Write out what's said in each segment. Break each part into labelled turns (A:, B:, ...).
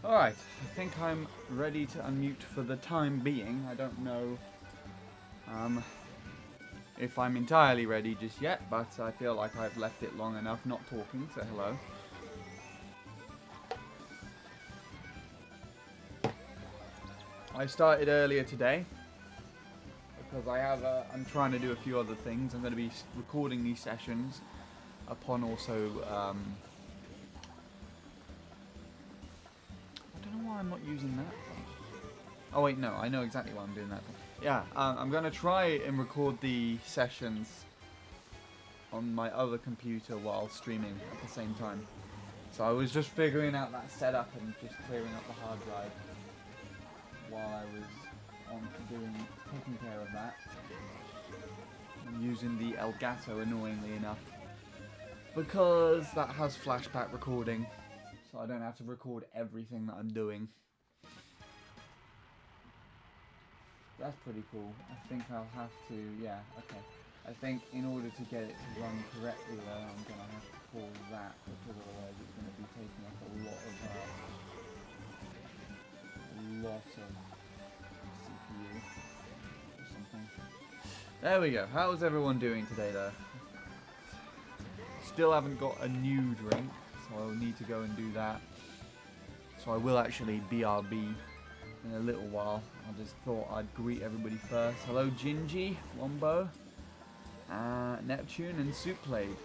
A: Alright, I think I'm ready to unmute for the time being. I don't know if I'm entirely ready just yet, but I feel like I've left it long enough not talking, so hello. I started earlier today because I'm trying to do a few other things. I'm going to be recording these sessions upon also I don't know why I'm not using that. Oh wait, no, I know exactly why I'm doing that. Yeah, I'm going to try and record the sessions on my other computer while streaming at the same time. So I was just figuring out that setup and just clearing up the hard drive while I was taking care of that. I'm using the Elgato, annoyingly enough, because that has flashback recording, so I don't have to record everything that I'm doing. That's pretty cool. I think I'll have to, yeah, okay. I think in order to get it to run correctly though, I'm going to have to call that, because otherwise it's going to be taking up a lot of CPU or something. There we go. How's everyone doing today though? Still haven't got a new drink, so I'll need to go and do that. So I will actually BRB in a little while. I just thought I'd greet everybody first. Hello Gingy, Wombo, Neptune and Soupblade.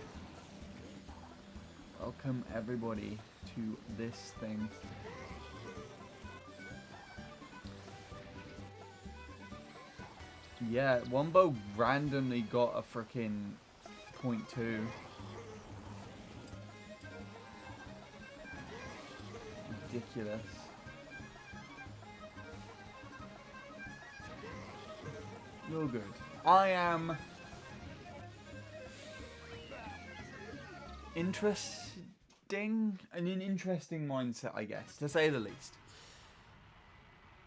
A: Welcome everybody to this thing. Yeah, Wombo randomly got a freaking 0.2. Ridiculous. You're good. I am an interesting mindset, I guess, to say the least.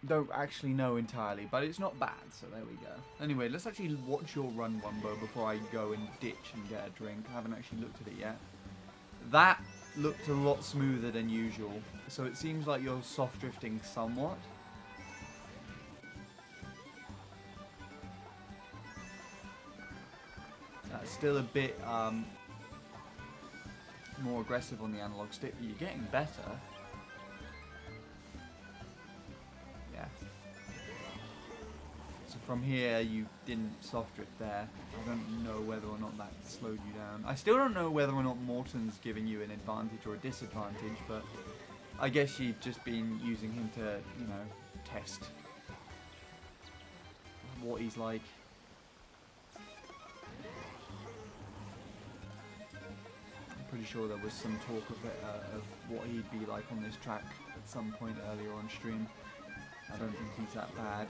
A: Don't actually know entirely, but it's not bad, so there we go. Anyway, let's actually watch your run, Wumbo, before I go and ditch and get a drink. I haven't actually looked at it yet. That looked a lot smoother than usual, so it seems like you're soft drifting somewhat. That's still a bit more aggressive on the analog stick, but you're getting better. Yeah. So from here, you didn't soft drift there. I don't know whether or not that slowed you down. I still don't know whether or not Morton's giving you an advantage or a disadvantage, but I guess you've just been using him to, you know, test what he's like. Pretty sure there was some talk of what he'd be like on this track at some point earlier on stream. I don't think he's that bad.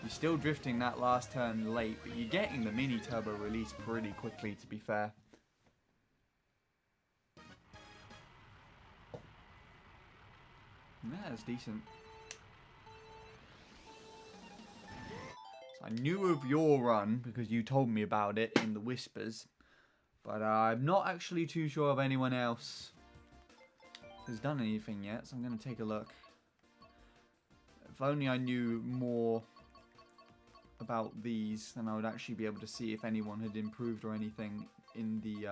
A: You're still drifting that last turn late, but you're getting the mini turbo release pretty quickly, to be fair. Yeah, it's decent. So I knew of your run because you told me about it in the whispers. But I'm not actually too sure if anyone else has done anything yet, so I'm going to take a look. If only I knew more about these, then I would actually be able to see if anyone had improved or anything in the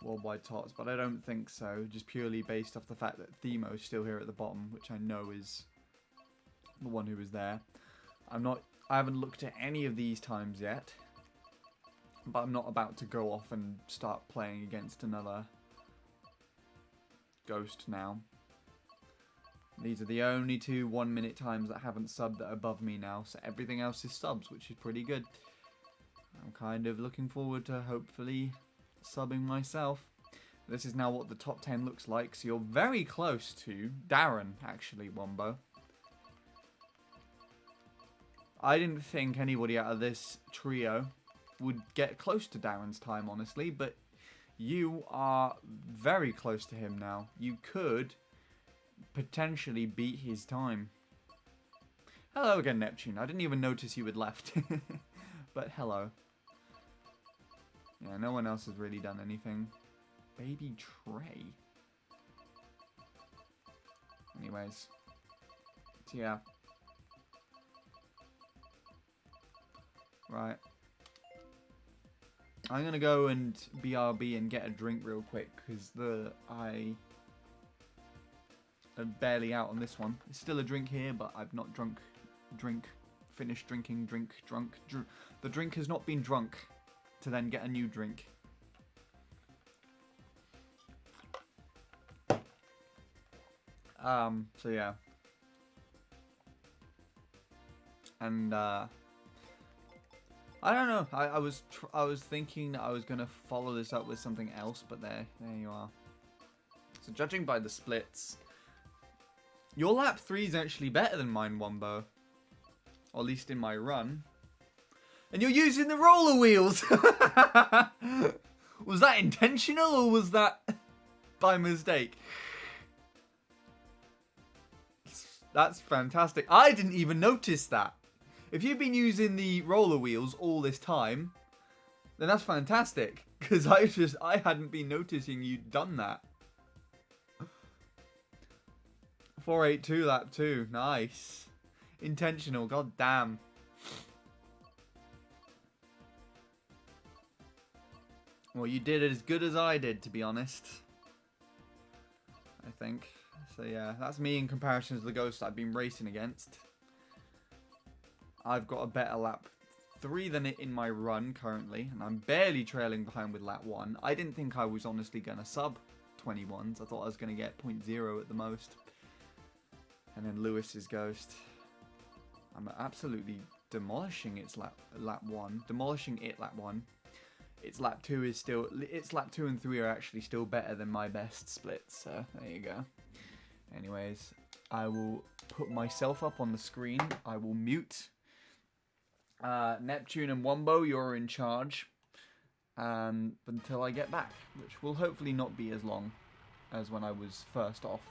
A: worldwide tots, but I don't think so, just purely based off the fact that Themo's still here at the bottom, which I know is the one who was there. I haven't looked at any of these times yet. But I'm not about to go off and start playing against another ghost now. These are the only two 1 minute times that haven't subbed that are above me now. So everything else is subs, which is pretty good. I'm kind of looking forward to hopefully subbing myself. This is now what the top 10 looks like. So you're very close to Darren, actually, Wombo. I didn't think anybody out of this trio would get close to Darren's time, honestly, but you are very close to him now. You could potentially beat his time. Hello again, Neptune. I didn't even notice you had left. But hello. Yeah, no one else has really done anything. Baby Trey. Anyways. So yeah. Right. I'm gonna go and BRB and get a drink real quick because I am barely out on this one. It's still a drink here, but I've not finished drinking, the drink has not been drunk to then get a new drink. So yeah. And I don't know. I was thinking that I was gonna follow this up with something else, but there you are. So judging by the splits, your lap 3 is actually better than mine, Wombo. Or at least in my run. And you're using the roller wheels. Was that intentional or was that by mistake? That's fantastic. I didn't even notice that. If you've been using the roller wheels all this time, then that's fantastic. Because I hadn't been noticing you'd done that. 482 lap 2. Nice. Intentional. God damn. Well, you did as good as I did, to be honest. I think. So yeah, that's me in comparison to the ghosts I've been racing against. I've got a better lap 3 than it in my run currently, and I'm barely trailing behind with lap 1. I didn't think I was honestly going to sub 21s. I thought I was going to get 0.0 at the most. And then Lewis's ghost. I'm absolutely demolishing its lap 1. Demolishing it lap 1. Its lap 2 is still... Its lap 2 and 3 are actually still better than my best splits, so there you go. Anyways, I will put myself up on the screen. I will mute... Neptune and Wombo, you're in charge until I get back, which will hopefully not be as long as when I was first off.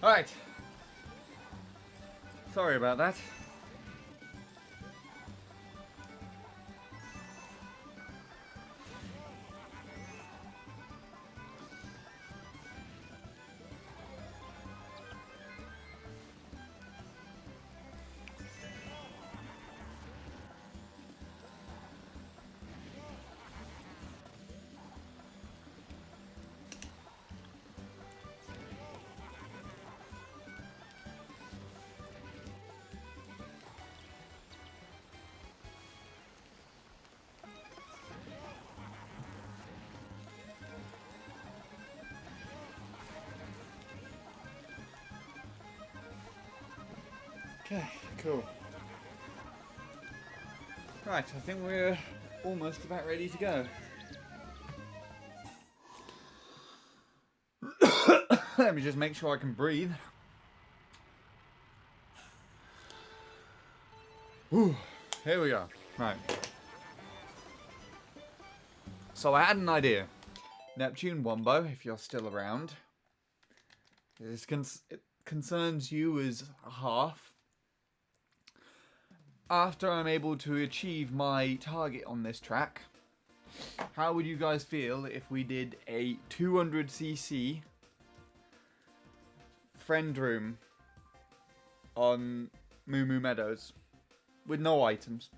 A: Alright. Sorry about that. Okay, cool. Right, I think we're almost about ready to go. Let me just make sure I can breathe. Whew, here we go. Right. So I had an idea. Neptune Wombo, if you're still around. It concerns you as a half. After I'm able to achieve my target on this track, how would you guys feel if we did a 200cc friend room on Moo Moo Meadows with no items?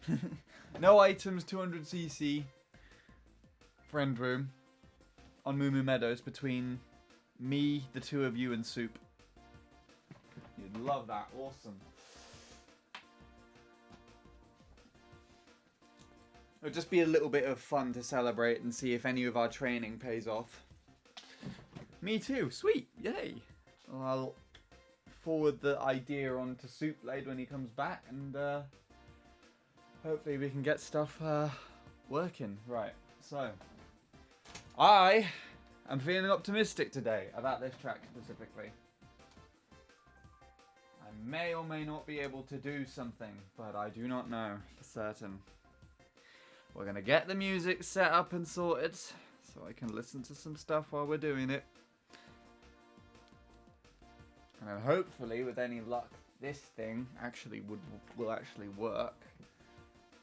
A: No items, 200cc friend room on Moo Moo Meadows between me, the two of you, and Soup. You'd love that. Awesome. It'll just be a little bit of fun to celebrate and see if any of our training pays off. Me too. Sweet. Yay. Well, I'll forward the idea on to Soup later when he comes back, and hopefully we can get stuff working. Right. So, I am feeling optimistic today about this track specifically. I may or may not be able to do something, but I do not know for certain. We're going to get the music set up and sorted so I can listen to some stuff while we're doing it. And then hopefully, with any luck, this thing actually will actually work.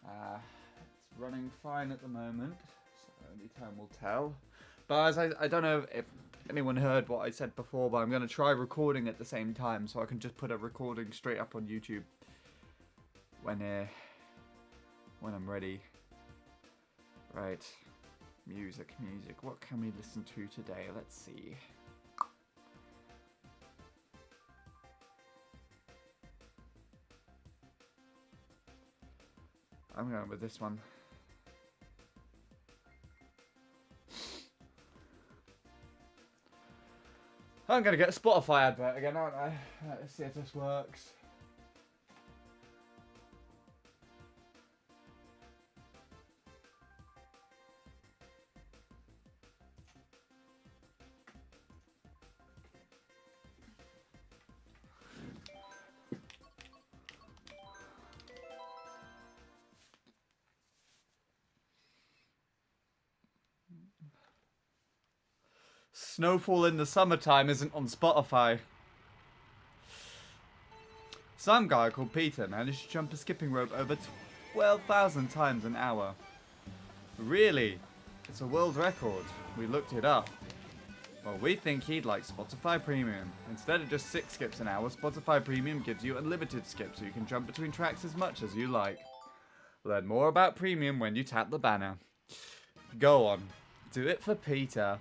A: It's running fine at the moment, so only time will tell. But as I don't know if anyone heard what I said before, but I'm going to try recording at the same time so I can just put a recording straight up on YouTube when I'm ready. Right, music. What can we listen to today? Let's see. I'm going with this one. I'm going to get a Spotify advert again, aren't I? Let's see if this works. Snowfall in the Summertime isn't on Spotify. Some guy called Peter managed to jump a skipping rope over 12,000 times an hour. Really? It's a world record. We looked it up. Well, we think he'd like Spotify Premium. Instead of just 6 skips an hour, Spotify Premium gives you unlimited skips so you can jump between tracks as much as you like. Learn more about Premium when you tap the banner. Go on. Do it for Peter.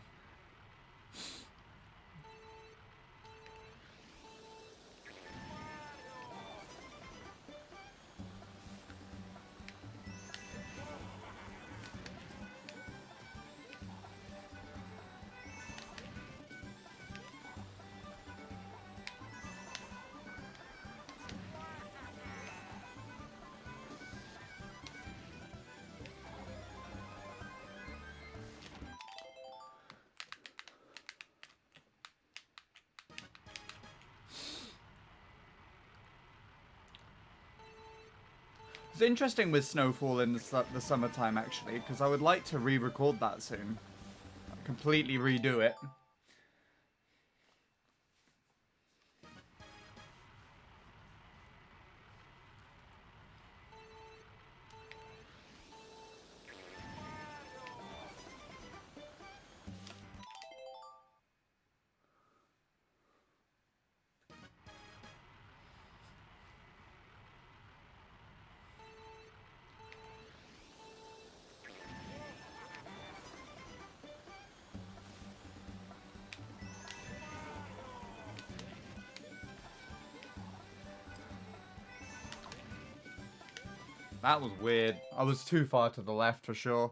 A: It's interesting with Snowfall in the Summertime, actually, because I would like to re-record that soon. Completely redo it. That was weird. I was too far to the left for sure.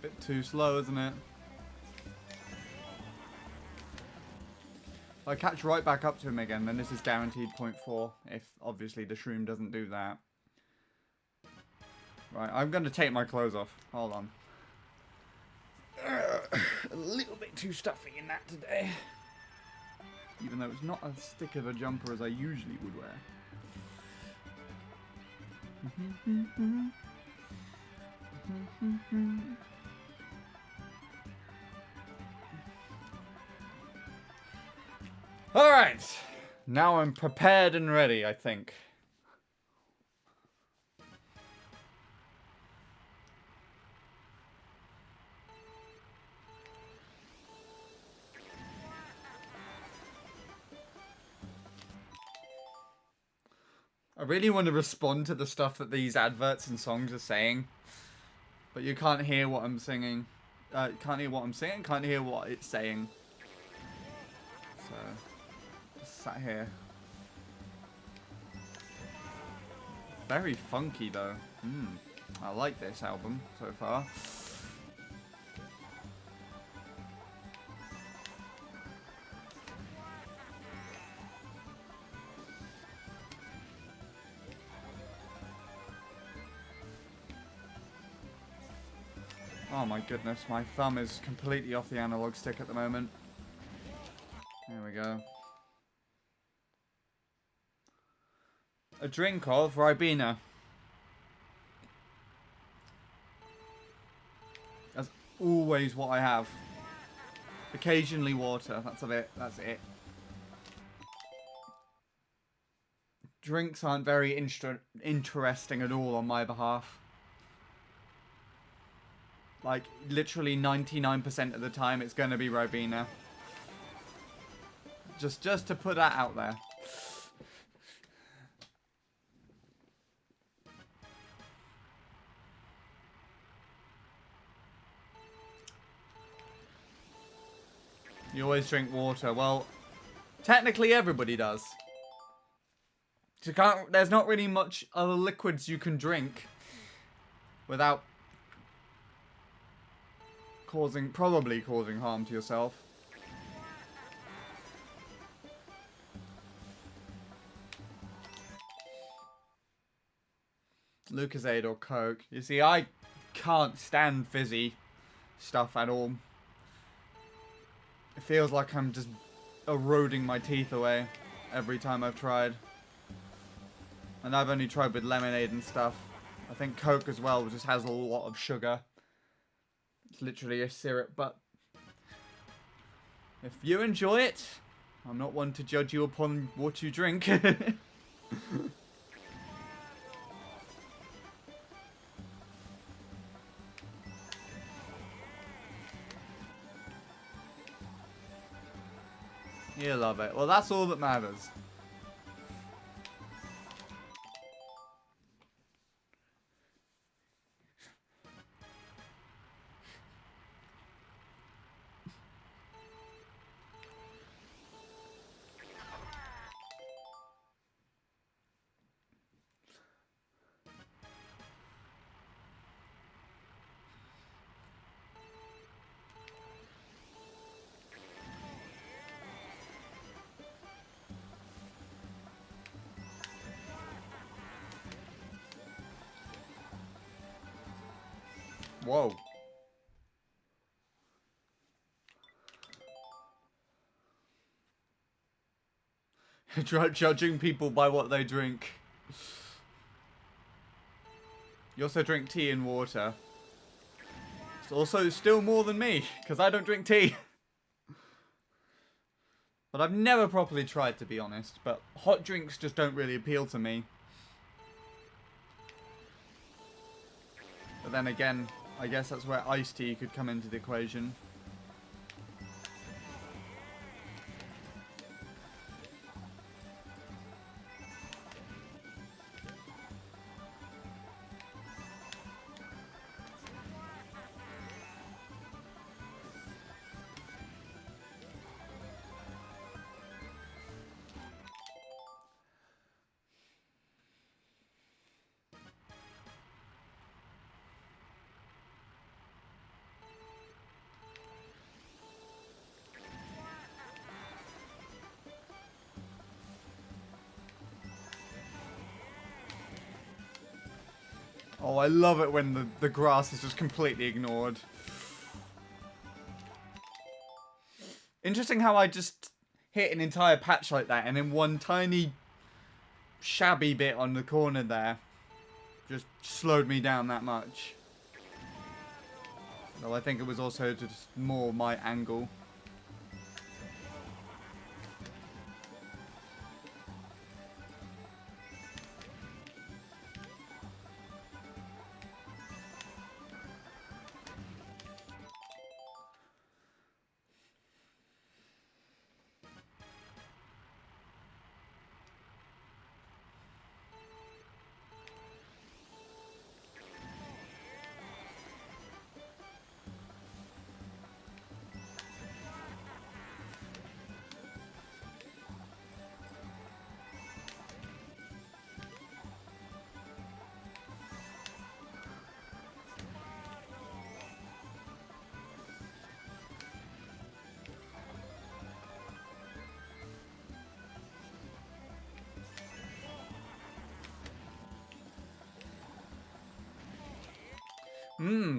A: Bit too slow, isn't it? If I catch right back up to him again, then this is guaranteed 0.4, if obviously the shroom doesn't do that. Right, I'm going to take my clothes off. Hold on. A little bit too stuffy in that today. Even though it's not as thick of a jumper as I usually would wear. Alright, now I'm prepared and ready, I think. I really want to respond to the stuff that these adverts and songs are saying, but you can't hear what I'm singing. Can't hear what I'm singing, can't hear what it's saying. So... sat here. Very funky though. I like this album so far. Oh my goodness, my thumb is completely off the analog stick at the moment. There we go. A drink of ribena. That's always what I have. Occasionally water. That's it. That's it. Drinks aren't very interesting at all on my behalf. Like, literally 99% of the time it's going to be ribena. Just to put that out there. You always drink water. Well, technically everybody does. There's not really much other liquids you can drink without probably causing harm to yourself. Lucozade or Coke. You see, I can't stand fizzy stuff at all. It feels like I'm just eroding my teeth away every time I've tried. And I've only tried with lemonade and stuff. I think Coke as well just has a lot of sugar. It's literally a syrup, but if you enjoy it, I'm not one to judge you upon what you drink. You love it. Well, that's all that matters. Whoa. Judging people by what they drink. You also drink tea and water. It's also still more than me, because I don't drink tea. But I've never properly tried, to be honest. But hot drinks just don't really appeal to me. But then again, I guess that's where iced tea could come into the equation. Oh, I love it when the grass is just completely ignored. Interesting how I just hit an entire patch like that and then one tiny shabby bit on the corner there just slowed me down that much. Though I think it was also just more my angle.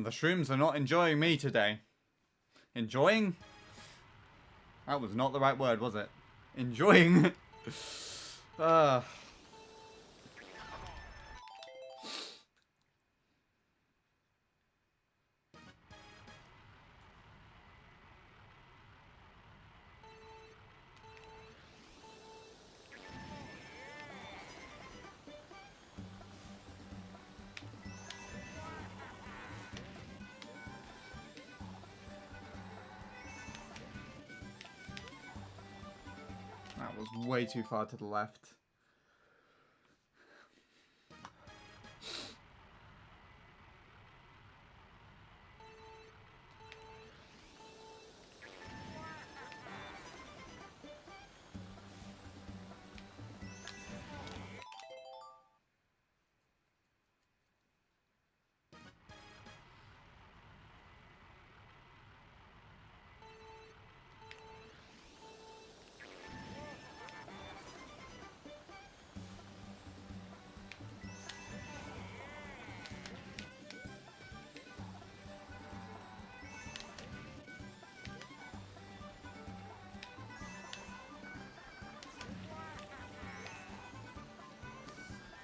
A: The shrooms are not enjoying me today. Enjoying? That was not the right word, was it? Enjoying? That was way too far to the left.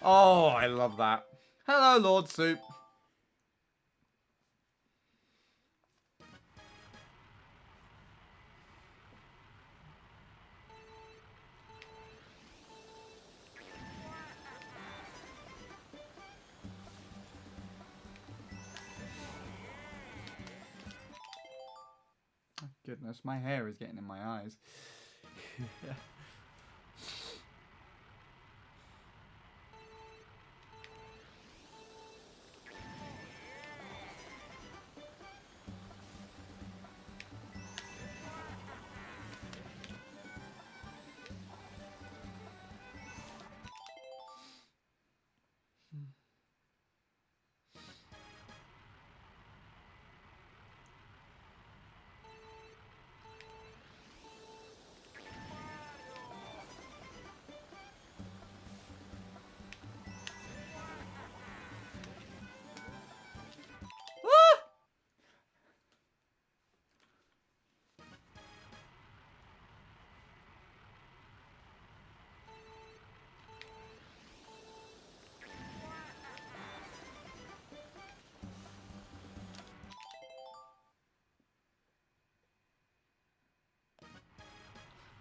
A: Oh, I love that. Hello, Lord Soup. goodness, my hair is getting in my eyes.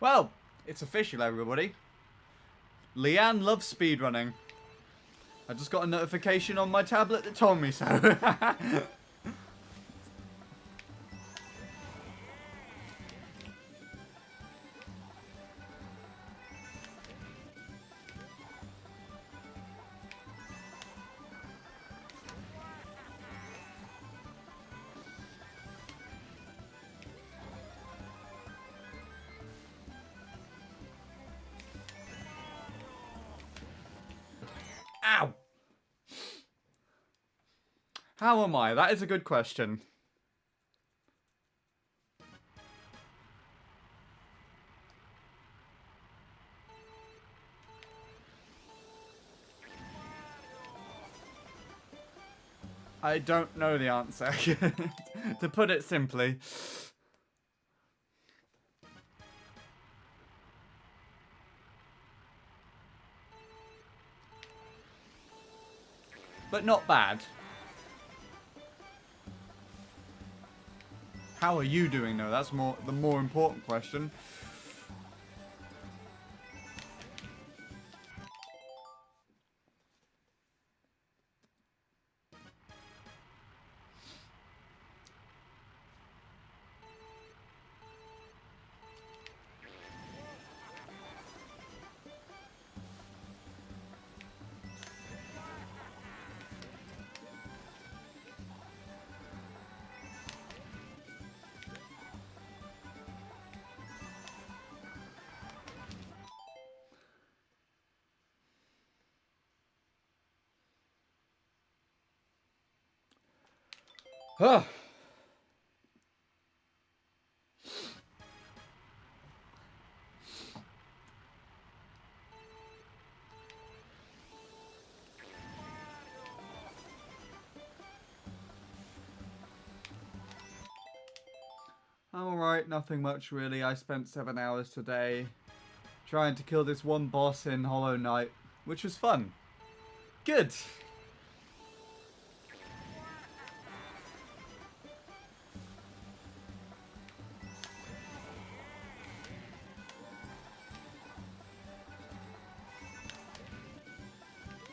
A: Well, it's official, everybody. Leanne loves speedrunning. I just got a notification on my tablet that told me so. Ow! How am I? That is a good question. I don't know the answer, to put it simply. But not bad. How are you doing though? That's the more important question. Huh. Alright, nothing much really. I spent 7 hours today trying to kill this one boss in Hollow Knight, which was fun. Good.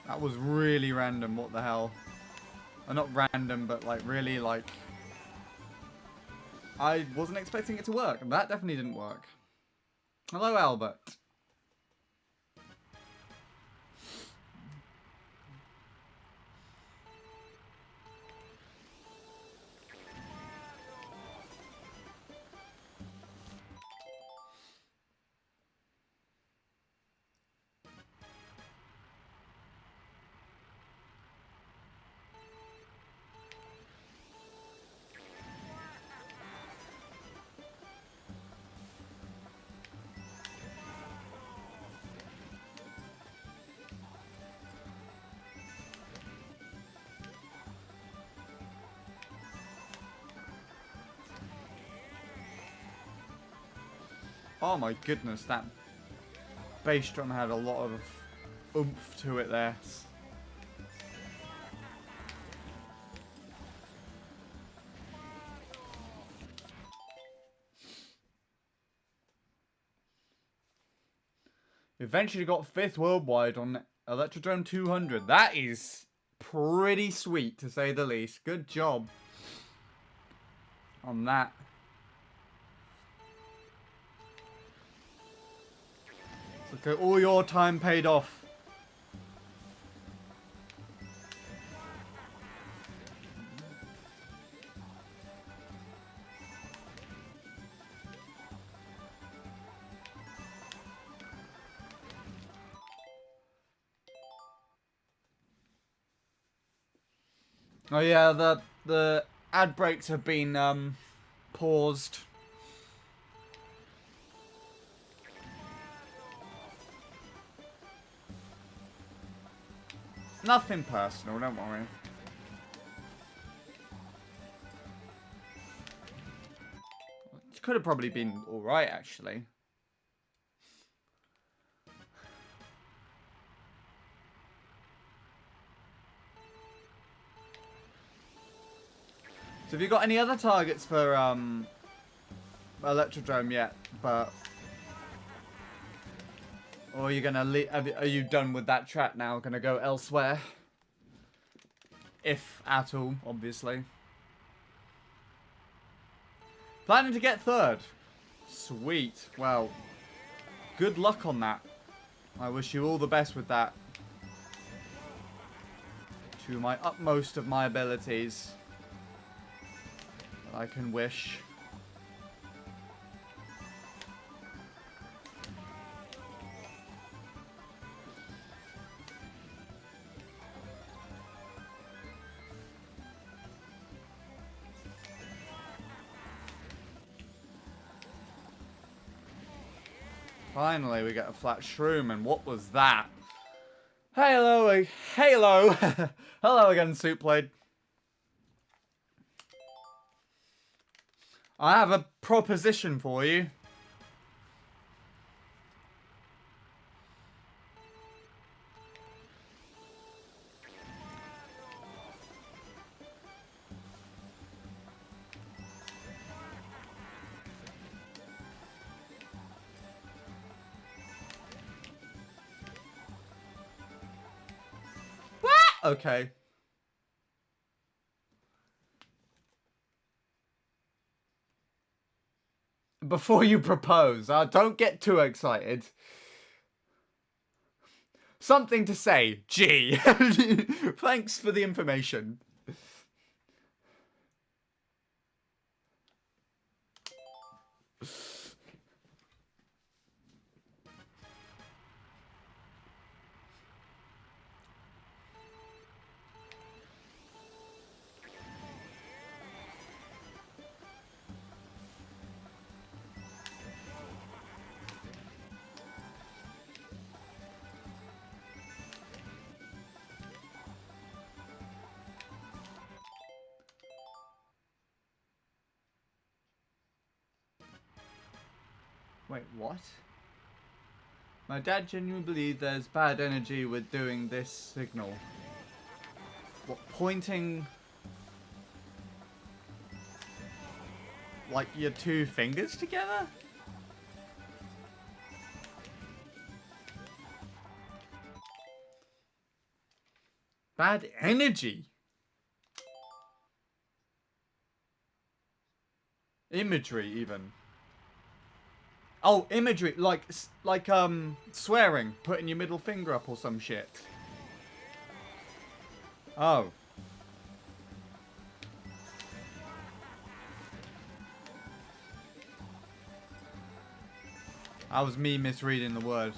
A: That was really random, what the hell. Not random, but like really like... I wasn't expecting it to work. That definitely didn't work. Hello, Albert. Oh my goodness, that bass drum had a lot of oomph to it there. Eventually got 5th worldwide on Electrodrome 200. That is pretty sweet, to say the least. Good job on that. Look at all your time paid off. Oh yeah, the ad breaks have been paused. Nothing personal, don't worry. It could have probably been alright, actually. So have you got any other targets for Electrodrome yet? But or are you gonna are you done with that track now? Gonna go elsewhere? If at all, obviously. Planning to get third. Sweet. Well, good luck on that. I wish you all the best with that. To my utmost of my abilities. That I can wish. Finally, we get a flat shroom, and what was that? Hello, hello, hello again, Soupblade. I have a proposition for you. What? Okay. Before you propose, don't get too excited. Something to say, gee. Thanks for the information. Wait, what? My dad genuinely believes there's bad energy with doing this signal. What, pointing... like your two fingers together? Bad energy? Imagery, even. Oh, imagery, like swearing, putting your middle finger up or some shit. Oh. That was me misreading the words.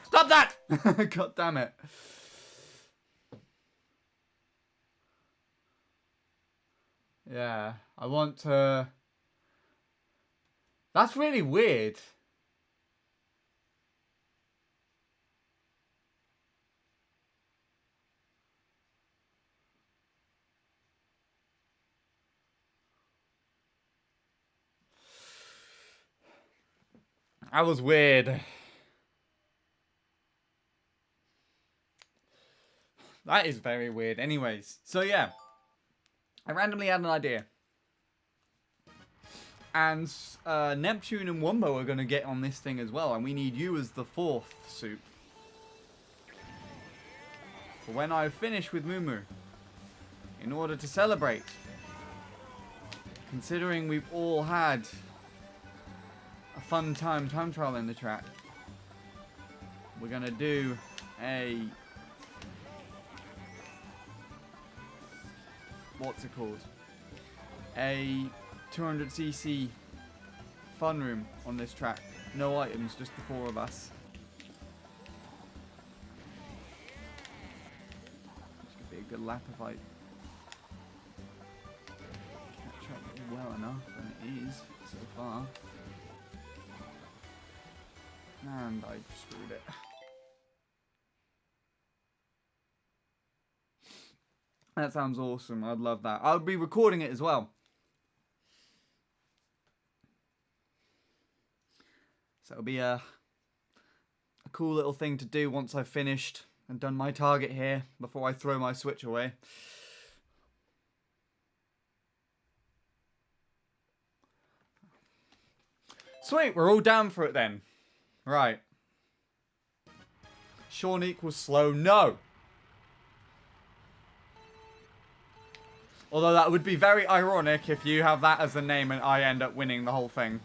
A: Stop that! God damn it. Yeah, I want to... That's really weird. That was weird. That is very weird. Anyways, so yeah. I randomly had an idea. And Neptune and Wumbo are going to get on this thing as well. And we need you as the 4th soup. For when I finish with Mumu. In order to celebrate. Considering we've all had a fun time trial in the track. We're going to do a... what's it called? A 200cc fun room on this track. No items, just the 4 of us. This could be a good lap if I catch up well enough, and it is so far. And I screwed it. That sounds awesome. I'd love that. I'll be recording it as well. So it'll be a cool little thing to do once I've finished and done my target here before I throw my Switch away. Sweet, we're all down for it then. Right. Sean equals slow. No. Although that would be very ironic if you have that as the name and I end up winning the whole thing.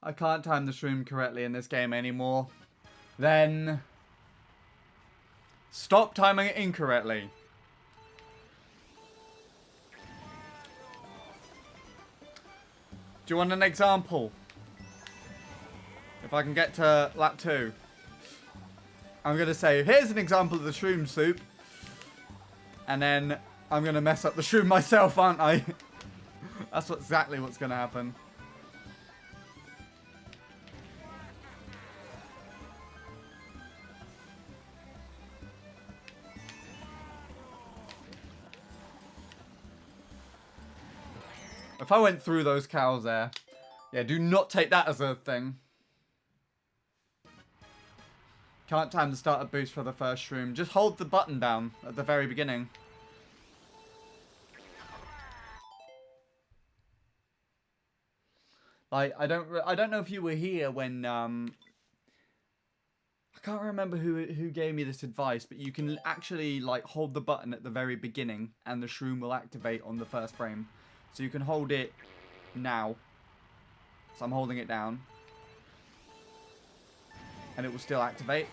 A: I can't time the shroom correctly in this game anymore. Then stop timing it incorrectly. Do you want an example? If I can get to lap 2. I'm going to say, here's an example of the shroom soup. And then I'm going to mess up the shroom myself, aren't I? That's exactly what's going to happen. If I went through those cows there. Yeah, do not take that as a thing. Can't time the starter boost for the first shroom. Just hold the button down at the very beginning. Like, I don't know if you were here when I can't remember who gave me this advice, but you can actually like hold the button at the very beginning and the shroom will activate on the first frame. So you can hold it now. So I'm holding it down. And it will still activate.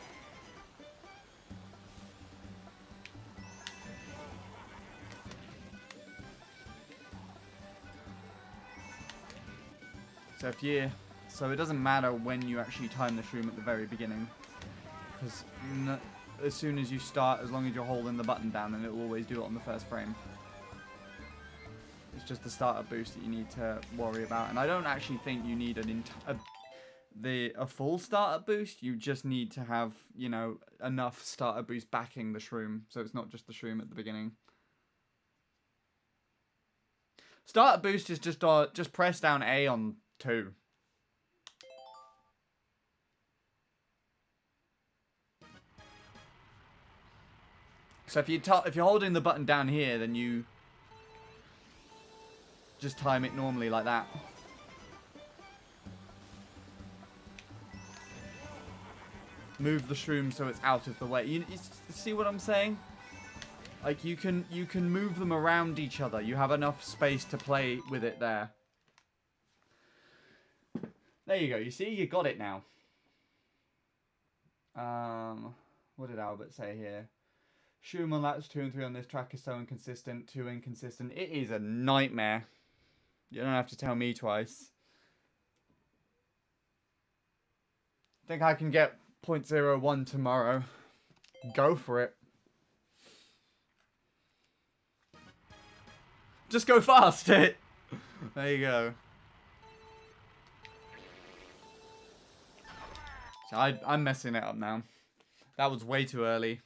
A: So it doesn't matter when you actually time the shroom at the very beginning. Because as soon as you start, as long as you're holding the button down, then it will always do it on the first frame. It's just the starter boost that you need to worry about. And I don't actually think you need a full starter boost. You just need to have, you know, enough starter boost backing the shroom. So it's not just the shroom at the beginning. Starter boost is just press down A on 2. So if you're holding the button down here, then you just time it normally like that. Move the shroom so it's out of the way. You see what I'm saying? Like you can move them around each other. You have enough space to play with it there. There you go. You see, you got it now. What did Albert say here? Shroom on laps 2 and 3 on this track is so inconsistent. Too inconsistent. It is a nightmare. You don't have to tell me twice. I think I can get 0.01 tomorrow. Go for it. Just go fast. There you go. So I'm messing it up now. That was way too early.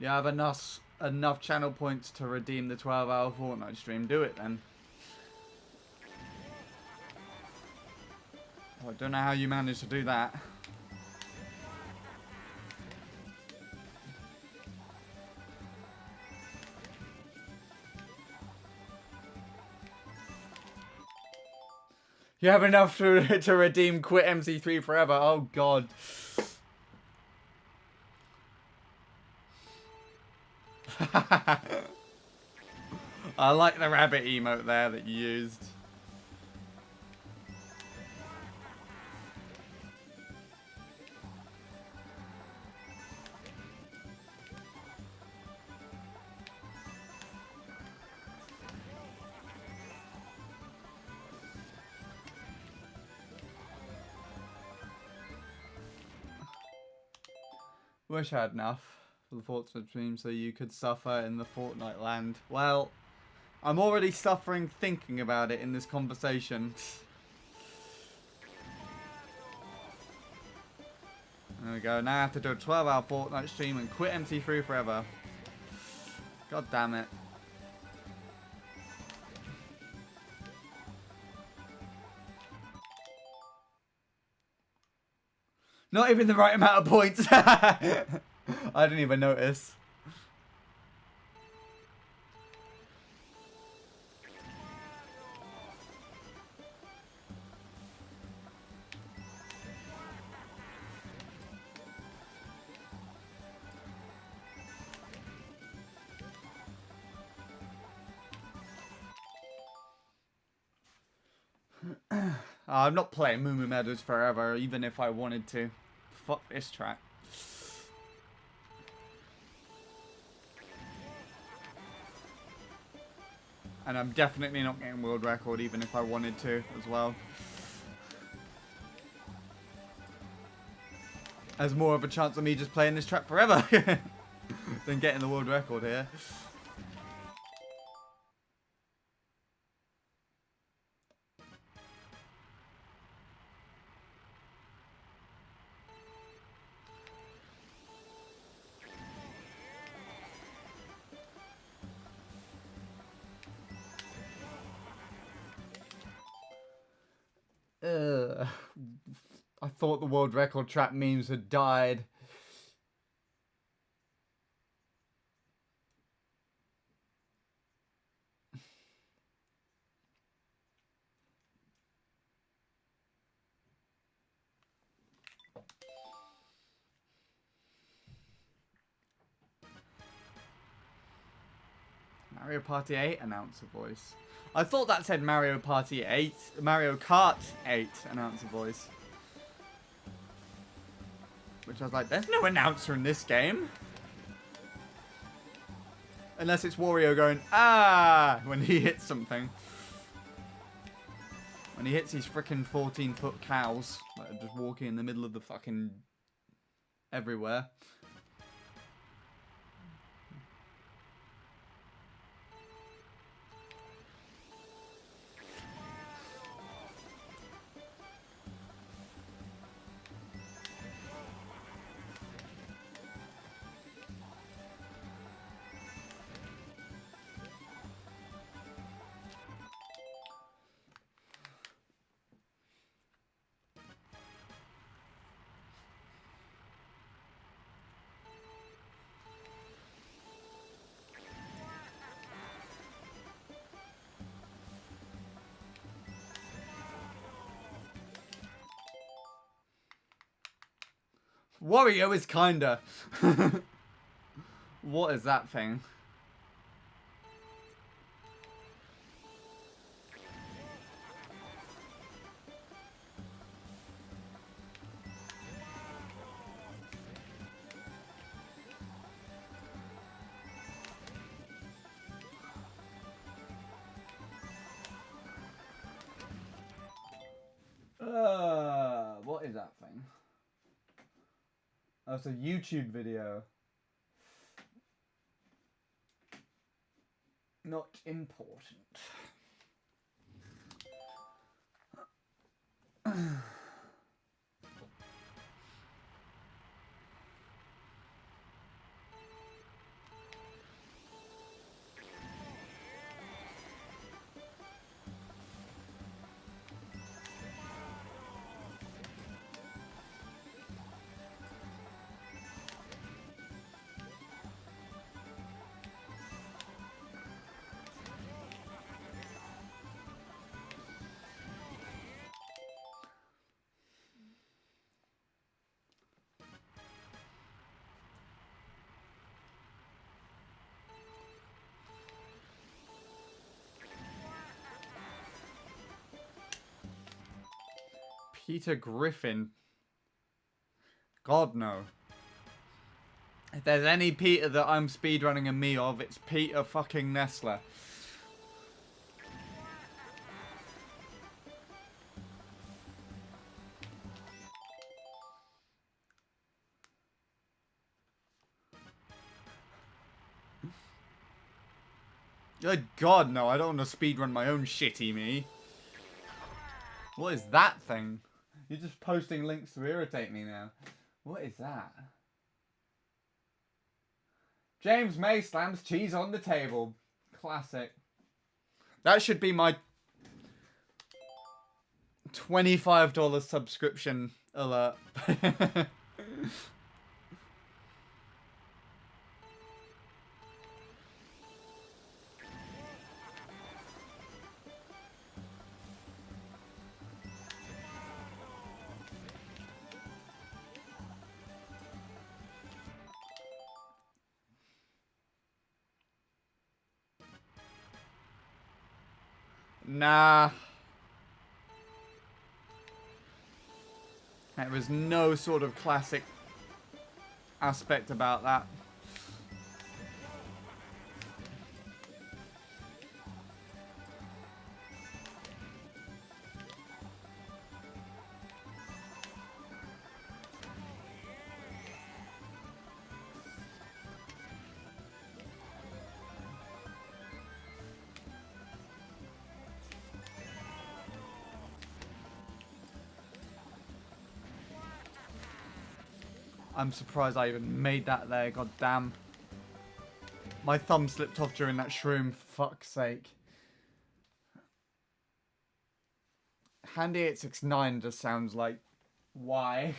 A: Yeah, I have enough channel points to redeem the 12-hour Fortnite stream. Do it then. Oh, I don't know how you managed to do that. You have enough to redeem Quit MC3 forever. Oh god. I like the rabbit emote there that you used. Wish I had enough for the Fortnite stream so you could suffer in the Fortnite land. Well, I'm already suffering thinking about it in this conversation. There we go. Now I have to do a 12-hour Fortnite stream and quit MC3 forever. God damn it. Not even the right amount of points. I didn't even notice. I'm not playing Moo Moo Meadows forever, even if I wanted to. Fuck this track. And I'm definitely not getting world record, even if I wanted to, as well. There's more of a chance of me just playing this track forever than getting the world record here. I thought the world record track memes had died. Mario Party 8 announcer voice. I thought that said Mario Party 8, Mario Kart 8 announcer voice. Which I was like, there's no announcer in this game. Unless it's Wario going, ah, when he hits something. When he hits these freaking 14-foot cows that are just walking in the middle of the fucking everywhere. Wario is kinda. What is that thing? What is that thing? Oh, it's a YouTube video. Not important. Peter Griffin. God, no. If there's any Peter that I'm speedrunning a me of, it's Peter fucking Nestler. Good God, no, I don't want to speedrun my own shitty me. What is that thing? You're just posting links to irritate me now. What is that? James May slams cheese on the table. Classic. That should be my $25 subscription alert. Nah. There was no sort of classic aspect about that. I'm surprised I even made that there, god damn. My thumb slipped off during that shroom, for fuck's sake. Handy 869 just sounds like, why?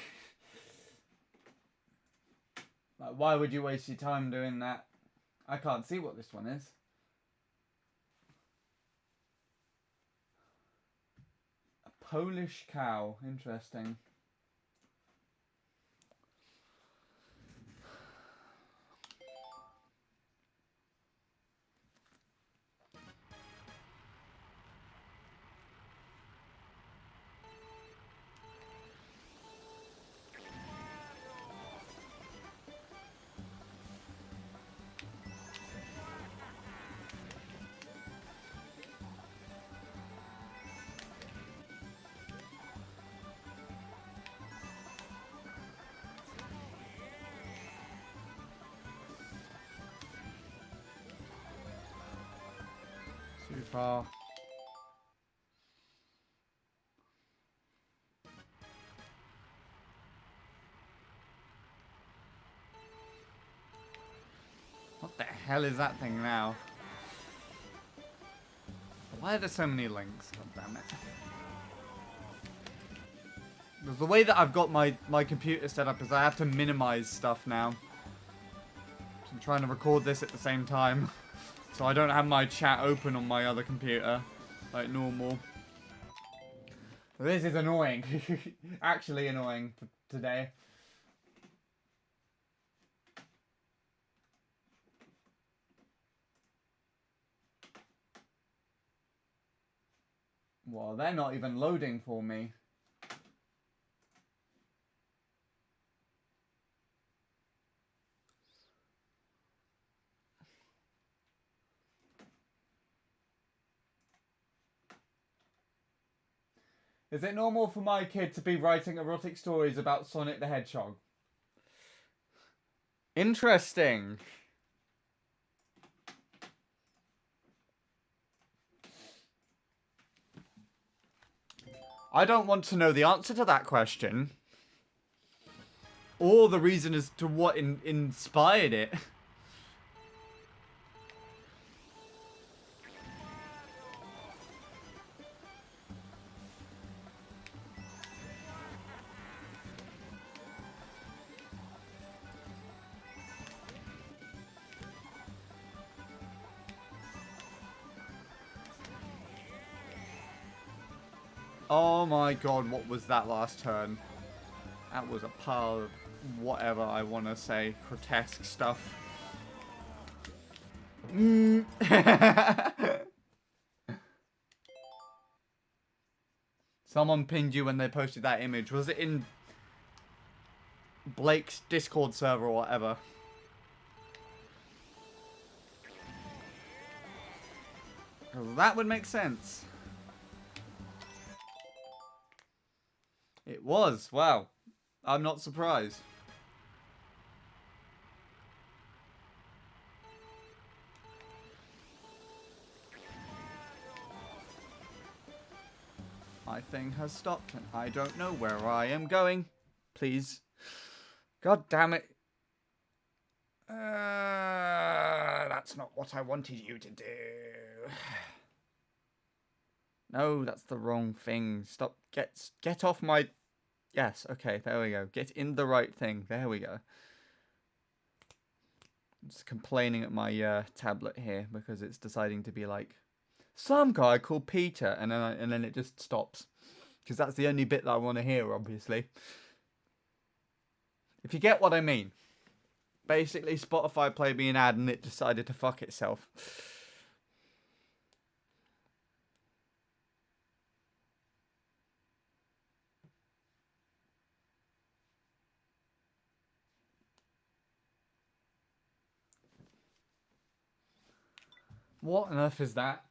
A: Like, why would you waste your time doing that? I can't see what this one is. A Polish cow, interesting. Too far. What the hell is that thing now? Why are there so many links? God damn it. Because the way that I've got my computer set up is I have to minimize stuff now. So I'm trying to record this at the same time. So I don't have my chat open on my other computer like normal. So this is annoying. Actually annoying for today. Well, they're not even loading for me. Is it normal for my kid to be writing erotic stories about Sonic the Hedgehog? Interesting. I don't want to know the answer to that question. Or the reason as to what inspired it. Oh my god, what was that last turn? That was a pile of whatever I want to say, grotesque stuff. Someone pinged you when they posted that image. Was it in Blake's Discord server or whatever? That would make sense. It was. Wow. I'm not surprised. My thing has stopped and I don't know where I am going. Please. God damn it. That's not what I wanted you to do. No, that's the wrong thing. Stop. Get off my... Yes, okay, there we go. Get in the right thing. There we go. I'm just complaining at my tablet here because it's deciding to be like, some guy called Peter, and then it just stops. Because that's the only bit that I want to hear, obviously. If you get what I mean. Basically, Spotify played me an ad and it decided to fuck itself. What on earth is that?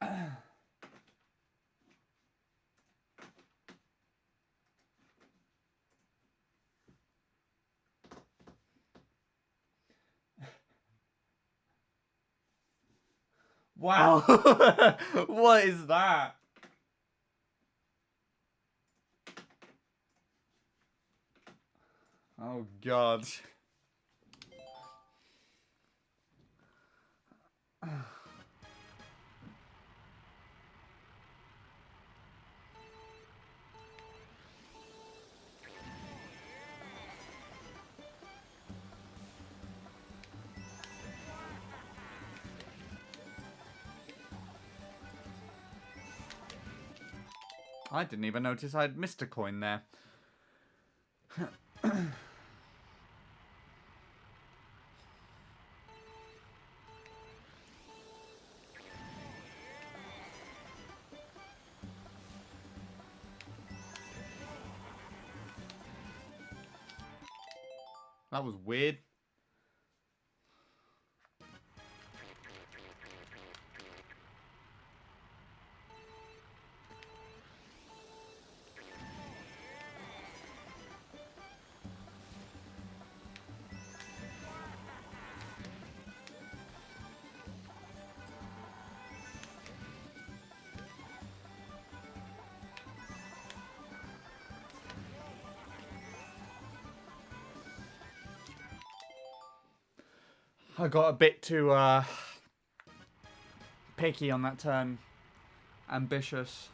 A: Wow. What is that? Oh, God. I didn't even notice I'd missed a coin there. That was weird. I got a bit too picky on that turn. Ambitious.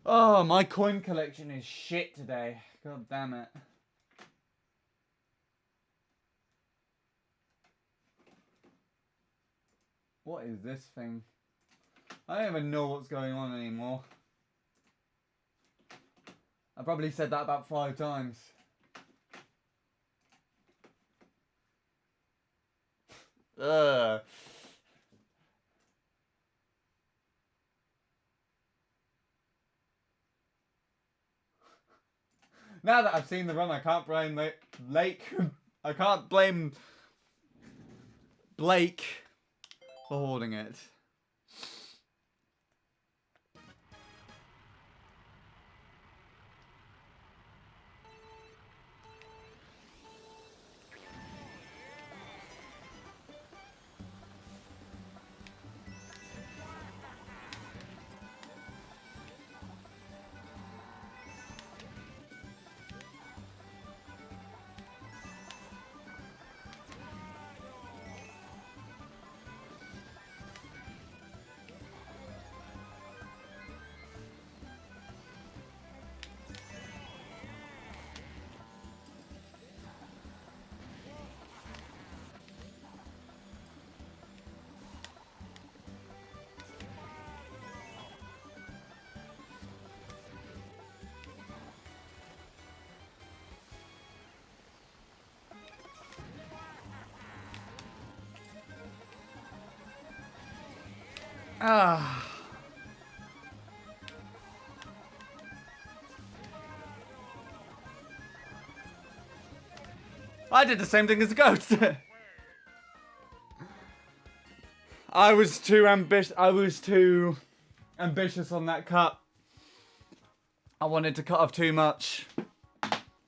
A: Oh, my coin collection is shit today. God damn it. What is this thing? I don't even know what's going on anymore. I probably said that about 5 times. Ugh. Now that I've seen the run, I can't blame Lake. I can't blame Blake for holding it. Ah. I did the same thing as the ghost. I was too ambitious on that cut. I wanted to cut off too much.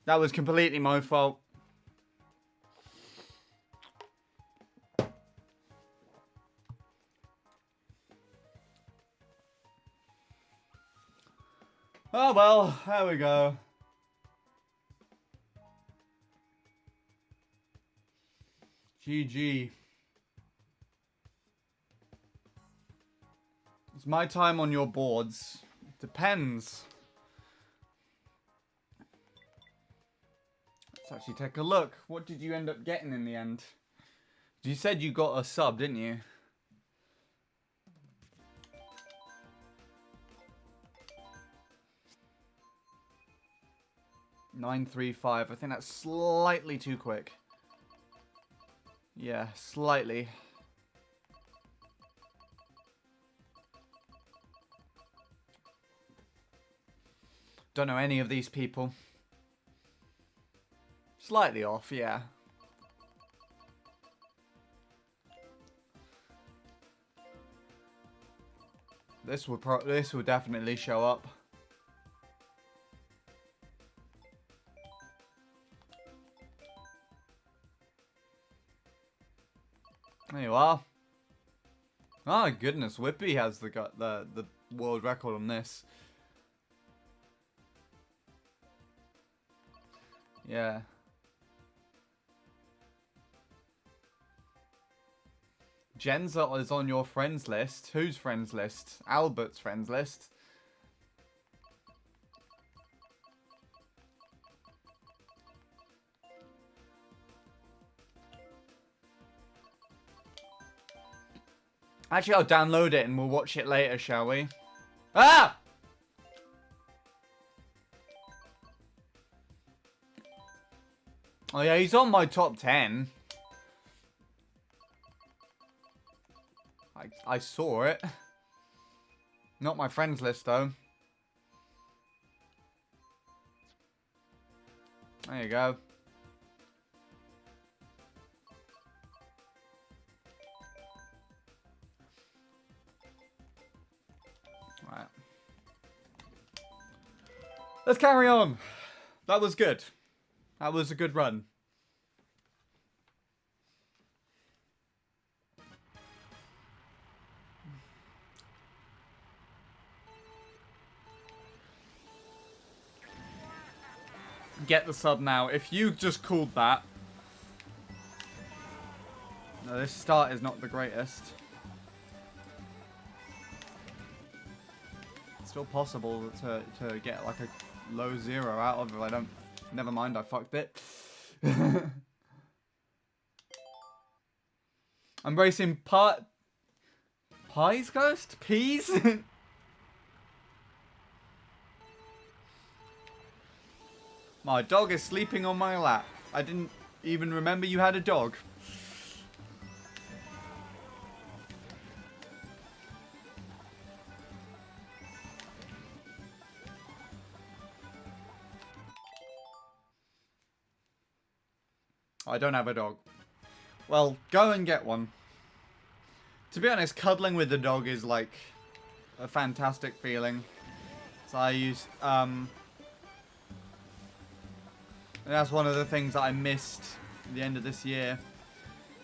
A: That was completely my fault. Oh well, there we go. GG. It's my time on your boards. Depends. Let's actually take a look. What did you end up getting in the end? You said you got a sub, didn't you? $935. I think that's slightly too quick. Yeah, slightly. Don't know any of these people. Slightly off, yeah. This will definitely show up. There you are. Oh goodness, Whippy has the world record on this. Yeah. Jenza is on your friends list. Whose friends list? Albert's friends list. Actually, I'll download it and we'll watch it later, shall we? Ah! Oh yeah, he's on my top 10. I saw it. Not my friends list, though. There you go. Right. Let's carry on. That was good. That was a good run. Get the sub now. If you just called that. No, this start is not the greatest. It's still possible to get like a low 0 out of it. I don't. Never mind, I fucked it. I'm racing Pies Ghost? Peas? My dog is sleeping on my lap. I didn't even remember you had a dog. I don't have a dog. Well, go and get one. To be honest, cuddling with the dog is like a fantastic feeling. So I use, and that's one of the things that I missed at the end of this year.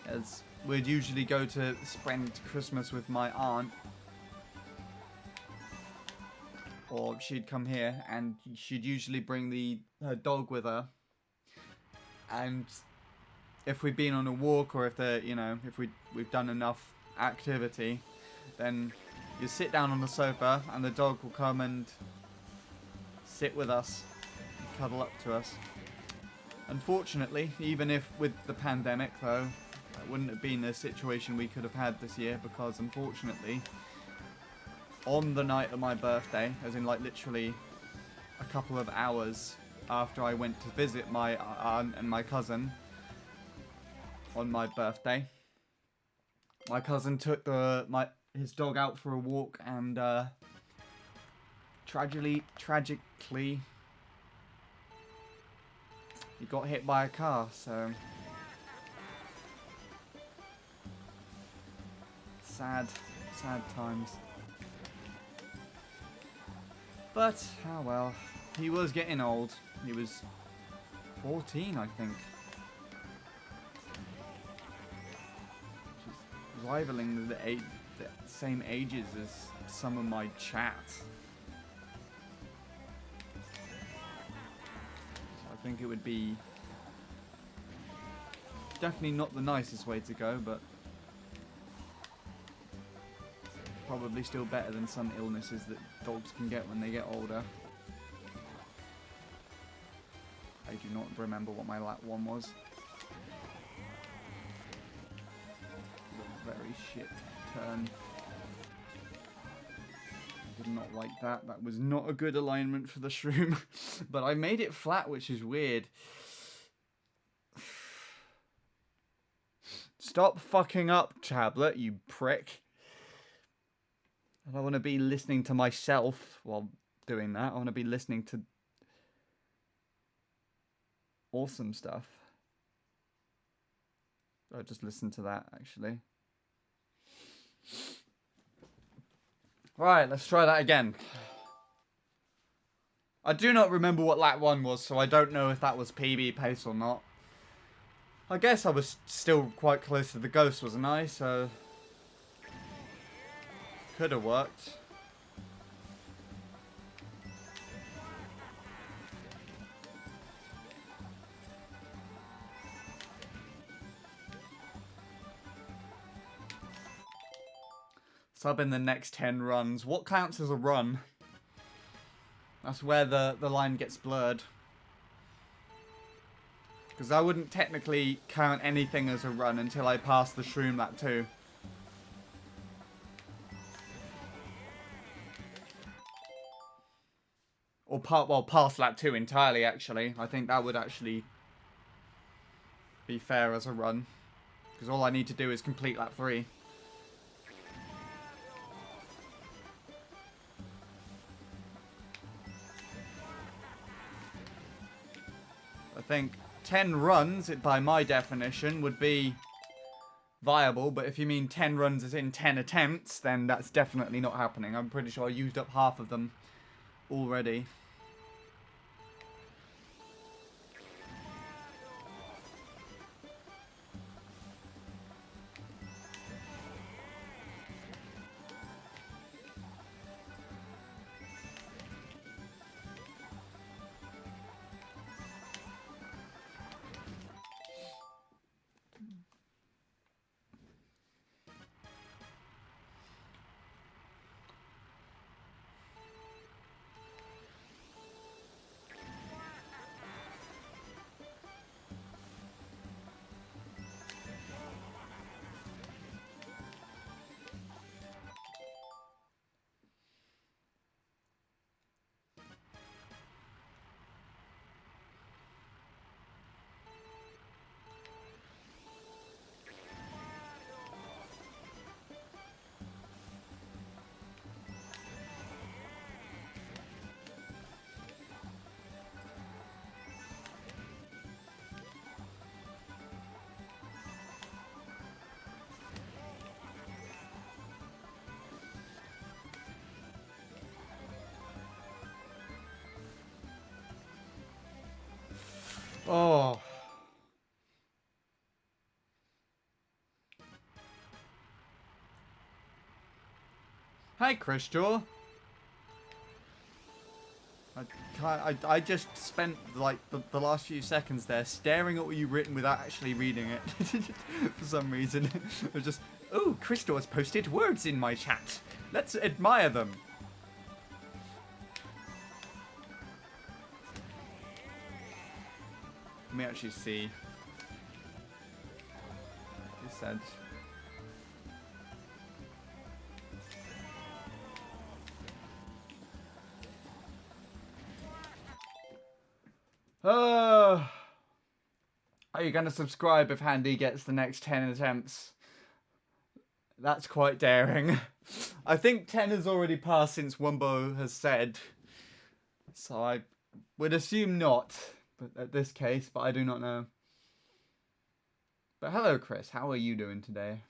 A: As we'd usually go to spend Christmas with my aunt. Or she'd come here and she'd usually bring her dog with her. And if we've been on a walk or if we've done enough activity, then you sit down on the sofa and the dog will come and sit with us, and cuddle up to us. Unfortunately, even if with the pandemic though, that wouldn't have been a situation we could have had this year, because unfortunately, on the night of my birthday, as in like literally a couple of hours after I went to visit my aunt and my cousin on my birthday, my cousin took his dog out for a walk and tragically he got hit by a car, so sad times. But, oh well, he was getting old. He was 14, I think. Which is rivaling the same ages as some of my chat. So I think it would be definitely not the nicest way to go, but probably still better than some illnesses that dogs can get when they get older. I do not remember what my lap one was. A very shit turn. I did not like that. That was not a good alignment for the shroom. But I made it flat, which is weird. Stop fucking up, tablet, you prick. I don't want to be listening to myself while doing that. I want to be listening to awesome stuff. I'll just listen to that, actually. Right, let's try that again. I do not remember what lap 1 was, so I don't know if that was PB pace or not. I guess I was still quite close to the ghost, wasn't I? So could have worked. Sub in the next 10 runs. What counts as a run? That's where the line gets blurred. Because I wouldn't technically count anything as a run until I pass the shroom lap 2. Or past lap 2 entirely, actually. I think that would actually be fair as a run. Because all I need to do is complete lap 3. I think 10 runs, by my definition, would be viable. But if you mean 10 runs as in 10 attempts, then that's definitely not happening. I'm pretty sure I used up half of them already. Oh. Hi, Crystal. I just spent like the last few seconds there staring at what you've written without actually reading it. For some reason. It was just, oh, Crystal has posted words in my chat. Let's admire them. Let me actually see. It said. Are you going to subscribe if Handy gets the next 10 attempts? That's quite daring. I think 10 has already passed since Wumbo has said. So I would assume not. But at this case, but I do not know. But hello, Chris. How are you doing today?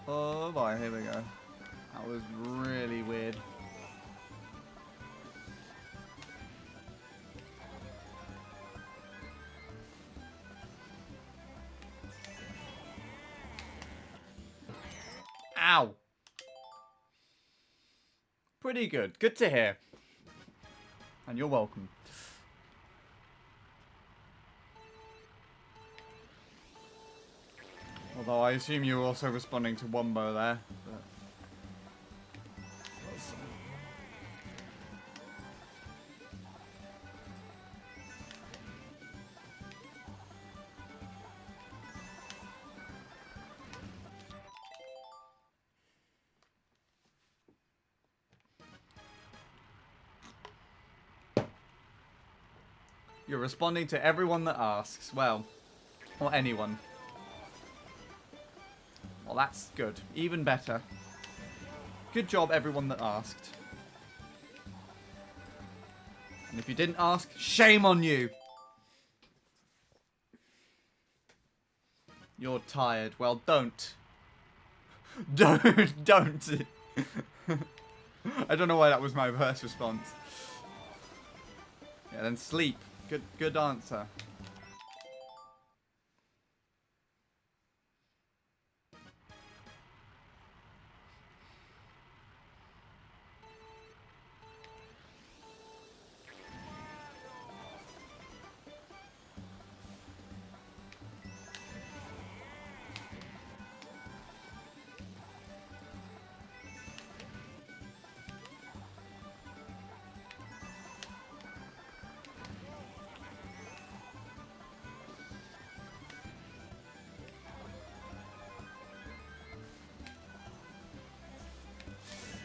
A: Oh boy, here we go. That was really weird. Ow! Pretty good. Good to hear. And you're welcome. Although I assume you were also responding to Wumbo there. But... You're responding to everyone that asks. Well, or anyone. Well, that's good. Even better. Good job, everyone that asked. And if you didn't ask, shame on you! You're tired. Well, don't. Don't. I don't know why that was my first response. Yeah, then sleep. Good answer.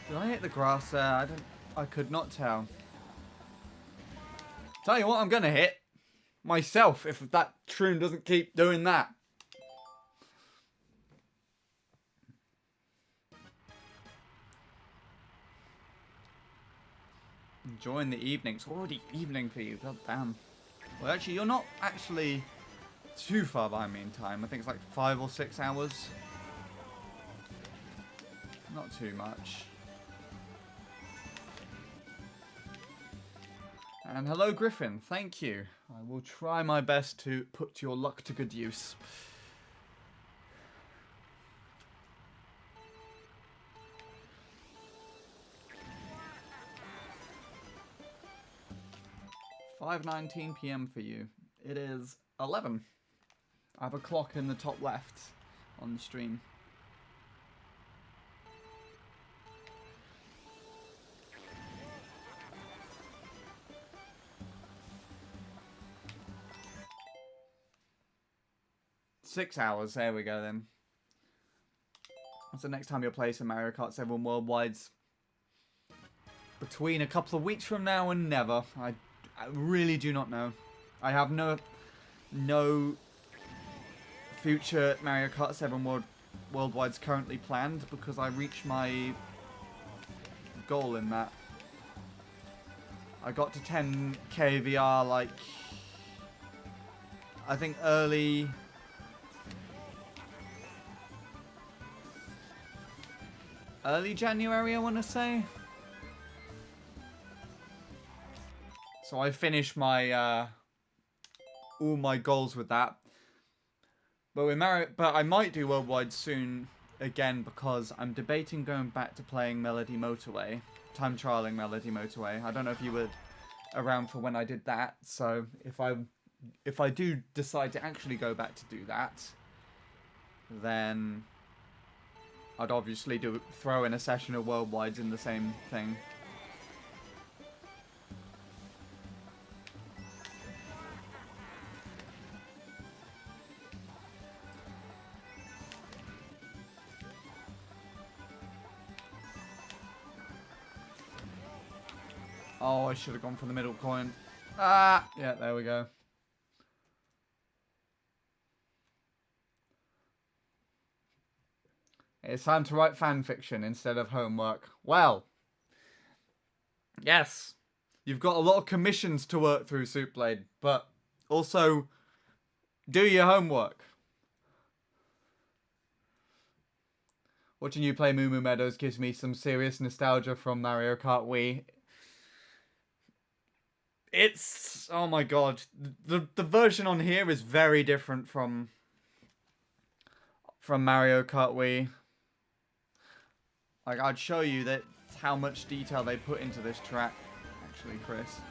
A: Did I hit the grass there? I could not tell. Tell you what I'm gonna hit. Myself, if that shroom doesn't keep doing that. Enjoying the evening. It's already evening for you. God damn. Well, actually, you're not actually too far behind me in time. I think it's like 5 or 6 hours. Not too much. And hello, Griffin. Thank you. I will try my best to put your luck to good use. $5:19 PM for you. It is 11. I have a clock in the top left on the stream. $6 hours. There we go then. That's the next time you'll play some Mario Kart 7 Worldwides. Between a couple of weeks from now and never. I really do not know. I have no future Mario Kart 7 Worldwide's currently planned because I reached my goal in that. I got to 10k VR like I think early January, I want to say. So I finished my all my goals with that. But I might do Worldwide soon again because I'm debating going back to playing Melody Motorway, time trialing Melody Motorway. I don't know if you were around for when I did that. So if I do decide to actually go back to do that, then I'd obviously throw in a session of Worldwides in the same thing. Oh, I should have gone for the middle coin. Ah, yeah, there we go. It's time to write fan fiction instead of homework. Well, yes, you've got a lot of commissions to work through, Soupblade, but also do your homework. Watching you play Moo Moo Meadows gives me some serious nostalgia from Mario Kart Wii. It's, oh my god, the version on here is very different from Mario Kart Wii. Like, I'd show you that how much detail they put into this track, actually, Chris.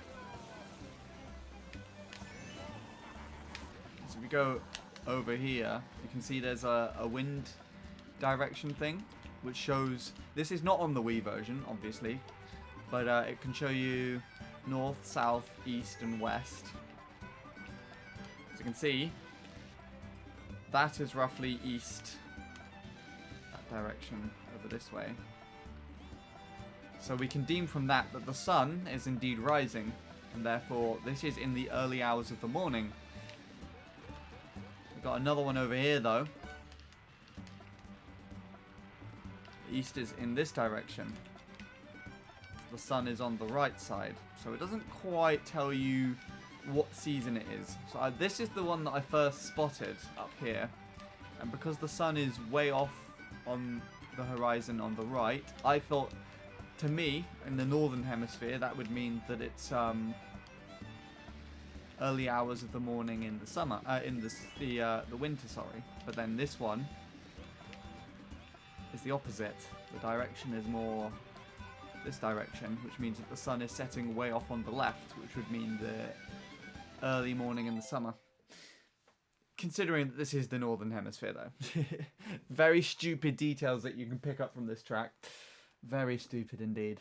A: So if we go over here, you can see there's a wind direction thing, which shows, this is not on the Wii version, obviously, but it can show you north, south, east, and west. As you can see, that is roughly east, that direction over this way. So we can deem from that that the sun is indeed rising, and therefore this is in the early hours of the morning. We've got another one over here though. The east is in this direction. The sun is on the right side, so it doesn't quite tell you what season it is. So this is the one that I first spotted up here, and because the sun is way off on the horizon on the right, I thought, to me, in the northern hemisphere, that would mean that it's early hours of the morning in the summer, in the winter, sorry. But then this one is the opposite. The direction is more this direction, which means that the sun is setting way off on the left, which would mean the early morning in the summer. Considering that this is the northern hemisphere, though. Very stupid details that you can pick up from this track. Very stupid indeed.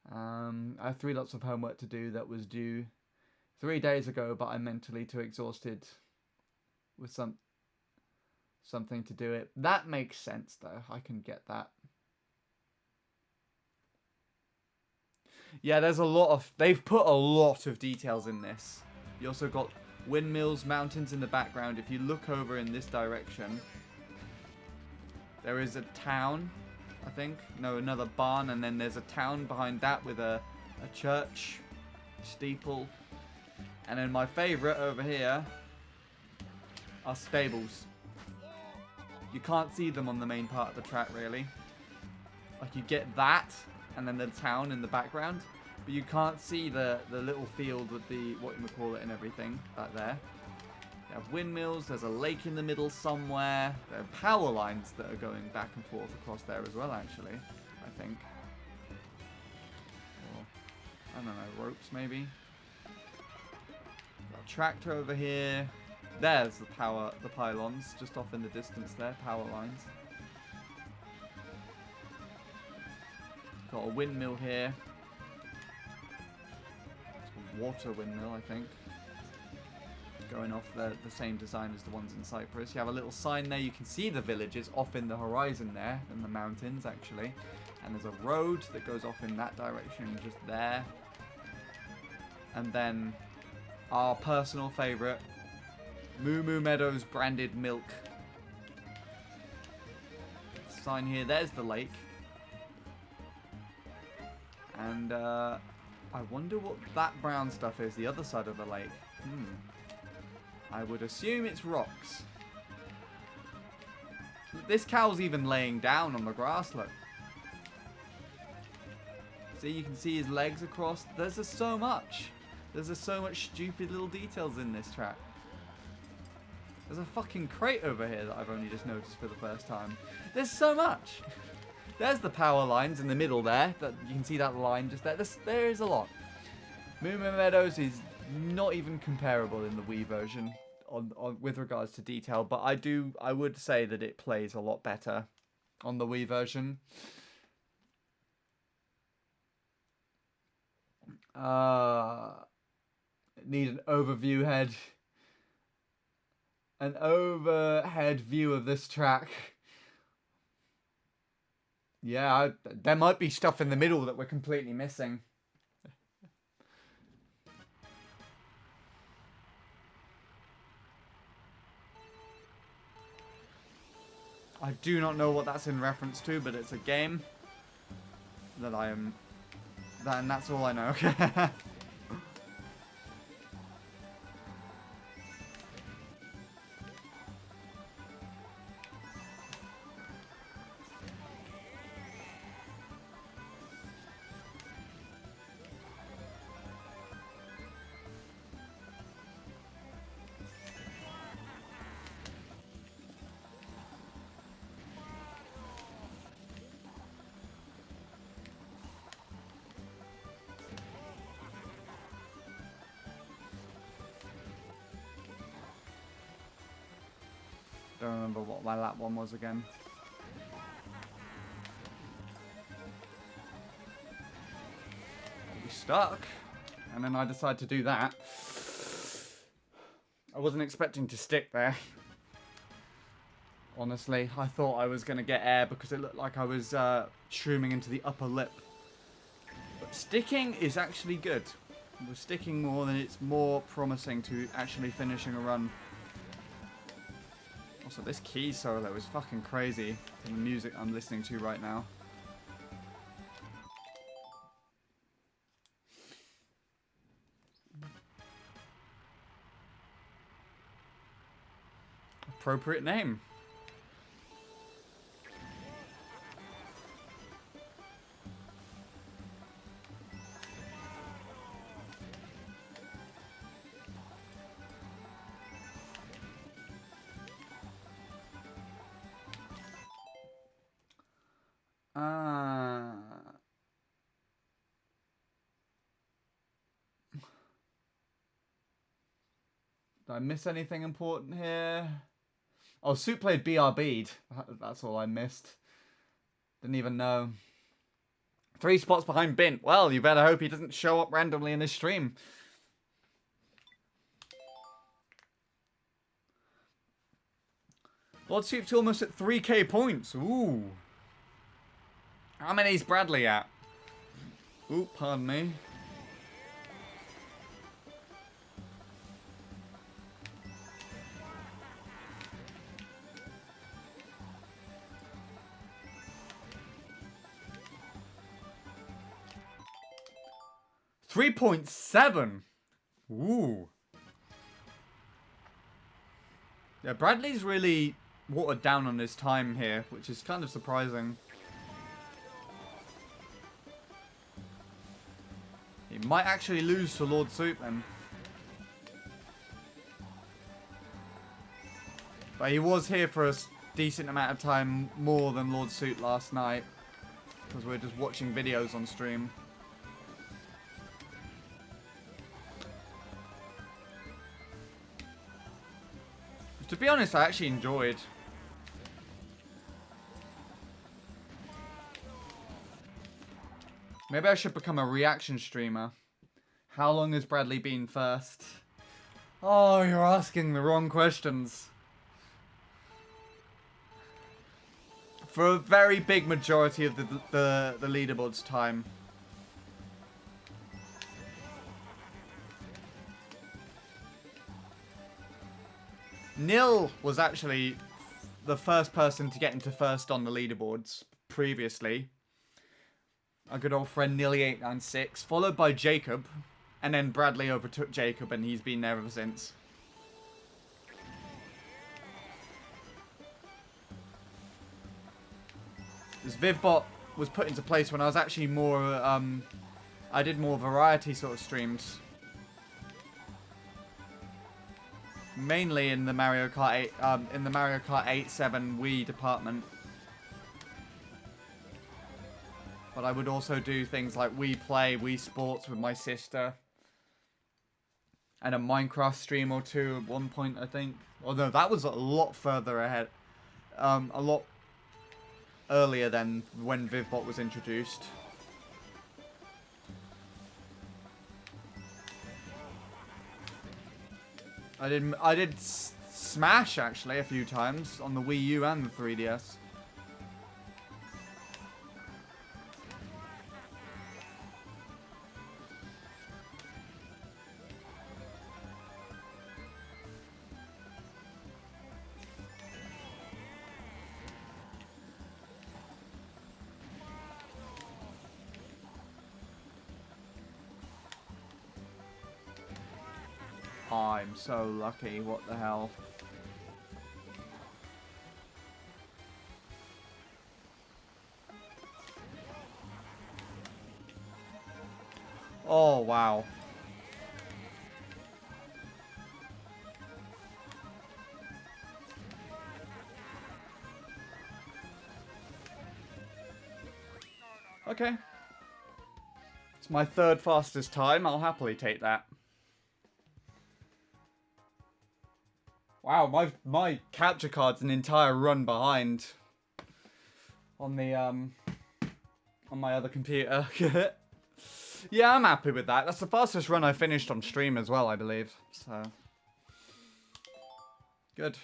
A: I have 3 lots of homework to do that was due 3 days ago, but I'm mentally too exhausted with something to do it. That makes sense, though. I can get that. Yeah, there's a lot of... They've put a lot of details in this. You also got windmills, mountains in the background. If you look over in this direction, there is a town, I think. No, another barn, and then there's a town behind that with a church, steeple. And then my favourite over here are stables. You can't see them on the main part of the track, really. Like, you get that, and then the town in the background, but you can't see the little field with the whatchamacallit and everything back there. You have windmills, there's a lake in the middle somewhere, there are power lines that are going back and forth across there as well, actually, I think. Or, I don't know, ropes maybe. Got a tractor over here. There's the pylons, just off in the distance there, power lines. Got a windmill here. It's a water windmill, I think. Going off the same design as the ones in Cyprus. You have a little sign there. You can see the villages off in the horizon there, in the mountains, actually. And there's a road that goes off in that direction, just there. And then our personal favourite, Moo Moo Meadows branded milk. Sign here. There's the lake. And I wonder what that brown stuff is, the other side of the lake. I would assume it's rocks. This cow's even laying down on the grass, look. See, you can see his legs across. There's just so much. There's just so much stupid little details in this track. There's a fucking crate over here that I've only just noticed for the first time. There's so much. There's the power lines in the middle there. That you can see that line just there. There is a lot. Moo Moo Meadows is not even comparable in the Wii version with regards to detail, but I would say that it plays a lot better on the Wii version. Need an overview head. An overhead view of this track. Yeah, there might be stuff in the middle that we're completely missing. I do not know what that's in reference to, but it's a game that I am... And that's all I know. Don't remember what my lap one was again. We stuck, and then I decided to do that. I wasn't expecting to stick there. Honestly, I thought I was going to get air because it looked like I was shrooming into the upper lip. But sticking is actually good. We're sticking more, then it's more promising to actually finishing a run. Also, this key solo is fucking crazy from the music I'm listening to right now. Appropriate name. Did I miss anything important here? Oh, Soup played BRB'd. That's all I missed. Didn't even know. 3 spots behind Bint. Well, you better hope he doesn't show up randomly in this stream. Lord Soup's almost at 3k points. Ooh. How many is Bradley at? Ooh, pardon me. $3.7. Ooh. Yeah, Bradley's really watered down on his time here, which is kind of surprising. He might actually lose to Lord Soup then. But he was here for a decent amount of time more than Lord Soup last night. Because we're just watching videos on stream. To be honest, I actually enjoyed. Maybe I should become a reaction streamer. How long has Bradley been first? Oh, you're asking the wrong questions. For a very big majority of the leaderboard's time. Nil was actually the first person to get into first on the leaderboards previously. Our good old friend Nilly896, followed by Jacob, and then Bradley overtook Jacob, and he's been there ever since. This Vivbot was put into place when I was actually more, I did more variety sort of streams. Mainly in the Mario Kart 8, in the Mario Kart 8, 7 Wii department. But I would also do things like Wii Play, Wii Sports with my sister. And a Minecraft stream or two at one point, I think. Although that was a lot further ahead. A lot earlier than when Vivbot was introduced. I did Smash actually a few times on the Wii U and the 3DS. I'm so lucky, what the hell. Oh, wow. Okay. It's my third fastest time, I'll happily take that. Wow, my capture card's an entire run behind on the on my other computer. Yeah, I'm happy with that. That's the fastest run I finished on stream as well, I believe. So good.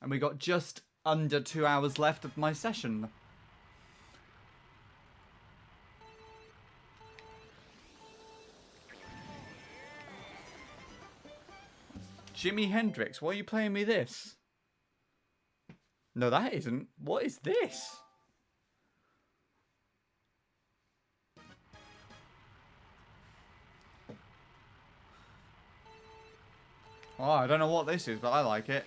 A: And we got just under 2 hours left of my session. Jimi Hendrix, why are you playing me this? No, that isn't. What is this? Oh, I don't know what this is, but I like it.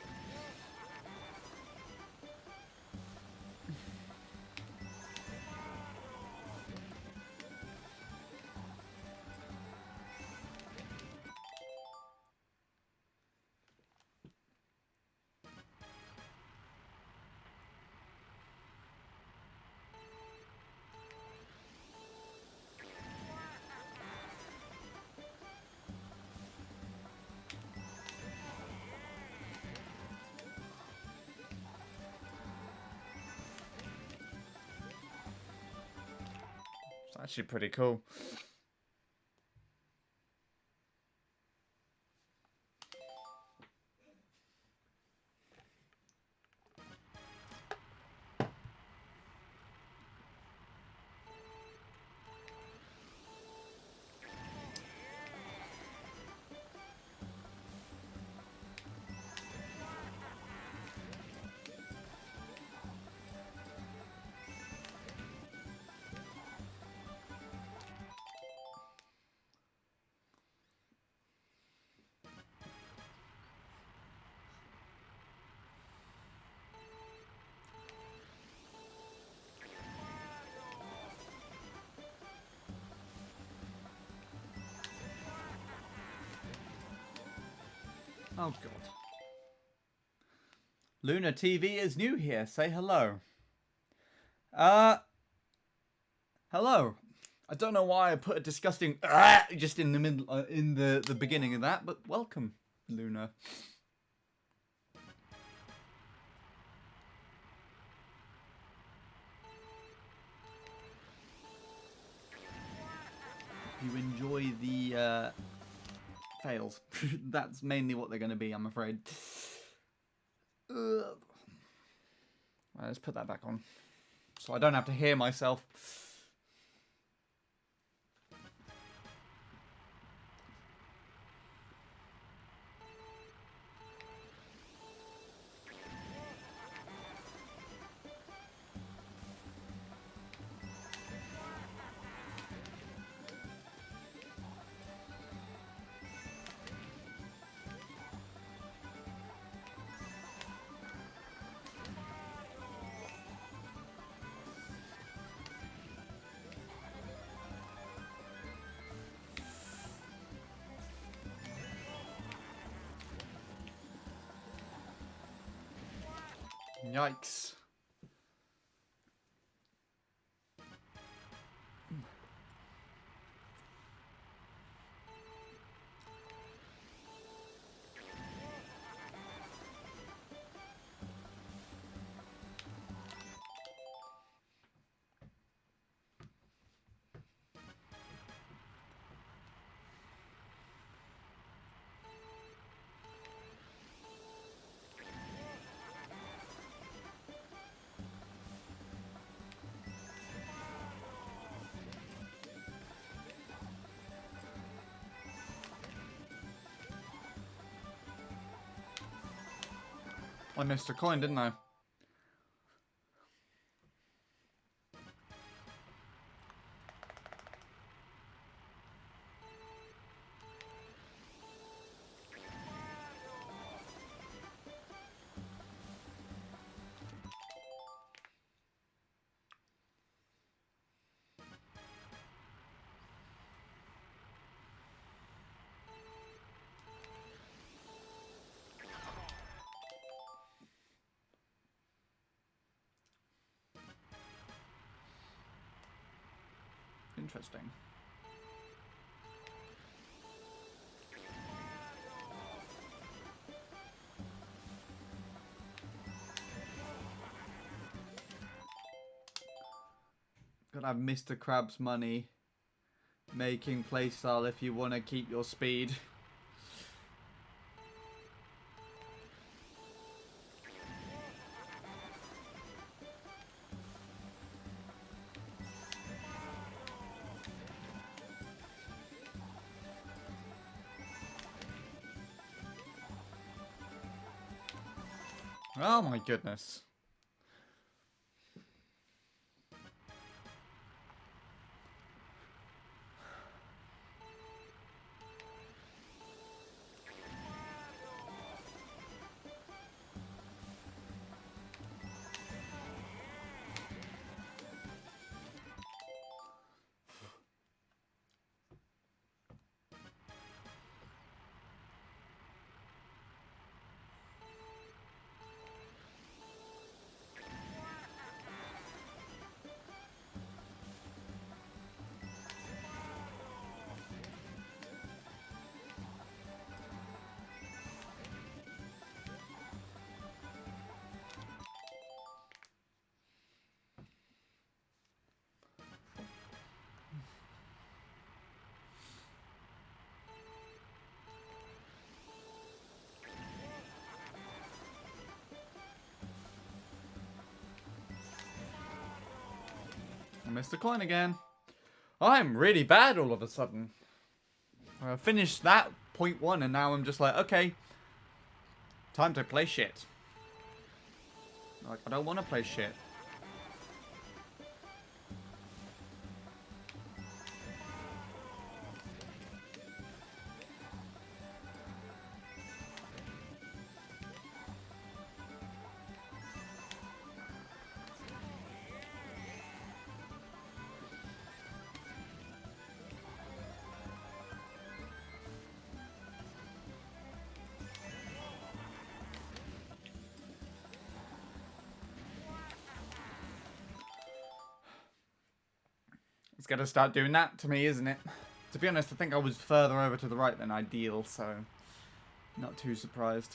A: It's actually pretty cool. Oh, God. Luna TV is new here. Say hello. Hello. I don't know why I put a disgusting just in the middle, in the beginning of that, but welcome, Luna. You enjoy the fails. That's mainly what they're going to be, I'm afraid. Right, let's put that back on, so I don't have to hear myself. Yikes. I missed a coin, didn't I? Interesting. Gotta have Mr. Krabs money making playstyle if you want to keep your speed. Oh my goodness. I missed a coin again. I'm really bad all of a sudden. I finished that point 1 and now I'm just like, okay, time to play shit. Like, I don't want to play shit. It's gonna start doing that to me, isn't it? To be honest, I think I was further over to the right than ideal, so not too surprised.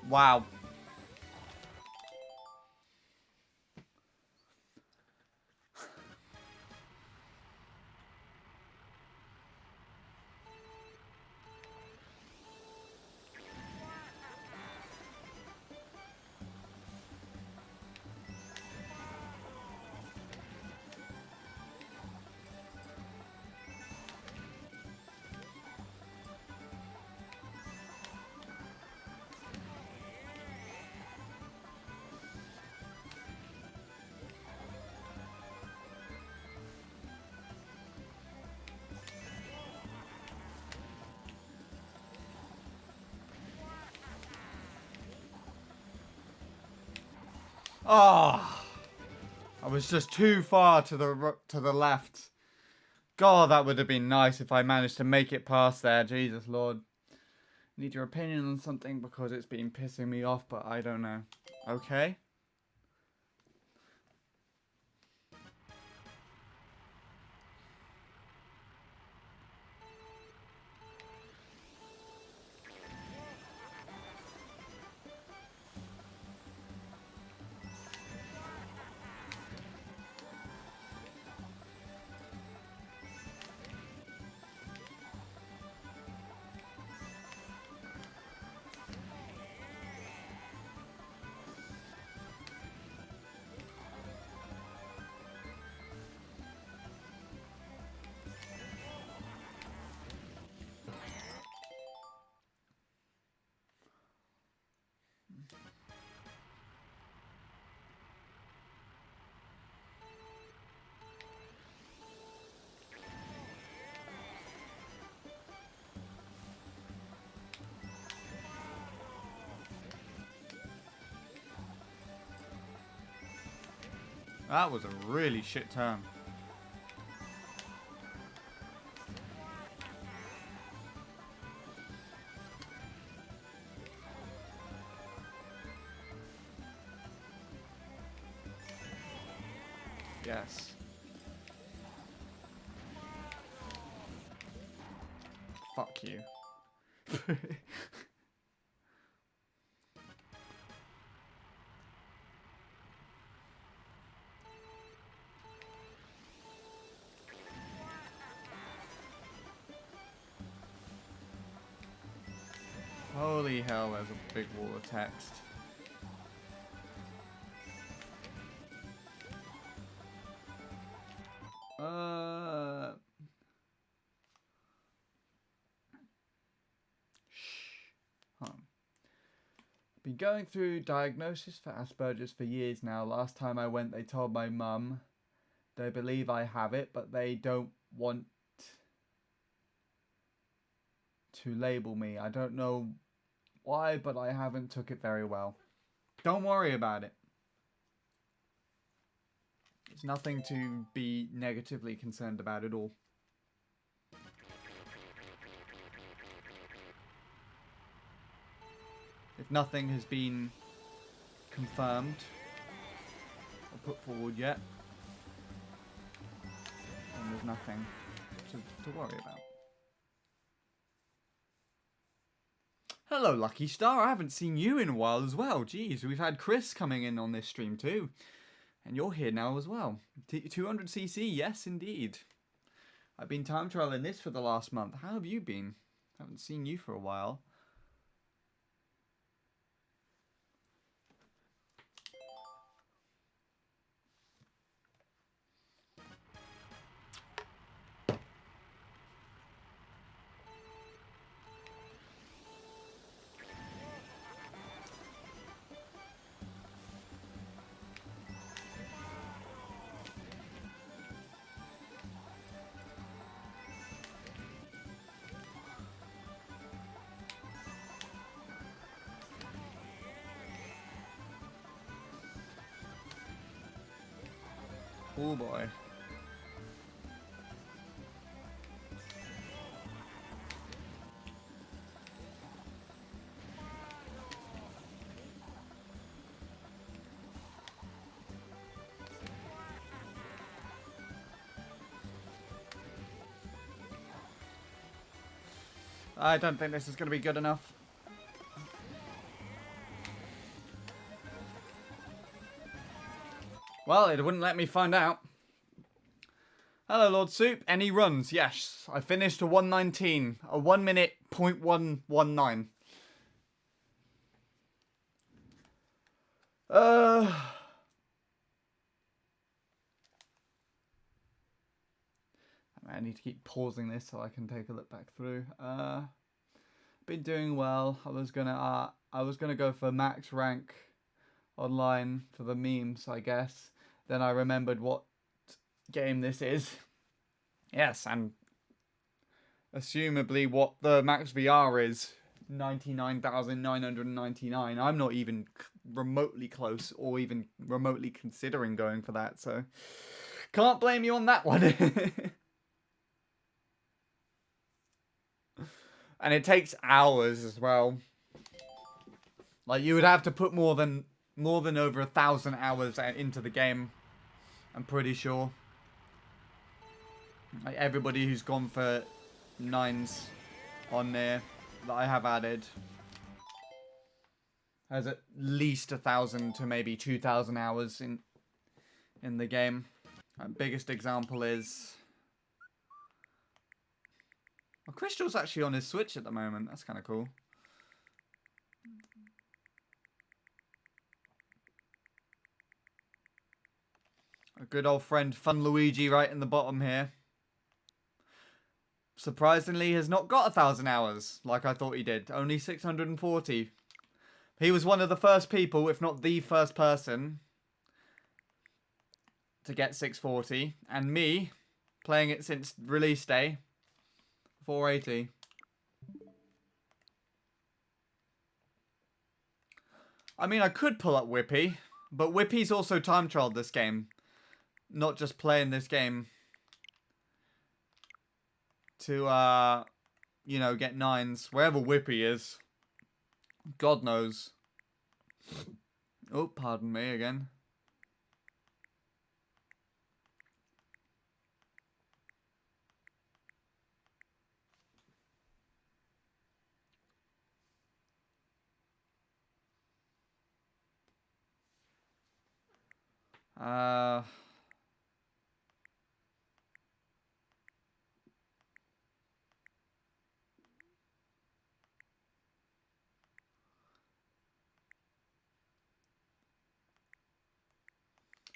A: Wow. Oh, I was just too far to the left. God, that would have been nice if I managed to make it past there. Jesus Lord. Need your opinion on something because it's been pissing me off, but I don't know. Okay. That was a really shit turn. Yes. Fuck you. Holy hell, there's a big wall of text. Been going through diagnosis for Asperger's for years now. Last time I went, they told my mum they believe I have it, but they don't want to label me. I don't know why, but I haven't took it very well. Don't worry about it. It's nothing to be negatively concerned about at all. If nothing has been confirmed or put forward yet, then there's nothing to worry about. Hello, Lucky Star. I haven't seen you in a while as well. Jeez, we've had Chris coming in on this stream too. And you're here now as well. 200cc, yes indeed. I've been time trialing this for the last month. How have you been? Haven't seen you for a while. Oh boy. I don't think this is going to be good enough. Well, it wouldn't let me find out. Hello, Lord Soup. Any runs? Yes. I finished a 119. A 1 minute .119. I need to keep pausing this so I can take a look back through. Been doing well. I was gonna go for max rank online for the memes, I guess. Then I remembered what game this is. Yes, and assumably what the Max VR is. 99,999. I'm not even remotely close or even remotely considering going for that, so can't blame you on that one. And it takes hours as well. Like, you would have to put more than over 1,000 hours into the game, I'm pretty sure. Like, everybody who's gone for 9s on there that I have added has at least 1,000 to maybe 2,000 hours in the game. My biggest example is... Well, Crystal's actually on his Switch at the moment. That's kind of cool. A good old friend Fun Luigi right in the bottom here. Surprisingly has not got 1,000 hours like I thought he did. Only 640. He was one of the first people, if not the first person, to get 640. And me, playing it since release day, 480. I mean, I could pull up Whippy, but Whippy's also time trialed this game. Not just playing this game to, you know, get 9s. Wherever Whippy is. God knows. Oh, pardon me again.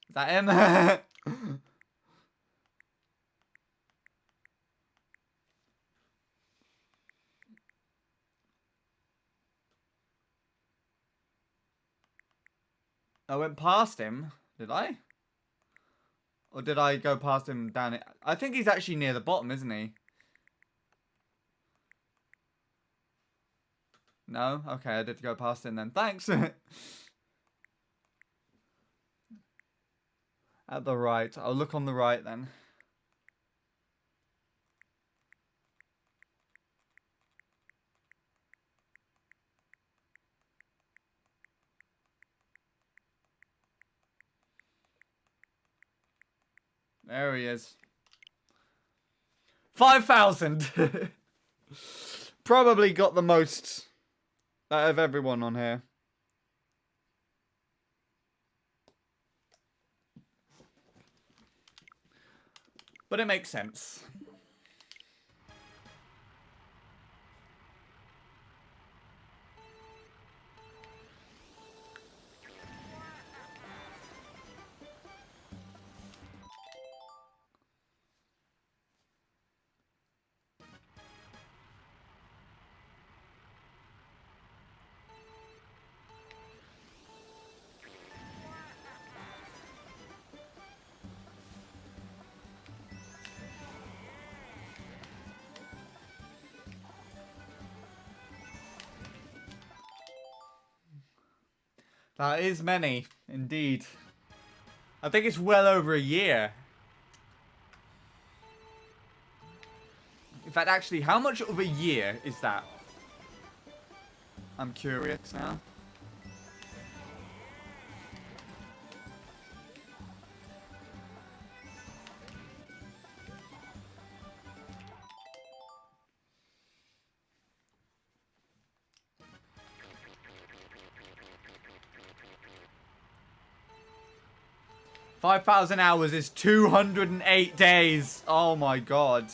A: Is that him? I went past him. Did I? Or did I go past him down it? I think he's actually near the bottom, isn't he? No? Okay, I did go past him then. Thanks! At the right. I'll look on the right then. There he is. 5,000! Probably got the most out of everyone on here. But it makes sense. That is many, indeed. I think it's well over a year. In fact, actually, how much of a year is that? I'm curious now. $5,000 hours is 208 days. Oh my god.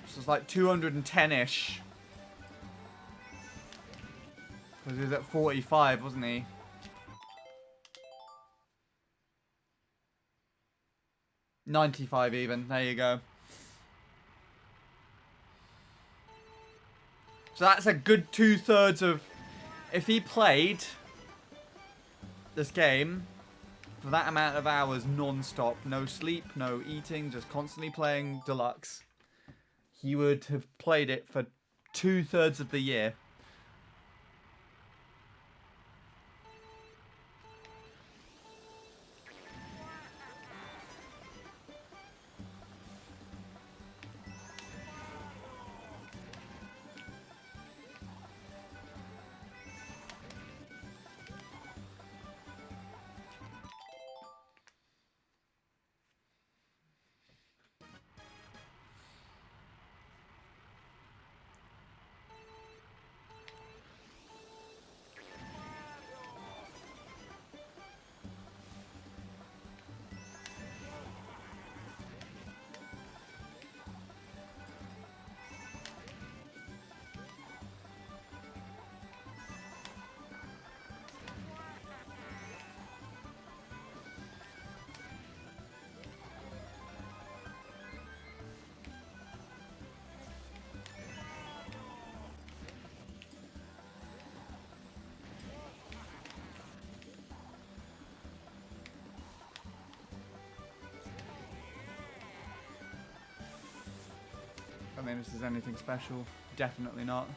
A: So it's like 210-ish. Because he was at 45, wasn't he? $95 even. There you go. So that's a good 2/3 of... If he played this game for that amount of hours non-stop, no sleep, no eating, just constantly playing Deluxe, you would have played it for 2/3 of the year. I don't think this is anything special. Definitely not.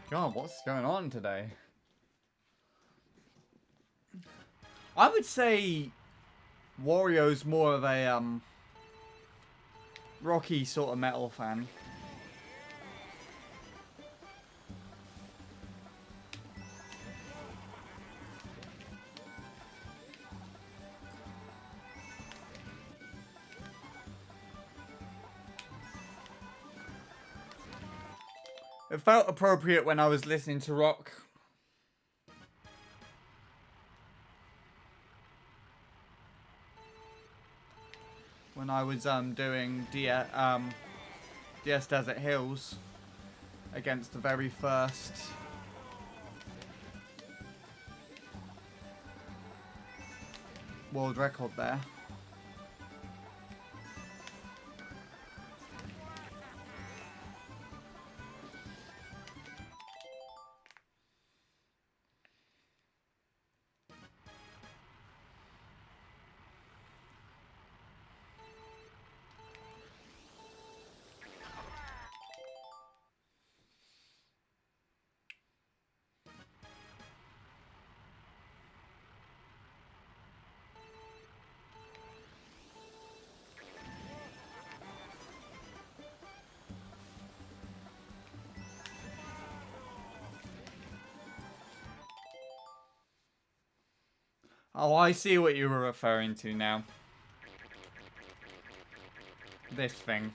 A: God, what's going on today? I would say Wario's more of a rocky sort of metal fan. It felt appropriate when I was listening to rock. When I was doing DS Desert Hills against the very first world record there. Oh, I see what you were referring to now. This thing.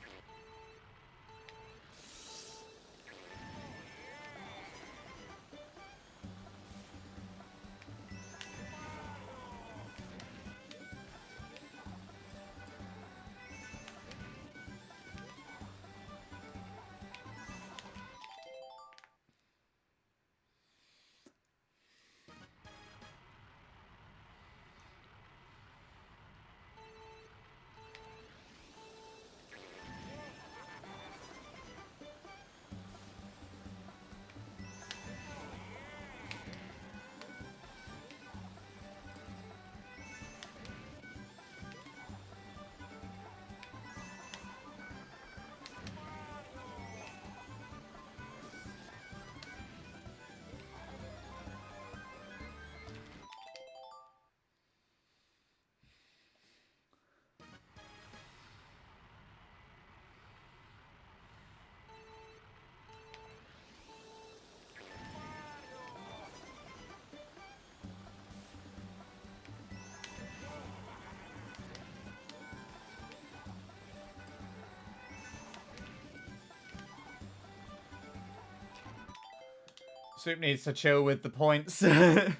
A: Soup needs to chill with the points. Well,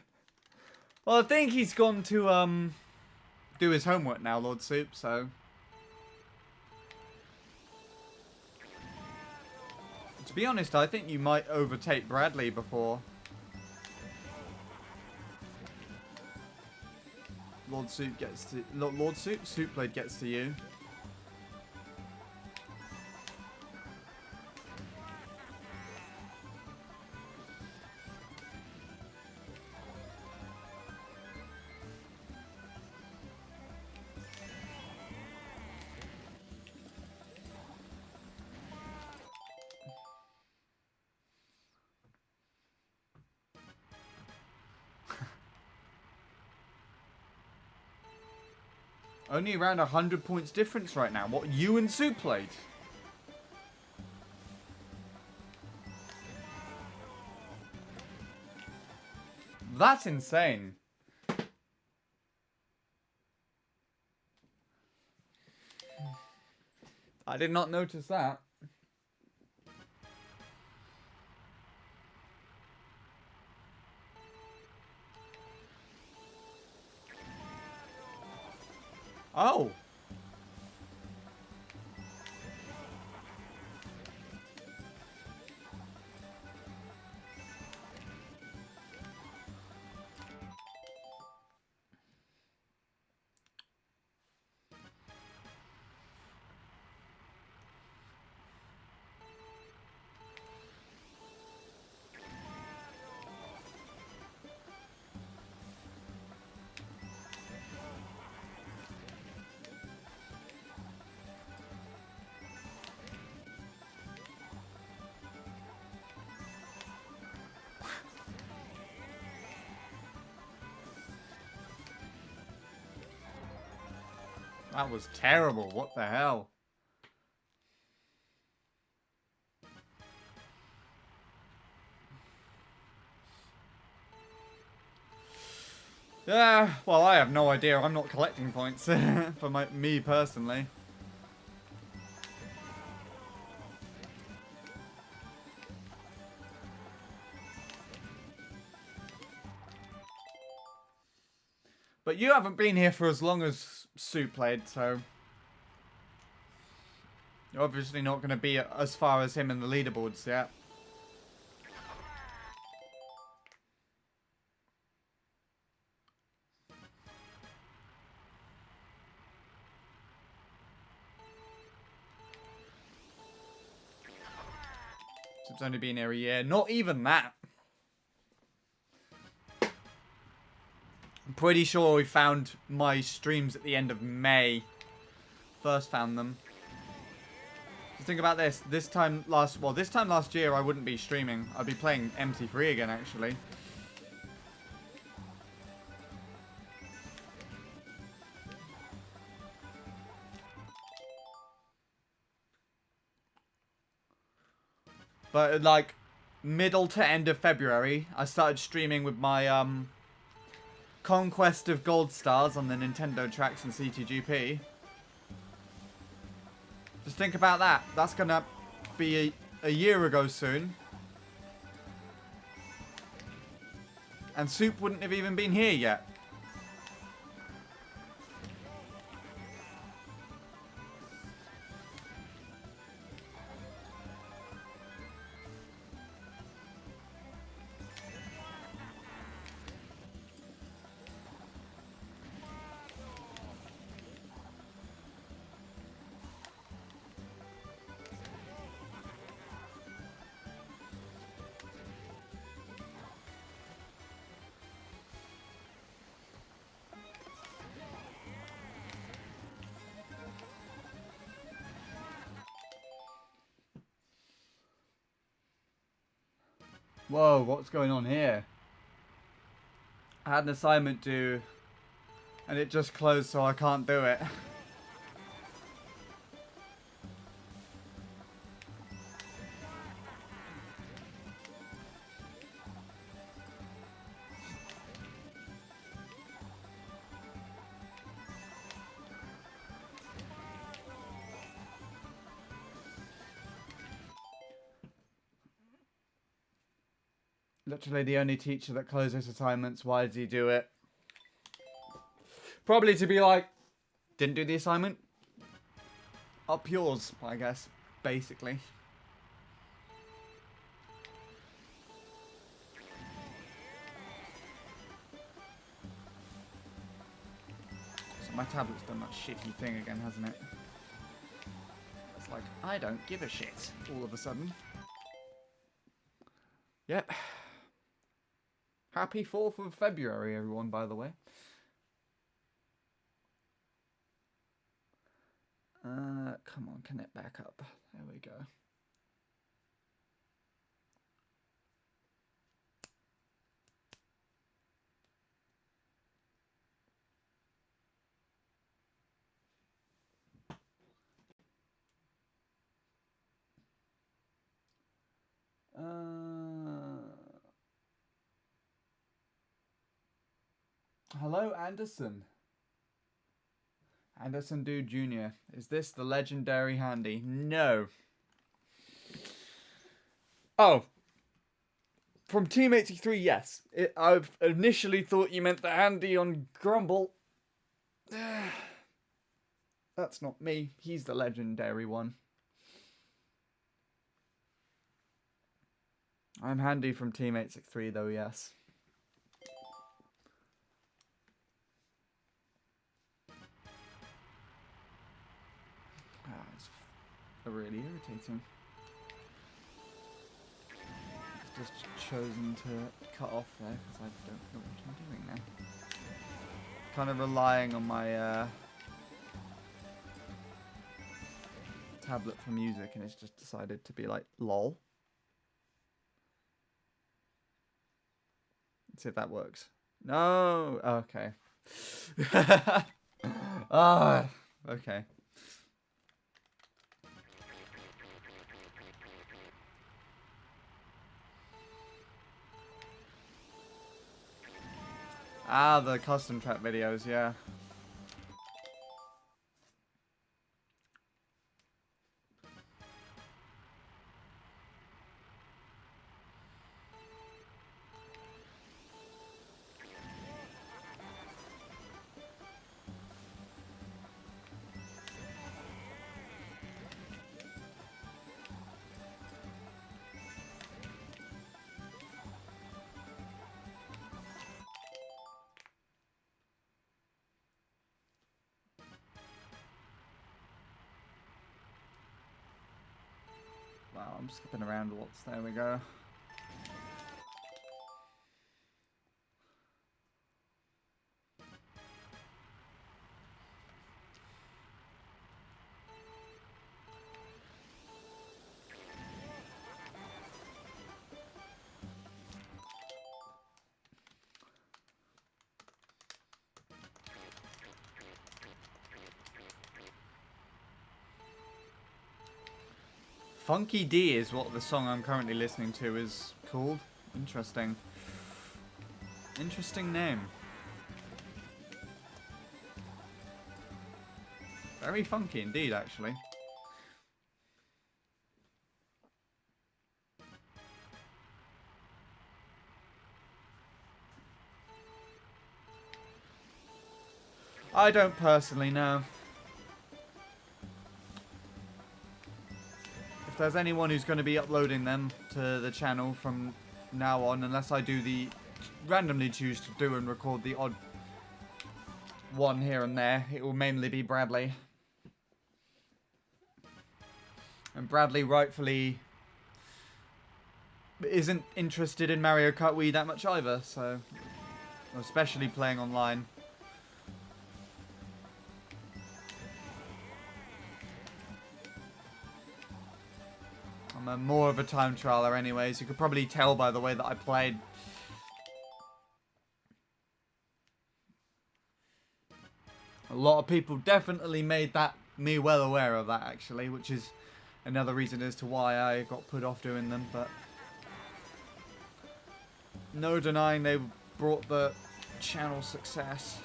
A: I think he's gone to do his homework now, Lord Soup, so... To be honest, I think you might overtake Bradley before Lord Soup gets to... Lord Soup? Soup Blade gets to you. Only around 100 points difference right now. What, you and Soup Blade? That's insane. I did not notice that. Oh. That was terrible. What the hell? Yeah, well, I have no idea. I'm not collecting points for me personally. But you haven't been here for as long as Soup played, so... You're obviously not going to be as far as him in the leaderboards yet. Soup's only been here a year. Not even that. I'm pretty sure we found my streams at the end of May. First found them. Just think about this. This time last year I wouldn't be streaming. I'd be playing MC3 again, actually. But like middle to end of February, I started streaming with my Conquest of Gold Stars on the Nintendo tracks and CTGP. Just think about that. That's gonna be a year ago soon. And Soup wouldn't have even been here yet. Whoa, what's going on here? I had an assignment due, and it just closed, so I can't do it. Literally the only teacher that closes assignments. Why does he do it? Probably to be like, Didn't do the assignment? Up yours, I guess, basically. So my tablet's done that shitty thing again, hasn't it? It's like, I don't give a shit, all of a sudden. Yep. Happy 4th of February, everyone, by the way. Come on, connect back up. There we go. Hello, Anderson. Anderson Dude Jr. Is this the legendary handy? No. Oh. From Team 83, yes. I've initially thought you meant the handy on Grumble. That's not me. He's the legendary one. I'm handy from Team 863 though, yes. It's really irritating. I've just chosen to cut off there because I don't know what I'm doing now. Kind of relying on my tablet for music, and it's just decided to be like, lol. Let's see if that works. No! Okay. Ah, okay. Ah, the custom track videos, yeah. Wow, I'm skipping around lots. There we go. Funky D is what the song I'm currently listening to is called. Interesting. Interesting name. Very funky indeed, actually. I don't personally know. If there's anyone who's going to be uploading them to the channel from now on, unless I do the randomly choose to do and record the odd one here and there, it will mainly be Bradley. And Bradley rightfully isn't interested in Mario Kart Wii that much either, so especially playing online. I'm more of a time trialer anyways. You could probably tell by the way that I played. A lot of people definitely made that me well aware of that actually, which is another reason as to why I got put off doing them, but no denying they brought the channel success.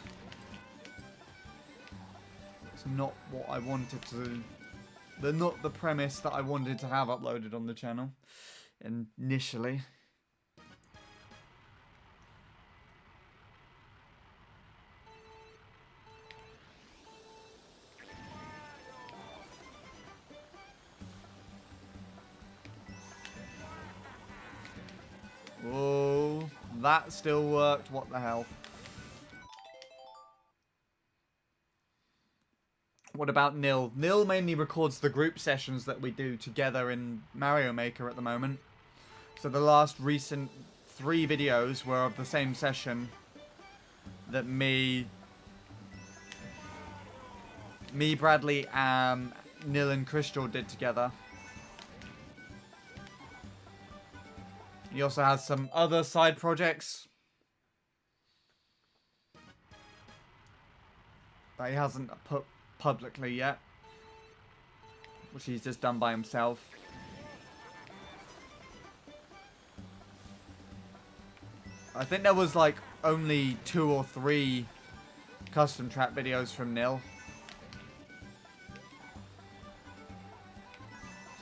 A: It's not what I wanted to. They're not the premise that I wanted to have uploaded on the channel initially. Oh, that still worked. What the hell? What about Nil? Nil mainly records the group sessions that we do together in Mario Maker at the moment. So the last recent 3 videos were of the same session that me, Bradley, Nil and Crystal did together. He also has some other side projects that he hasn't put publicly yet, which he's just done by himself. I think there was like only 2 or 3 custom trap videos from Nil.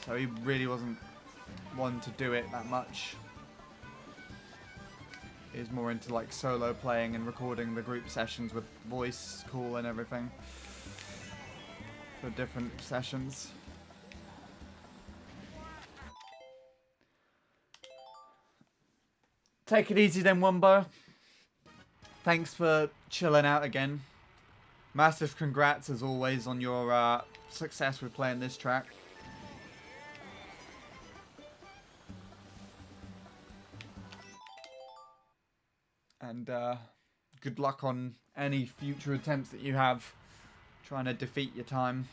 A: So he really wasn't one to do it that much. He's more into like solo playing and recording the group sessions with voice call and everything for different sessions. Take it easy then, Wumbo. Thanks for chilling out again. Massive congrats as always on your success with playing this track. And good luck on any future attempts that you have trying to defeat your time.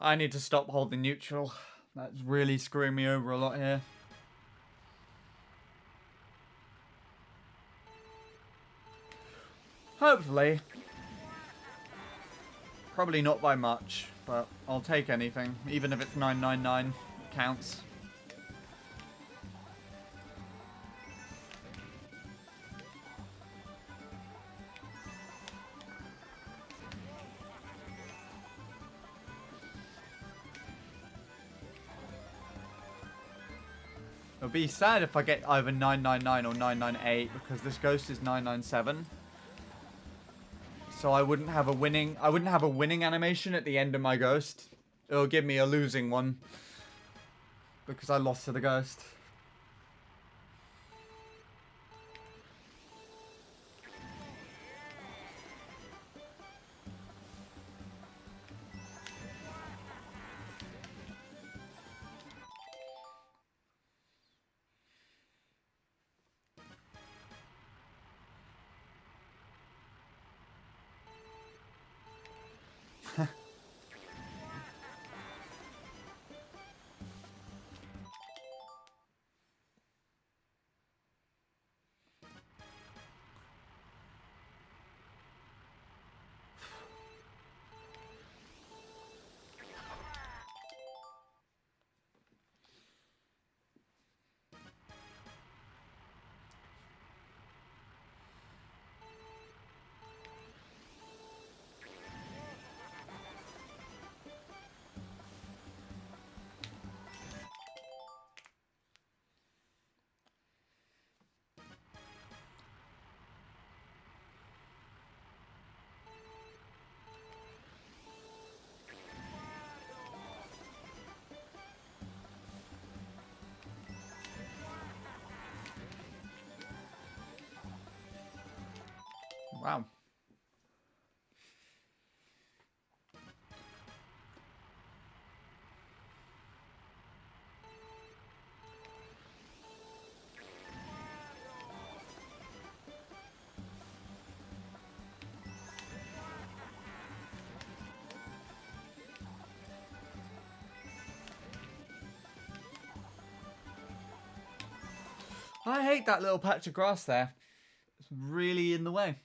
A: I need to stop holding neutral. That's really screwing me over a lot here. Hopefully. Probably not by much, but I'll take anything. Even if it's 999, it counts. It'll be sad if I get either 999 or 998 because this ghost is 997. So I wouldn't have a winning animation at the end of my ghost. It'll give me a losing one because I lost to the ghost. Wow. I hate that little patch of grass there. It's really in the way.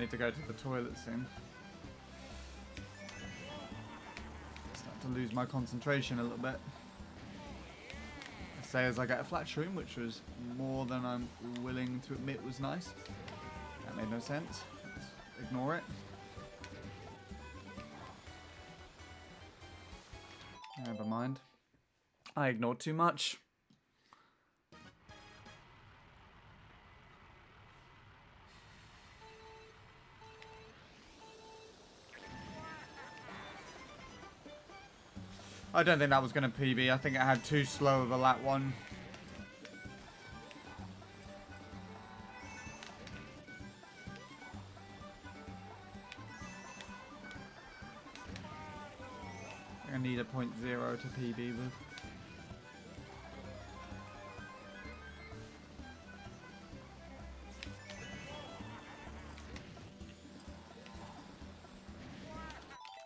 A: me to go to the toilet soon. Start to lose my concentration a little bit. I say as I get a flat shroom, which was more than I'm willing to admit was nice. That made no sense. Let's ignore it. Never mind. I ignored too much. I don't think that was going to PB. I think it had too slow of a lat one. I need a 0.0 to PB with.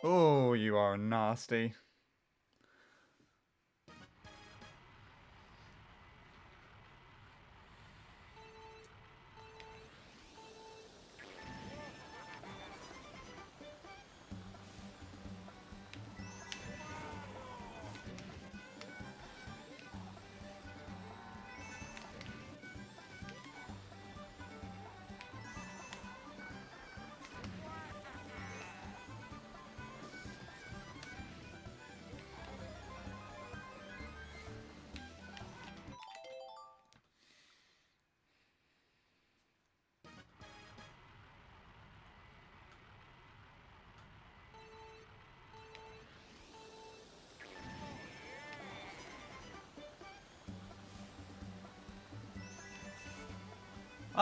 A: Oh, you are nasty.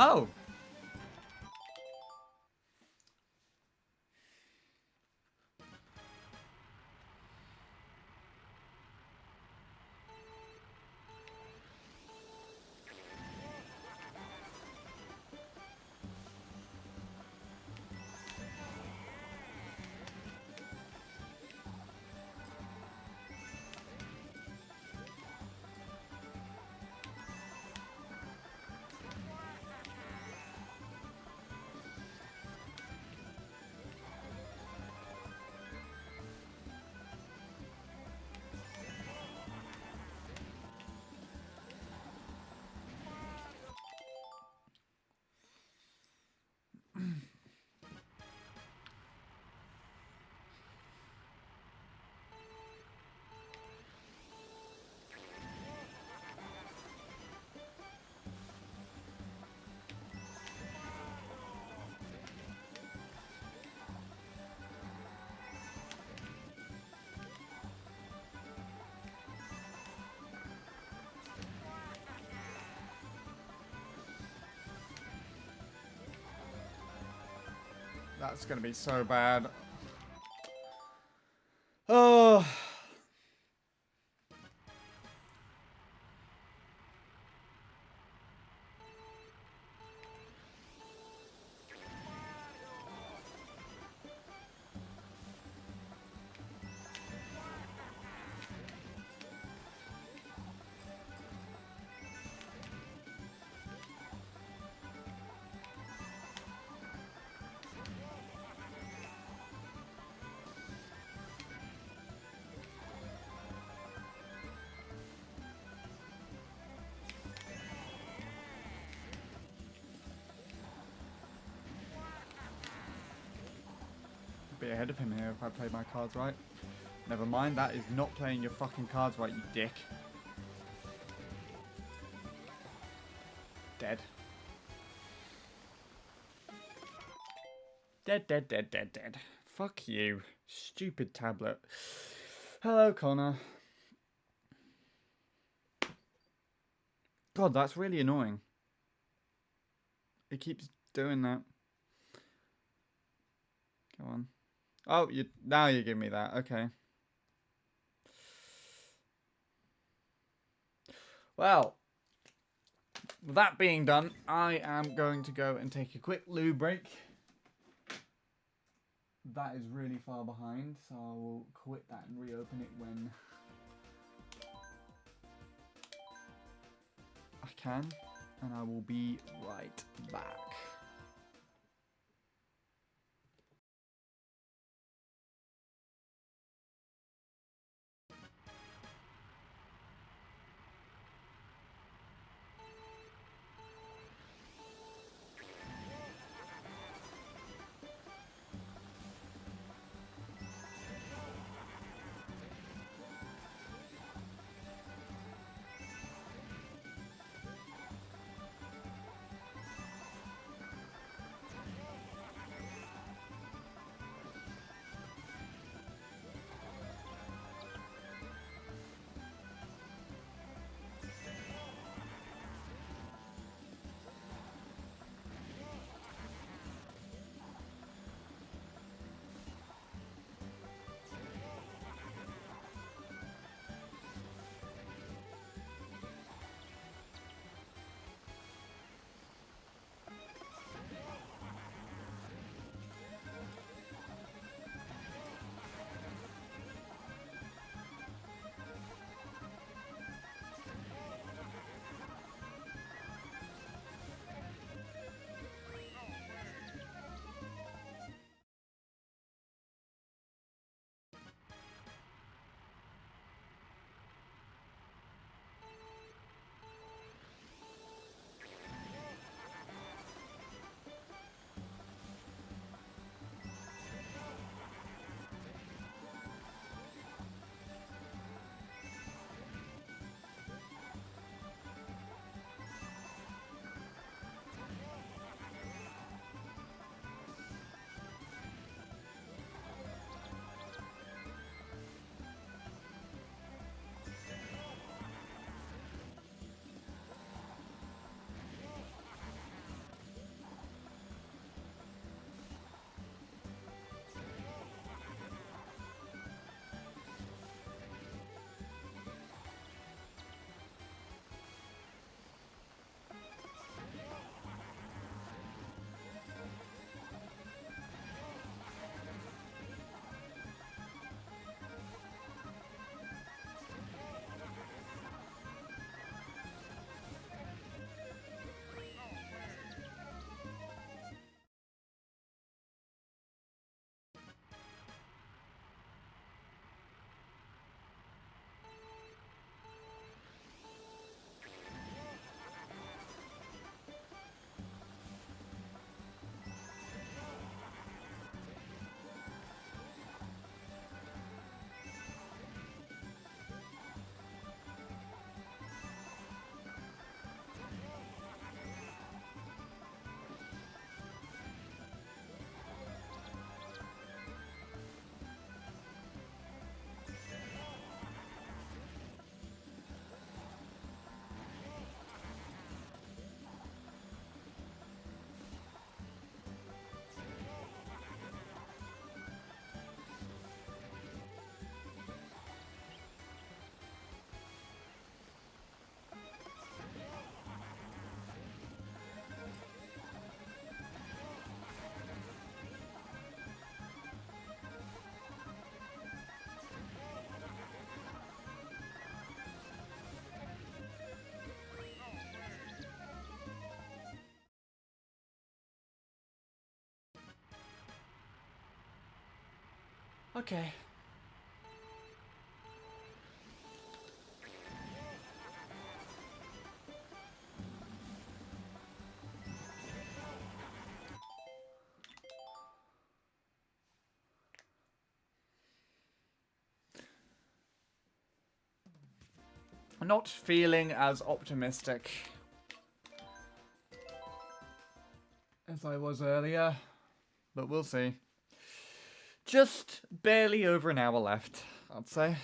A: Oh! That's gonna be so bad. Oh. Be ahead of him here if I play my cards right. Never mind, that is not playing your fucking cards right, you dick. Dead. Dead, dead, dead, dead, dead. Fuck you. Stupid tablet. Hello, Connor. God, that's really annoying. It keeps doing that. Go on. Oh, now you give me that. Okay. Well, with that being done, I am going to go and take a quick loo break. That is really far behind, so I will quit that and reopen it when I can, and I will be right back. Okay. I'm not feeling as optimistic as I was earlier, but we'll see. Just barely over an hour left, I'd say.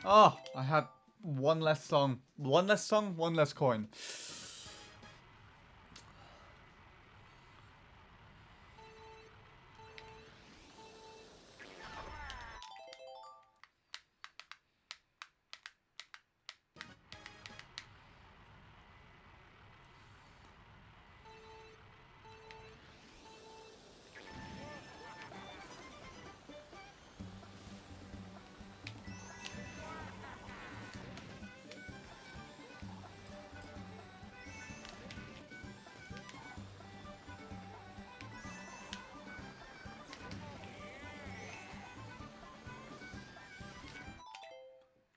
A: Oh, I had one less song. One less song, one less coin.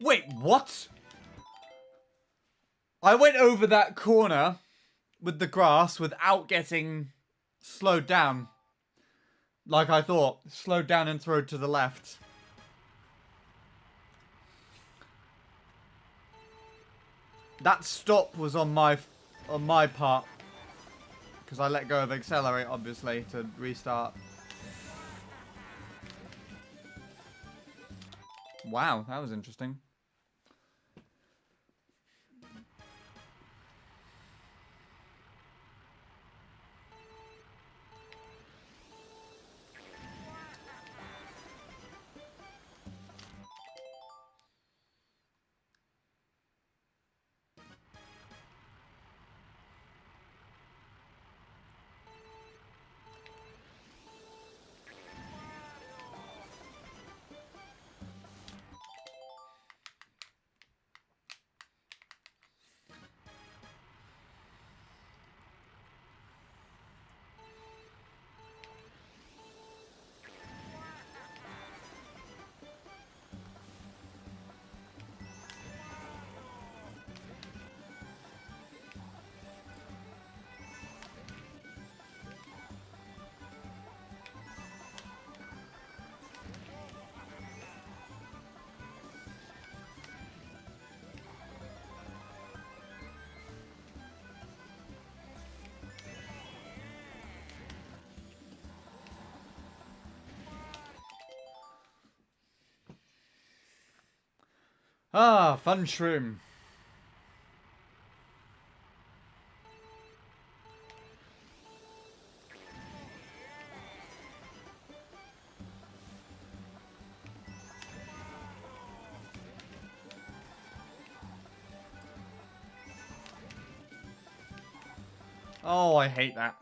A: Wait, what? I went over that corner with the grass without getting slowed down. Like I thought. Slowed down and thrown to the left. That stop was on my part. Because I let go of accelerate, obviously, to restart. Wow, that was interesting. Ah, fun shroom. Oh, I hate that.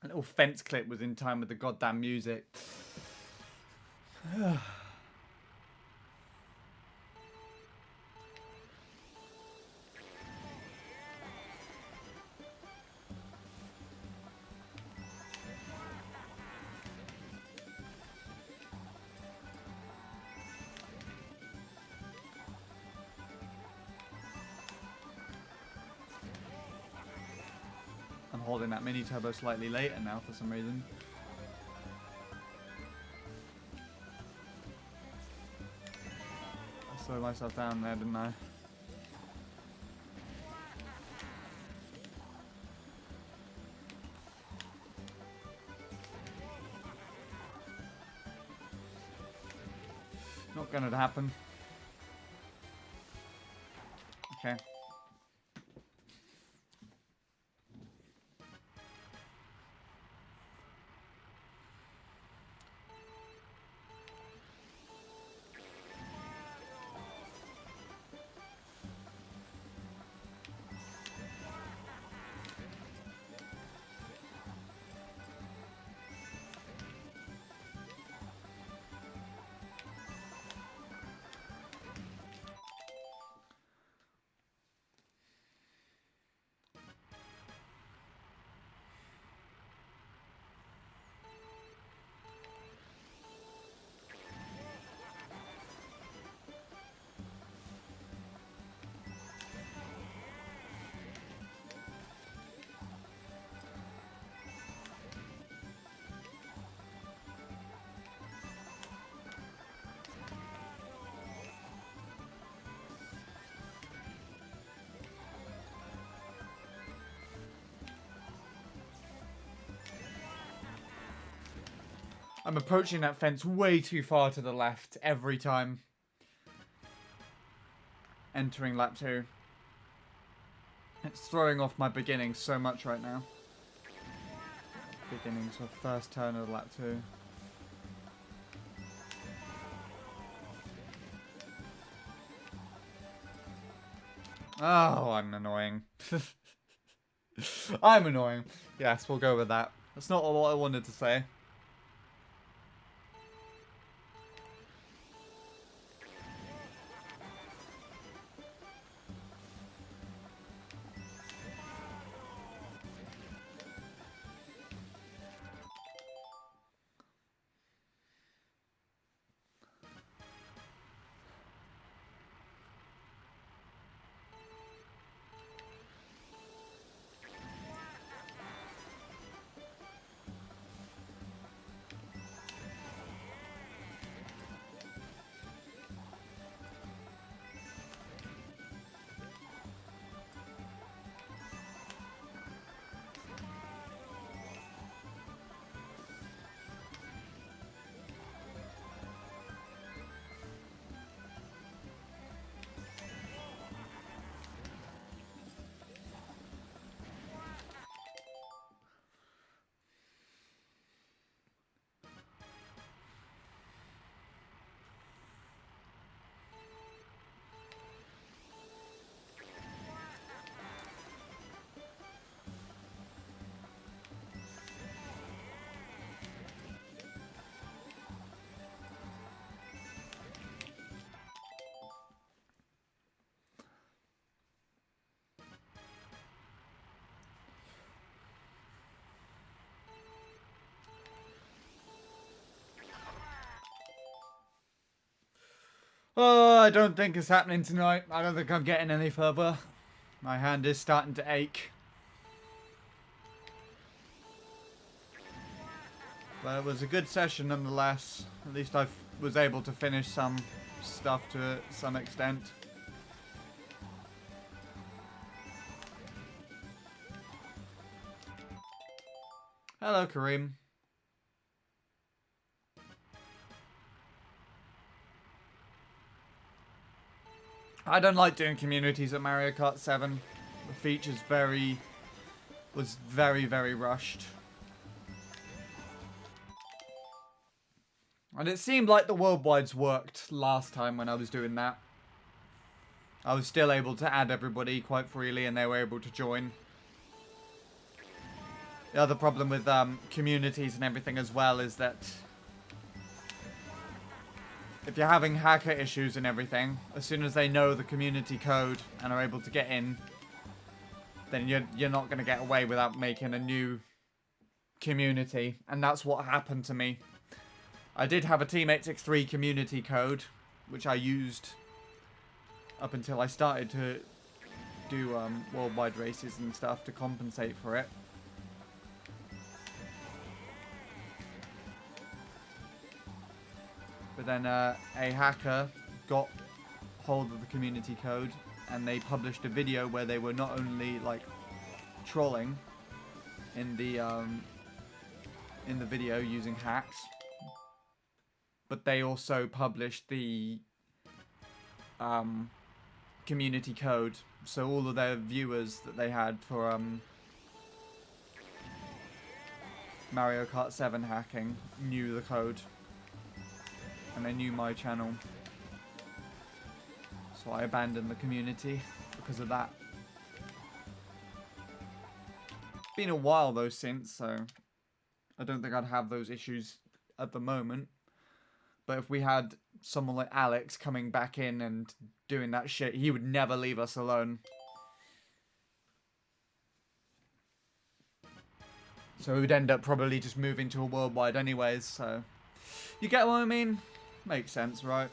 A: A little fence clip was in time with the goddamn music. I'm holding that mini turbo slightly later now for some reason. I slowed myself down there, didn't I? Not gonna happen. Okay. I'm approaching that fence way too far to the left every time. Entering lap 2. It's throwing off my beginnings so much right now. Beginnings of first turn of lap 2. Oh, I'm annoying. I'm annoying. Yes, we'll go with that. That's not what I wanted to say. Oh, I don't think it's happening tonight. I don't think I'm getting any further. My hand is starting to ache. But it was a good session nonetheless. At least I was able to finish some stuff to some extent. Hello, Kareem. I don't like doing communities at Mario Kart 7. The feature's was very, very rushed. And it seemed like the worldwides worked last time when I was doing that. I was still able to add everybody quite freely and they were able to join. The other problem with communities and everything as well is that if you're having hacker issues and everything, as soon as they know the community code and are able to get in, then you're not going to get away without making a new community. And that's what happened to me. I did have a Team 863 community code, which I used up until I started to do worldwide races and stuff to compensate for it. But then a hacker got hold of the community code and they published a video where they were not only like trolling in the video using hacks, but they also published the community code, so all of their viewers that they had for Mario Kart 7 hacking knew the code. And they knew my channel. So I abandoned the community because of that. Been a while though since, so I don't think I'd have those issues at the moment. But if we had someone like Alex coming back in and doing that shit, he would never leave us alone. So we would end up probably just moving to a worldwide anyways, so... You get what I mean? Makes sense, right?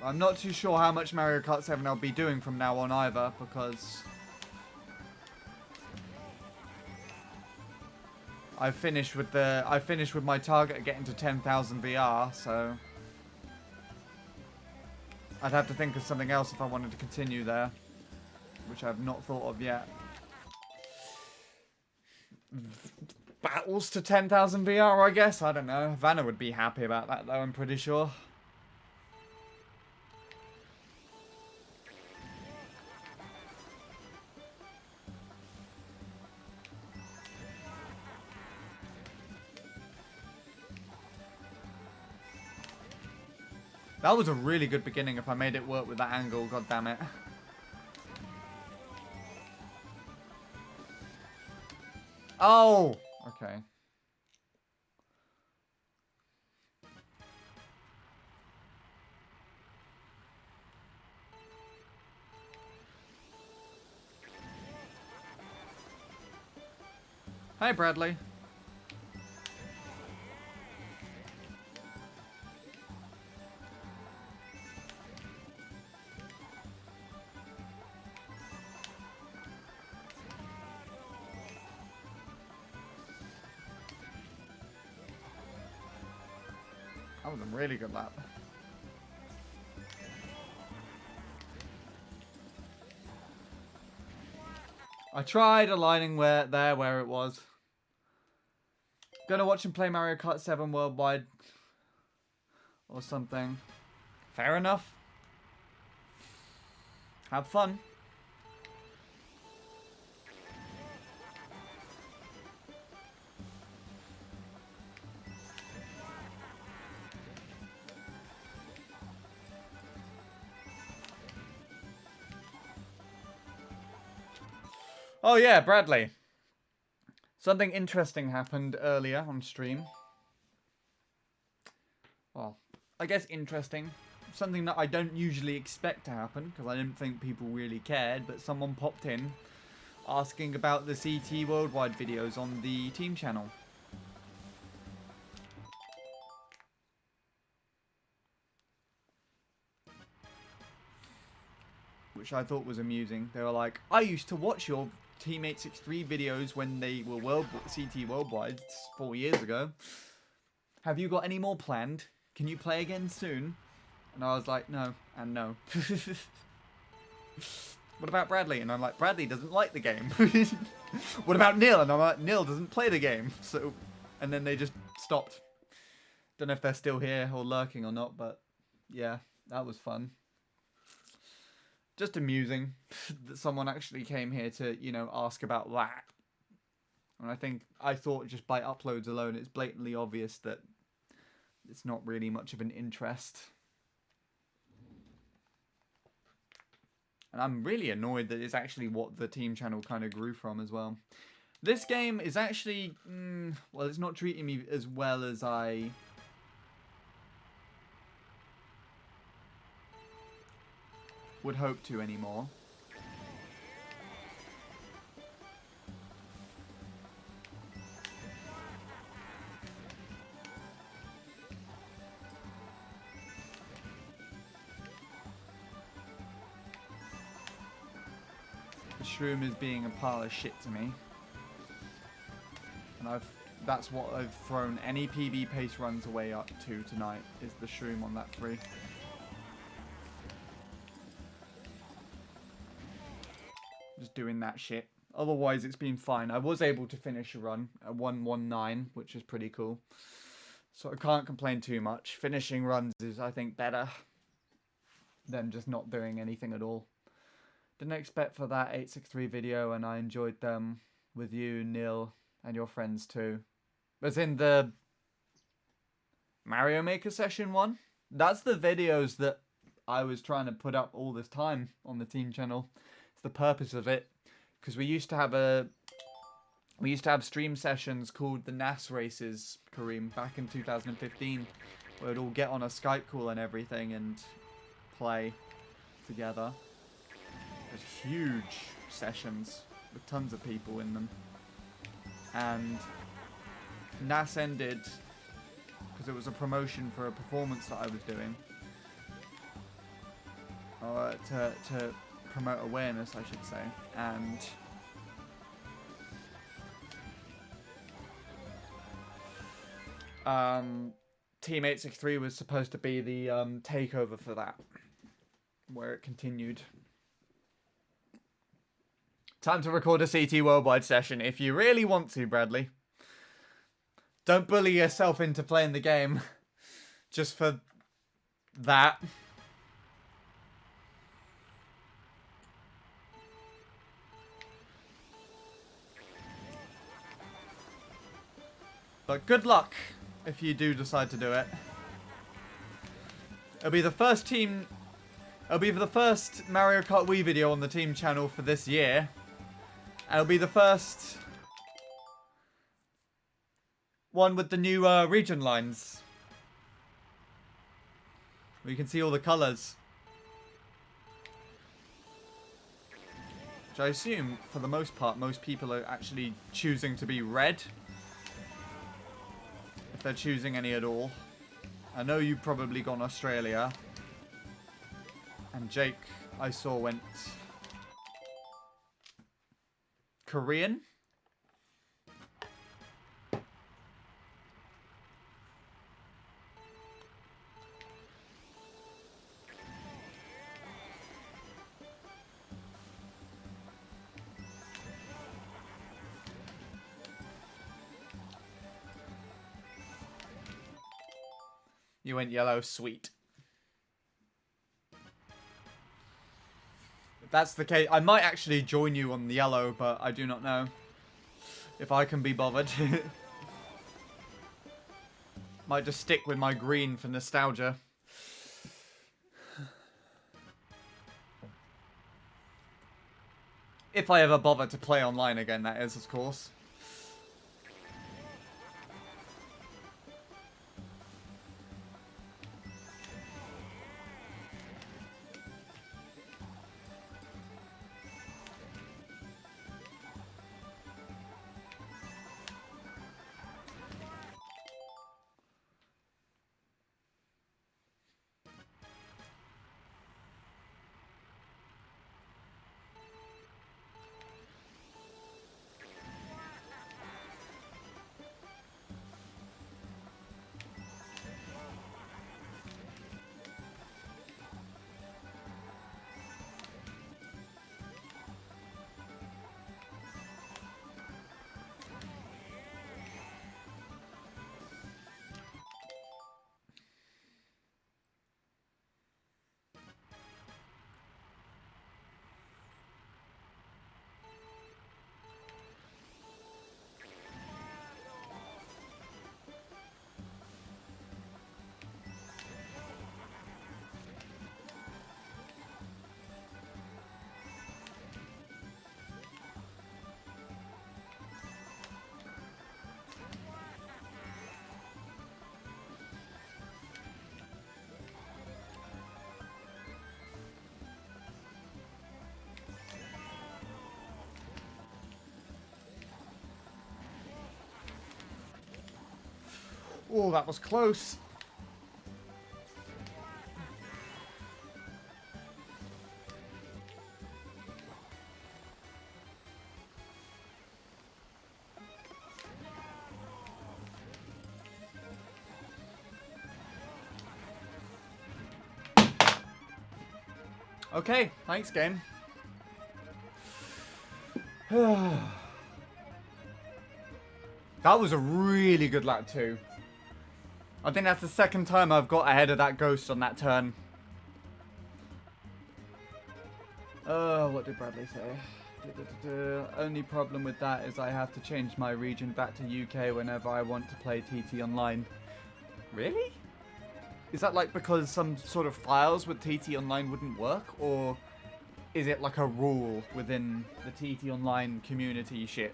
A: I'm not too sure how much Mario Kart 7 I'll be doing from now on either, because I finished with my target of getting to 10,000 VR, so I'd have to think of something else if I wanted to continue there, which I've not thought of yet. Battles to 10,000 VR, I guess? I don't know. Vanna would be happy about that, though, I'm pretty sure. That was a really good beginning if I made it work with that angle, god damn it. Oh! Okay. Hi, Bradley. That was a really good lap. I tried aligning where it was. Gonna watch him play Mario Kart 7 worldwide. Or something. Fair enough. Have fun. Oh yeah, Bradley. Something interesting happened earlier on stream. Well, I guess interesting. Something that I don't usually expect to happen, because I didn't think people really cared, but someone popped in asking about the CT Worldwide videos on the team channel. Which I thought was amusing. They were like, I used to watch your Team 863 videos when they were CT Worldwide 4 years ago. Have you got any more planned? Can you play again soon? And I was like, no, and no. What about Bradley? And I'm like, Bradley doesn't like the game. What about Neil? And I'm like, Neil doesn't play the game. So, and then they just stopped. Don't know if they're still here or lurking or not, but yeah, that was fun. Just amusing that someone actually came here to, you know, ask about that. And I thought just by uploads alone, it's blatantly obvious that it's not really much of an interest. And I'm really annoyed that it's actually what the team channel kind of grew from as well. This game is actually, well, it's not treating me as well as I would hope to anymore. The shroom is being a pile of shit to me. And that's what I've thrown any PB pace runs away up to tonight, is the shroom on that 3. Just doing that shit. Otherwise, it's been fine. I was able to finish a run at 1:19, which is pretty cool. So I can't complain too much. Finishing runs is, I think, better than just not doing anything at all. Didn't expect for that 863 video, and I enjoyed them with you, Neil, and your friends too. Was in the Mario Maker session one. That's the videos that I was trying to put up all this time on the team channel. It's the purpose of it, because we used to have stream sessions called the NAS races, Kareem, back in 2015, where we'd all get on a Skype call and everything and play together. There's huge sessions with tons of people in them, and NAS ended because it was a promotion for a performance that I was doing, to promote awareness, I should say, and Team 863 was supposed to be the takeover for that, where it continued. Time to record a CT Worldwide session if you really want to, Bradley. Don't bully yourself into playing the game just for that. But good luck if you do decide to do it. It'll be the first Mario Kart Wii video on the team channel for this year. And it'll be the first one with the new region lines. Where you can see all the colours. Which I assume, for the most part, most people are actually choosing to be red. If they're choosing any at all. I know you've probably gone Australia. And Jake, I saw, went Korean. You went yellow, sweet. If that's the case, I might actually join you on the yellow, but I do not know if I can be bothered. Might just stick with my green for nostalgia. If I ever bother to play online again, that is, of course. Oh, that was close. Okay, thanks, game. That was a really good lap too. I think that's the second time I've got ahead of that ghost on that turn. What did Bradley say? Only problem with that is I have to change my region back to UK whenever I want to play TT Online. Really? Is that like because some sort of files with TT Online wouldn't work? Or is it like a rule within the TT Online community shit?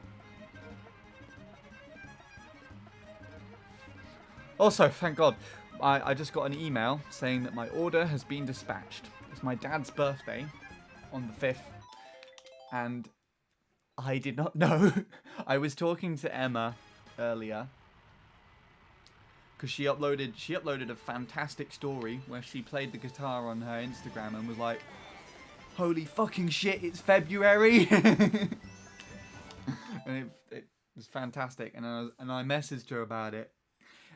A: Also, thank God, I just got an email saying that my order has been dispatched. It's my dad's birthday on the 5th, and I did not know. I was talking to Emma earlier because she uploaded a fantastic story where she played the guitar on her Instagram and was like, "Holy fucking shit, it's February!" And it was fantastic, and I messaged her about it.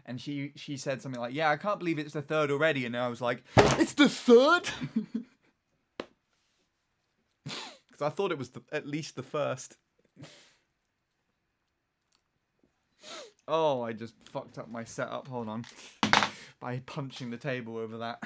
A: And she said something like, "Yeah, I can't believe it's the 3rd already." And I was like, "It's the 3rd?" Because I thought it was at least the 1st. Oh, I just fucked up my setup. Hold on. By punching the table over that.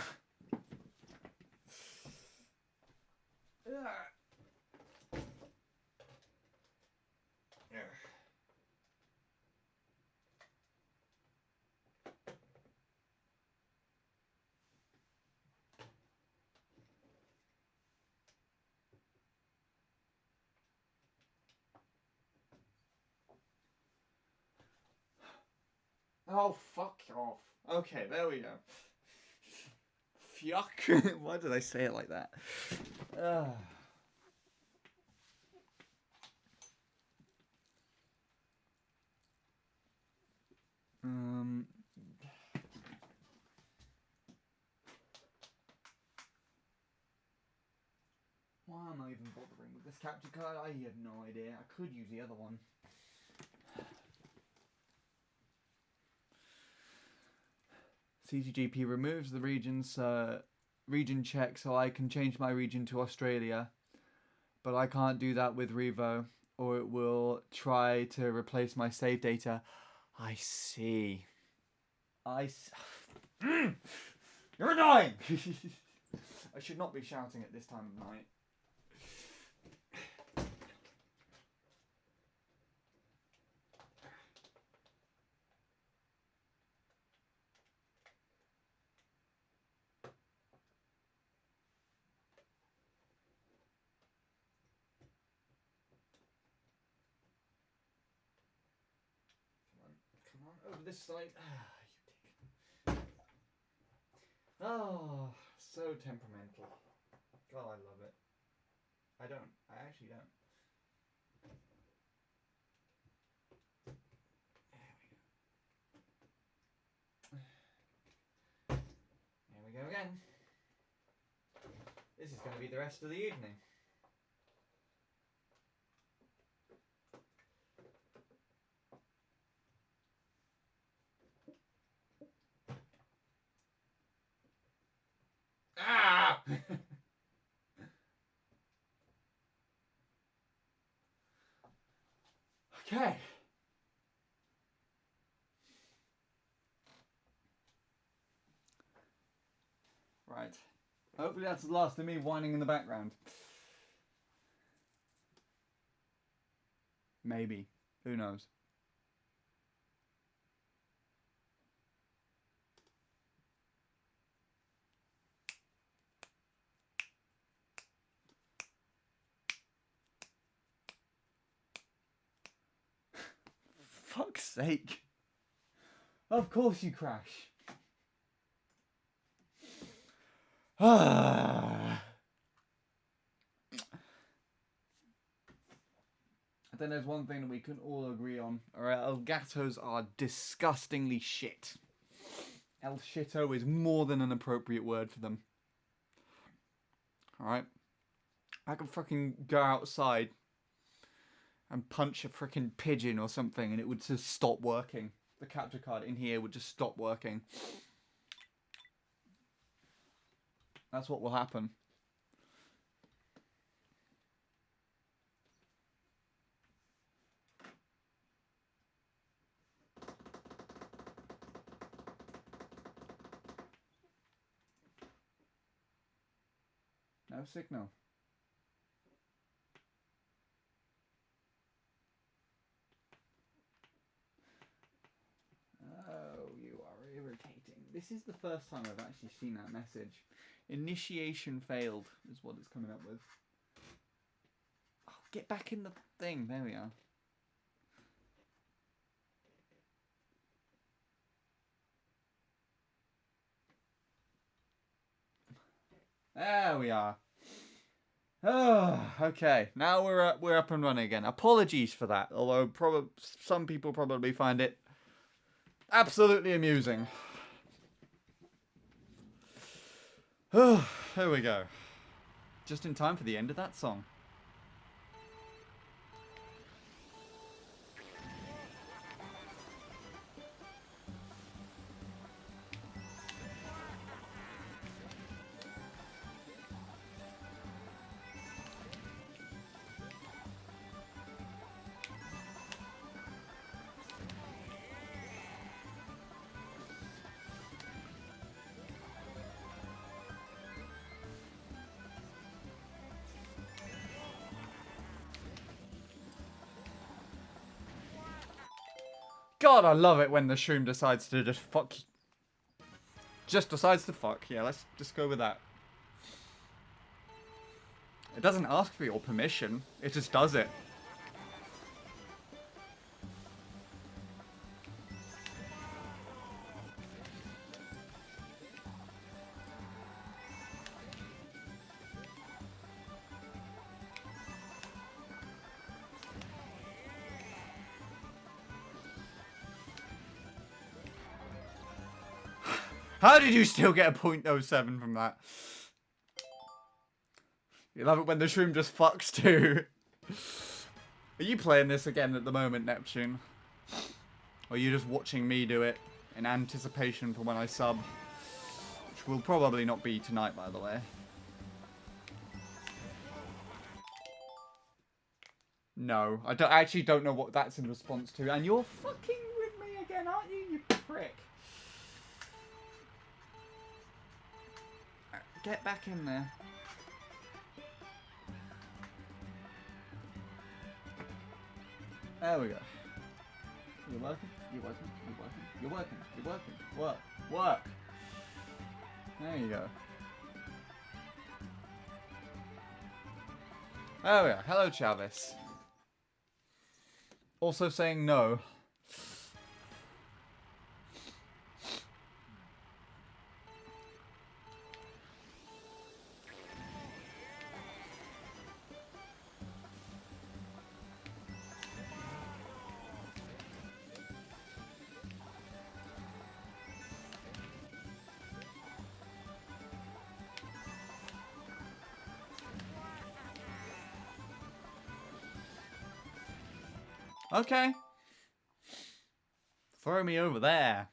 A: Oh, fuck off. Okay, there we go. Fuck. Why did I say it like that? Why am I even bothering with this capture card? I have no idea. I could use the other one. CCGP removes the region check so I can change my region to Australia. But I can't do that with Revo, or it will try to replace my save data. I see. You're annoying! I should not be shouting at this time of night. Come on, over this side. You dick. Oh, so temperamental. God, I love it. I don't. I actually don't. Here we go again. This is going to be the rest of the evening. Ah! Okay. Right. Hopefully that's the last of me whining in the background. Maybe. Who knows? Fuck's sake. Of course you crash. I then there's one thing that we can all agree on. Alright, Elgatos are disgustingly shit. El Shito is more than an appropriate word for them. Alright? I could fucking go outside and punch a freaking pigeon or something and it would just stop working. The capture card in here would just stop working. That's what will happen. No signal. Oh, you are irritating. This is the first time I've actually seen that message. Initiation failed is what it's coming up with. Oh, get back in the thing. There we are. There we are. Oh, okay. Now we're up and running again. Apologies for that. Although some people probably find it absolutely amusing. Oh, there we go. Just in time for the end of that song. God, I love it when the shroom decides to just fuck. Just decides to fuck. Yeah, let's just go with that. It doesn't ask for your permission. It just does it. How did you still get a .07 from that? You love it when the shroom just fucks too. Are you playing this again at the moment, Neptune? Or are you just watching me do it in anticipation for when I sub? Which will probably not be tonight, by the way. No, I actually don't know what that's in response to. And you're fucking with me again, aren't you, you prick? Get back in there. There we go. You're working, you're working, you're working, you're working, you're working. Work, work. There you go. There we are. Hello, Chavis. Also saying no. Okay. Throw me over there.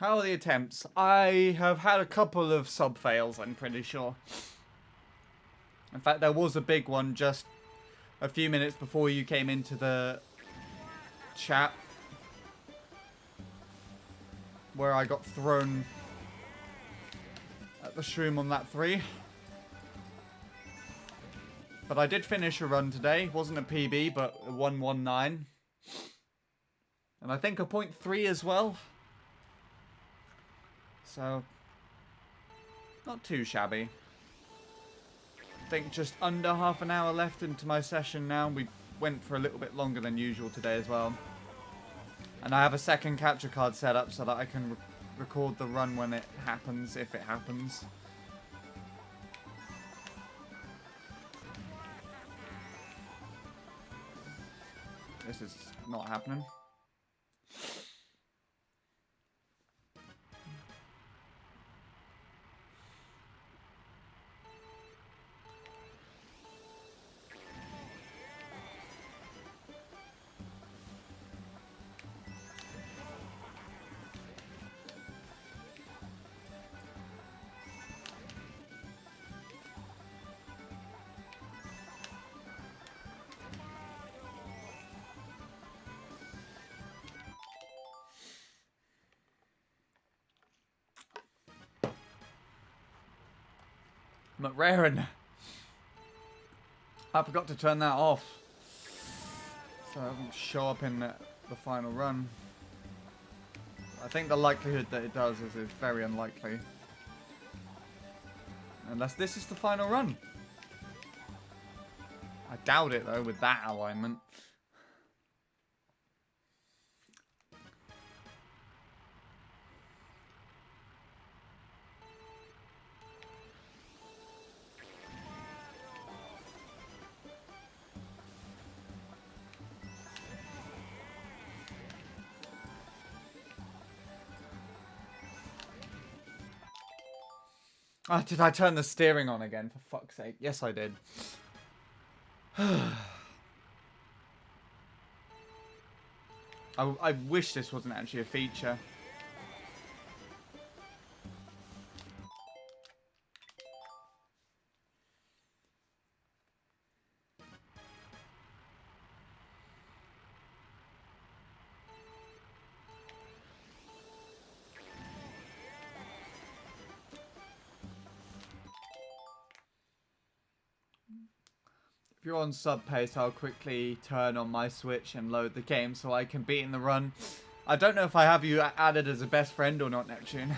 A: How are the attempts? I have had a couple of sub fails, I'm pretty sure. In fact, there was a big one just a few minutes before you came into the chat, where I got thrown at the shroom on that 3. But I did finish a run today. Wasn't a PB, but a 119. And I think a .3 as well. So, not too shabby. I think just under half an hour left into my session now. We went for a little bit longer than usual today as well. And I have a second capture card set up so that I can record the run when it happens, if it happens. This is not happening. McRaren. I forgot to turn that off. So it doesn't show up in the final run. I think the likelihood that it does is very unlikely. Unless this is the final run. I doubt it though with that alignment. Oh, did I turn the steering on again? For fuck's sake. Yes, I did. I wish this wasn't actually a feature. If you're on sub pace, I'll quickly turn on my Switch and load the game so I can beat in the run. I don't know if I have you added as a best friend or not, Neptune. I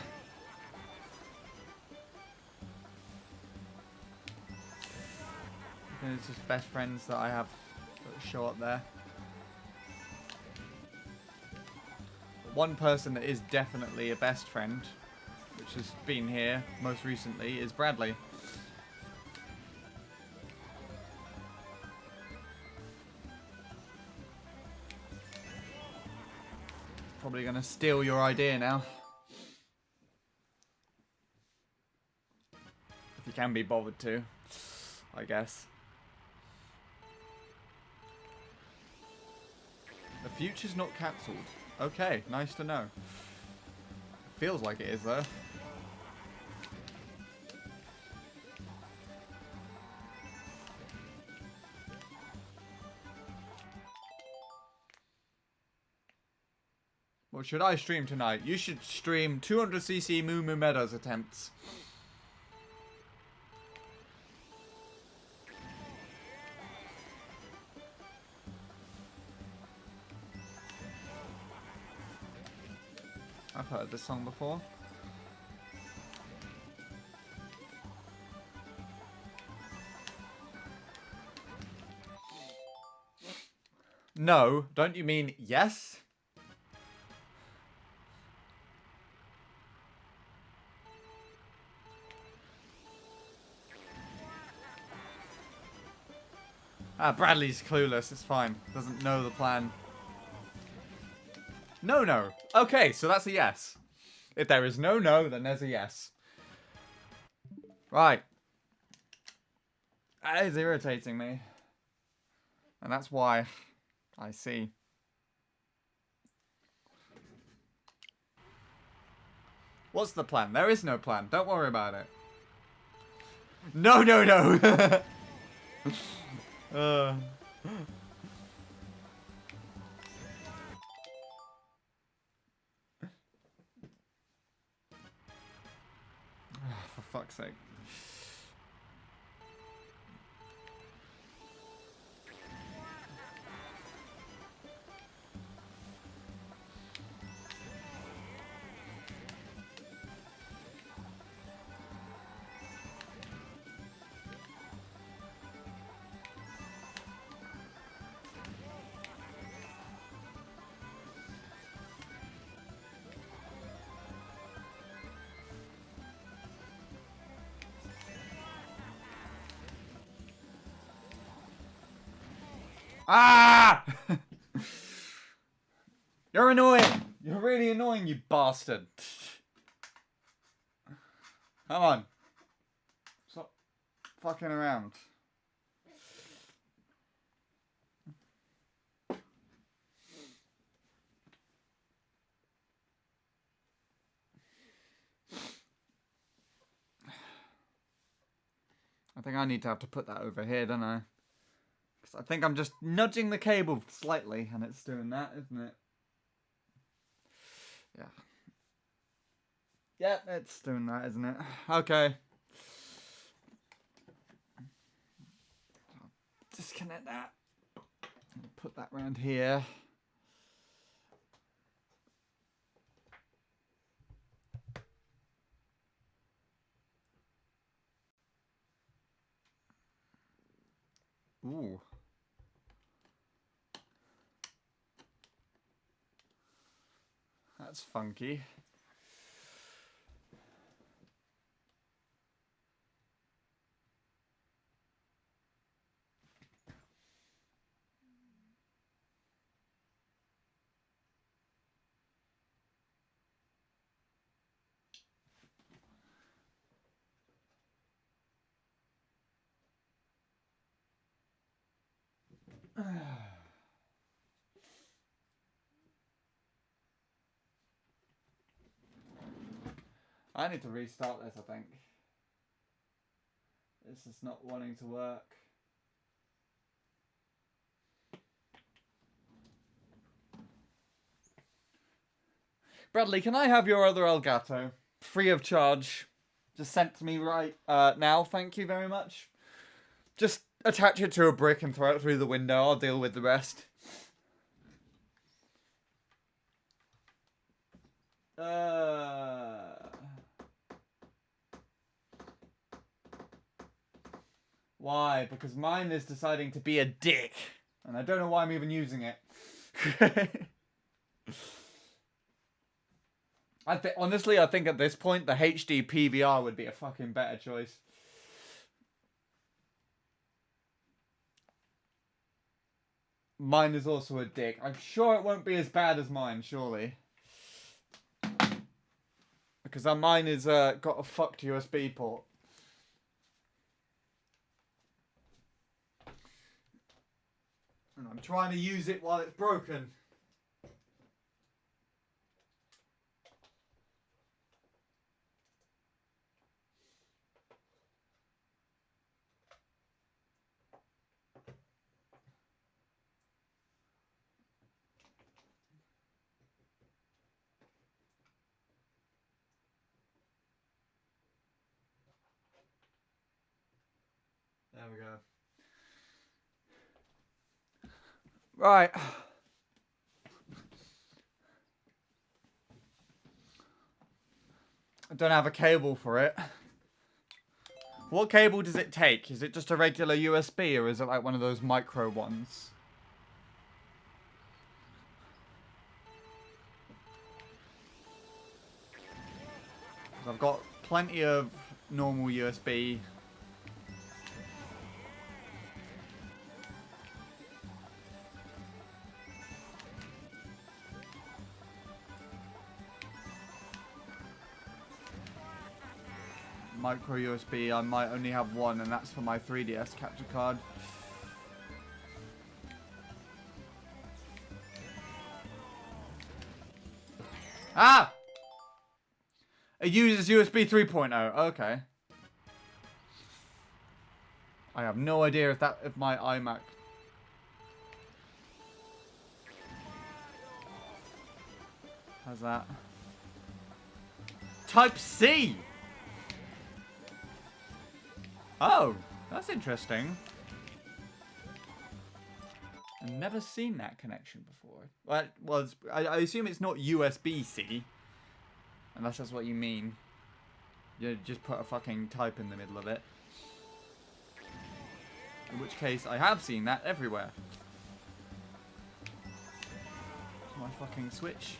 A: think it's just best friends that I have that show up there. One person that is definitely a best friend, which has been here most recently, is Bradley. Probably gonna steal your idea now. If you can be bothered to, I guess. The future's not cancelled. Okay, nice to know. Feels like it is though. What should I stream tonight? You should stream 200cc Moo Moo Meadows attempts. I've heard this song before. No, don't you mean yes? Ah, Bradley's clueless, it's fine. Doesn't know the plan. No, no. Okay, so that's a yes. If there is no, then there's a yes. Right. That is irritating me. And that's why I see. What's the plan? There is no plan. Don't worry about it. No, no, no. For fuck's sake. Ah! You're annoying. You're really annoying, you bastard. Come on. Stop fucking around. I think I need to have to put that over here, don't I? Because I think I'm just nudging the cable slightly, and it's doing that, isn't it? Yeah. Yeah, it's doing that, isn't it? Okay. Disconnect that. Put that round here. Ooh. That's funky. I need to restart this, I think. This is not wanting to work. Bradley, can I have your other Elgato? Free of charge. Just sent to me right now, thank you very much. Just attach it to a brick and throw it through the window. I'll deal with the rest. Why? Because mine is deciding to be a dick. And I don't know why I'm even using it. Honestly, I think at this point, the HD PVR would be a fucking better choice. Mine is also a dick. I'm sure it won't be as bad as mine, surely. Because mine is got a fucked USB port. And I'm trying to use it while it's broken. There we go. Right. I don't have a cable for it. What cable does it take? Is it just a regular USB or is it like one of those micro ones? I've got plenty of normal USB. Micro USB, I might only have one, and that's for my 3DS capture card. Ah! It uses USB 3.0. Okay. I have no idea if my iMac. How's that? Type C. Oh, that's interesting. I've never seen that connection before. Well, I assume it's not USB-C. Unless that's what you mean. You just put a fucking type in the middle of it. In which case, I have seen that everywhere. My fucking switch.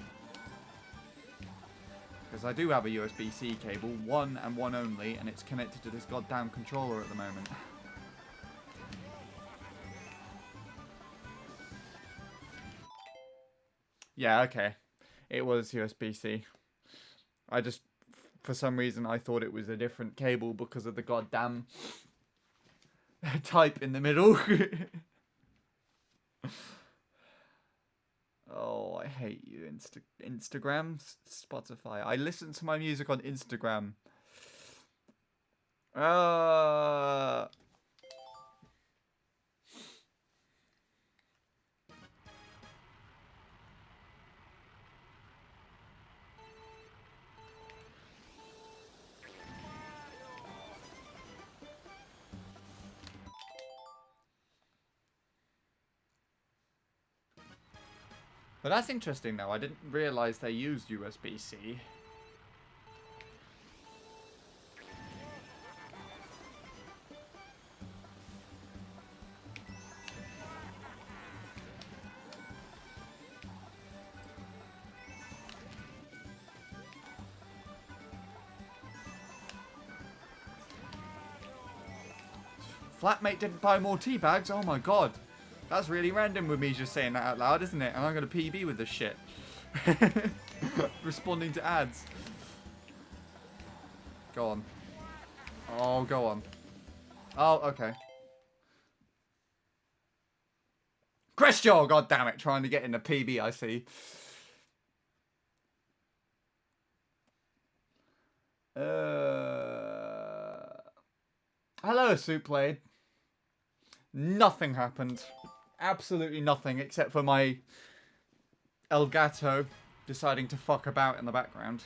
A: Because I do have a USB-C cable, one and one only, and it's connected to this goddamn controller at the moment. Yeah, okay. It was USB-C. I just, for some reason, I thought it was a different cable because of the goddamn type in the middle. Oh, I hate you, Instagram, Spotify. I listen to my music on Instagram. But that's interesting though. I didn't realise they used USB-C. Flatmate didn't buy more tea bags? Oh my god. That's really random with me just saying that out loud, isn't it? And I'm going to PB with this shit. Responding to ads. Go on. Oh, go on. Oh, okay. Christian, god damn it, trying to get in the PB, I see. Hello, Souplade. Nothing happened. Absolutely nothing except for my Elgato deciding to fuck about in the background.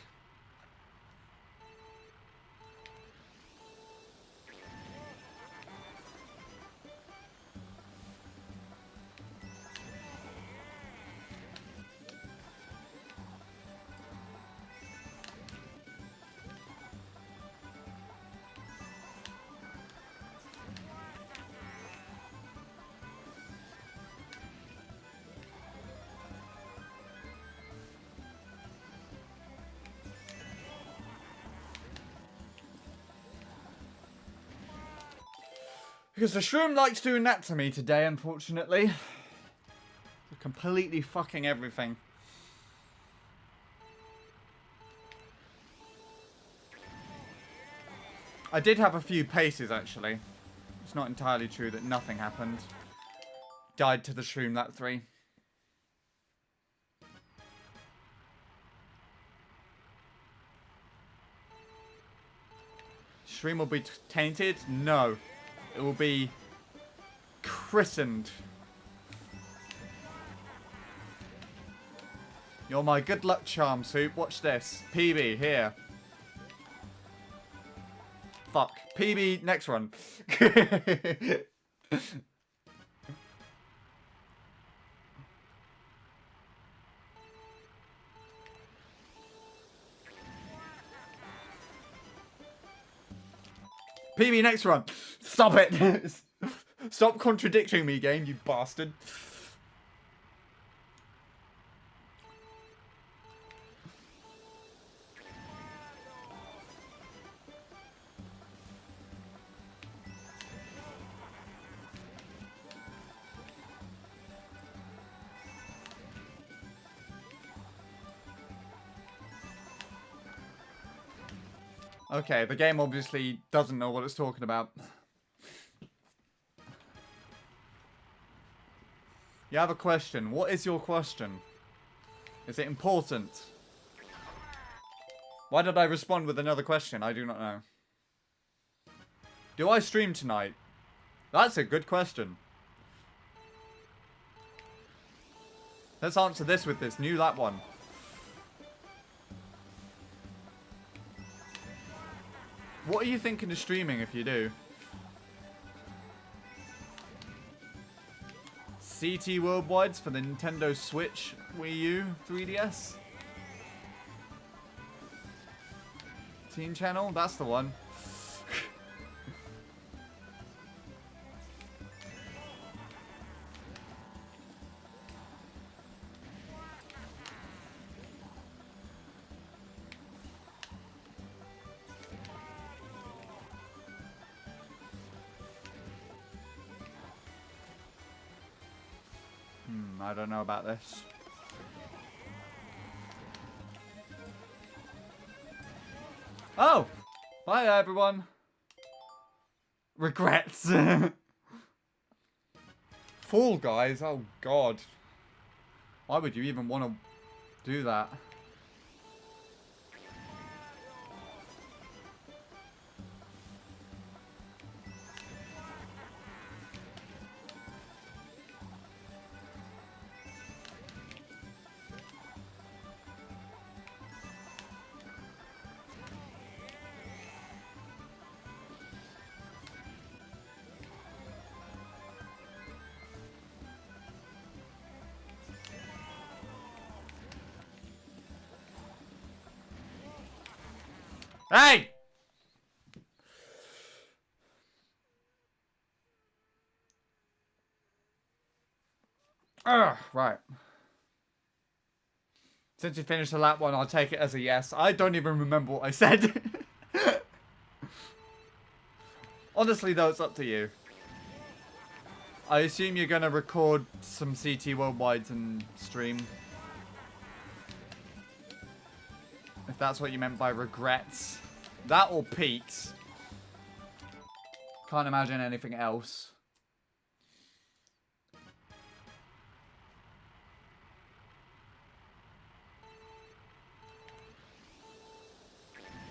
A: Because the shroom likes doing that to me today, unfortunately. Completely fucking everything. I did have a few paces, actually. It's not entirely true that nothing happened. Died to the shroom, that 3. Shroom will be tainted? No. It will be christened. You're my good luck charm, Soup. Watch this. PB, here. Fuck. PB, next one. PB, next one. Stop it. Stop contradicting me, game, you bastard. Okay, the game obviously doesn't know what it's talking about. You have a question. What is your question? Is it important? Why did I respond with another question? I do not know. Do I stream tonight? That's a good question. Let's answer this with this new lap one. What are you thinking of streaming if you do? CT Worldwides for the Nintendo Switch, Wii U, 3DS? Teen Channel? That's the one. I don't know about this. Oh! Bye, everyone. Regrets. Fall Guys? Oh, God. Why would you even want to do that? Hey! Right. Since you finished the lap one, I'll take it as a yes. I don't even remember what I said. Honestly, though, it's up to you. I assume you're going to record some CT Worldwides and stream. If that's what you meant by regrets. That or peaks. Can't imagine anything else.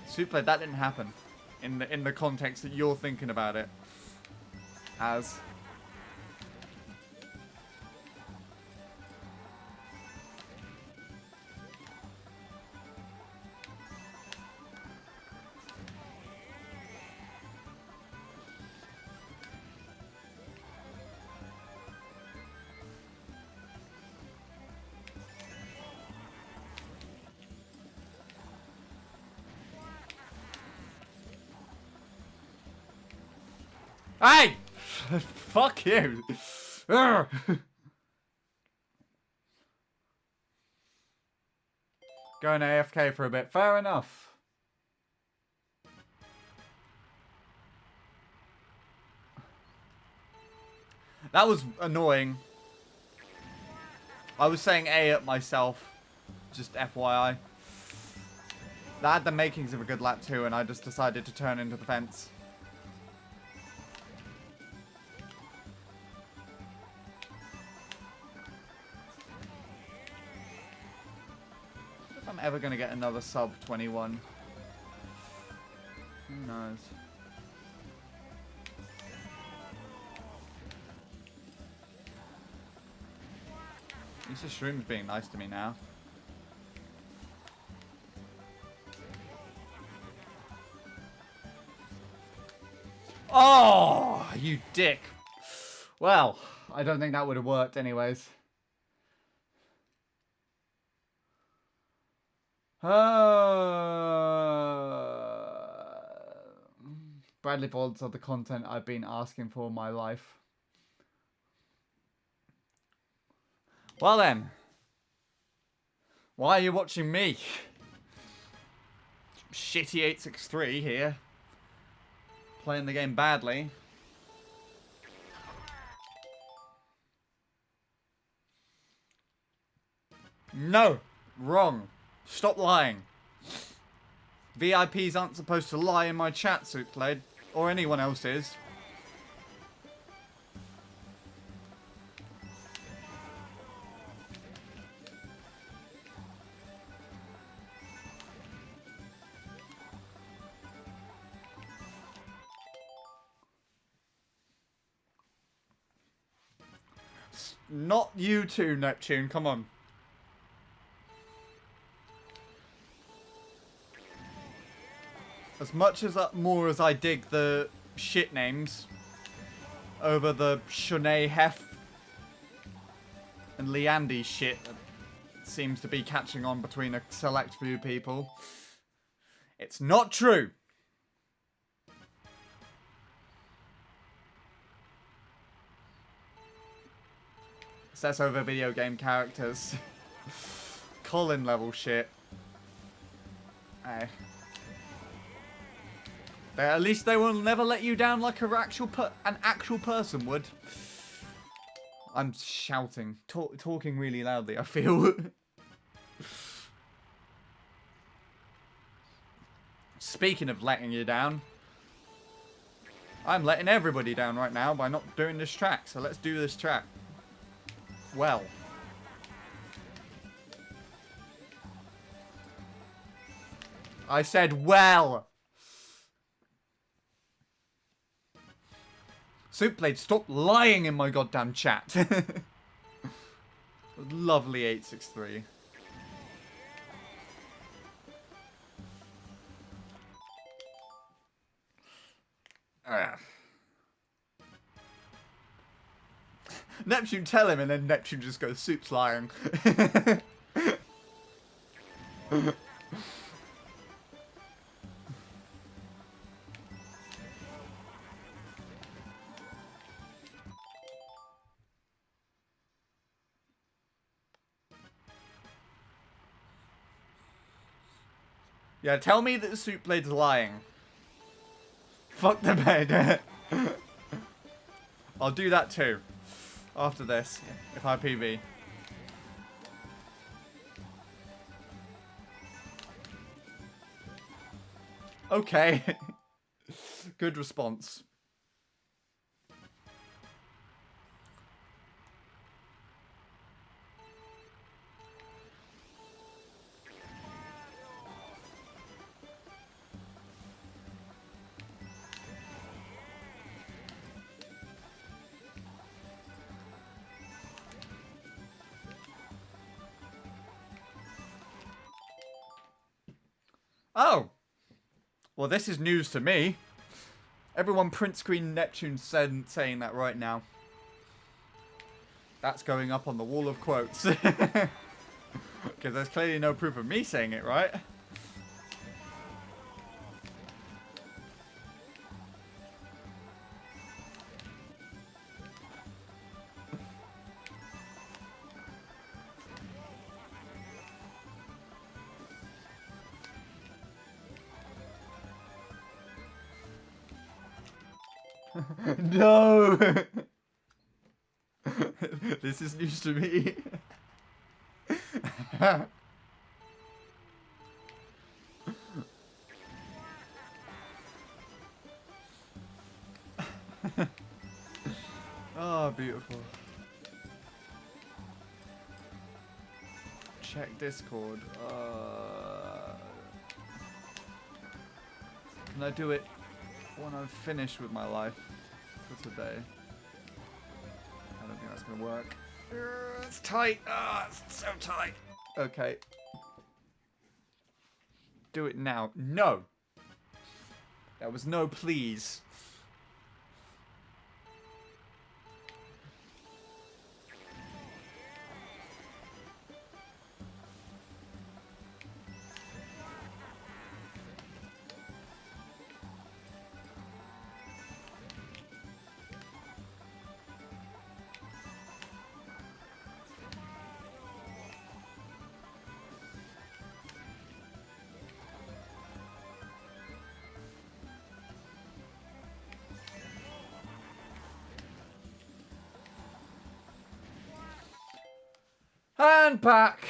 A: Suplex, that didn't happen. In the context that you're thinking about it. As. Hey! Fuck you! Going AFK for a bit. Fair enough. That was annoying. I was saying A at myself. Just FYI. That had the makings of a good lap too, and I just decided to turn into the fence. If I'm ever going to get another sub 21. Who knows? At least the stream's being nice to me now. Oh, you dick. Well, I don't think that would have worked anyways. Bradley VODs are the content I've been asking for my life. Well then. Why are you watching me? Shitty 863 here. Playing the game badly. No. Wrong. Stop lying. VIPs aren't supposed to lie in my chat, Suitblade. Or anyone else's. Not you too, Neptune. Come on. As much as more as I dig the shit names over the Shanae Hef and Leandy shit that seems to be catching on between a select few people, it's not true. Says over video game characters. Colin level shit. Hey. At least they will never let you down like an actual person would. I'm shouting, talking really loudly, I feel. Speaking of letting you down, I'm letting everybody down right now by not doing this track, so let's do this track. Well. I said well. Soupblade, stop lying in my goddamn chat. Lovely 863. Neptune, tell him, and then Neptune just goes, Soup's lying. Yeah, tell me that Soupblade's lying. Fuck the bed. I'll do that too. After this, if I PB. Okay. Good response. Oh! Well, this is news to me. Everyone print screen Neptune saying that right now. That's going up on the wall of quotes. Because there's clearly no proof of me saying it, right? No! This is news to me. Oh, beautiful. Check Discord. Can I do it when I'm finished with my life for today? I don't think that's gonna work. It's tight. Ah, it's so tight. Okay. Do it now. No. There was no please. And back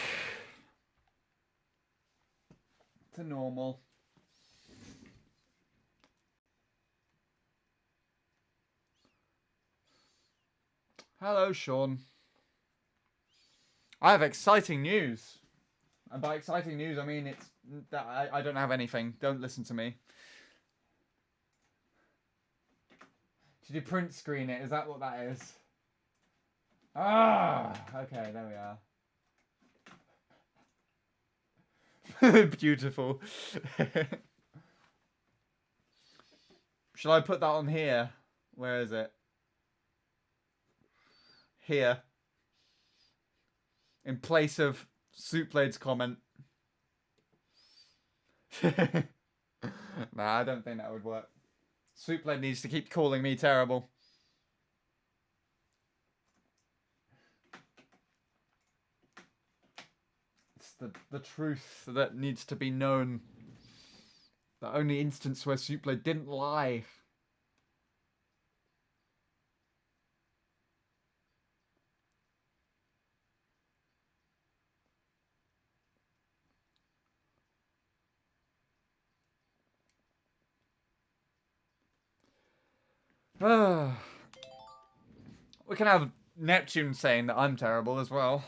A: to normal. Hello, Sean. I have exciting news. And by exciting news, I mean it's that I don't have anything. Don't listen to me. Did you print screen it? Is that what that is? Ah, okay, there we are. Beautiful. Shall I put that on here? Where is it? Here. In place of Soupblade's comment. Nah, I don't think that would work. Soupblade needs to keep calling me terrible. It's the truth that needs to be known. The only instance where Soupblade didn't lie. We can have Neptune saying that I'm terrible as well.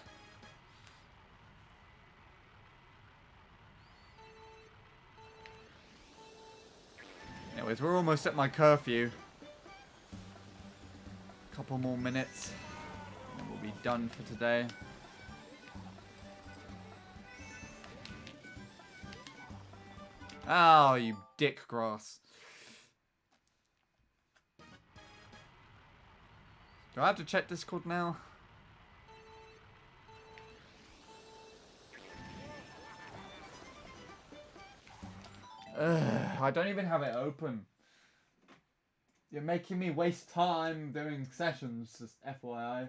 A: Anyways, we're almost at my curfew. Couple more minutes, and we'll be done for today. Oh, you dick grass. Do I have to check Discord now? I don't even have it open. You're making me waste time doing sessions, just FYI.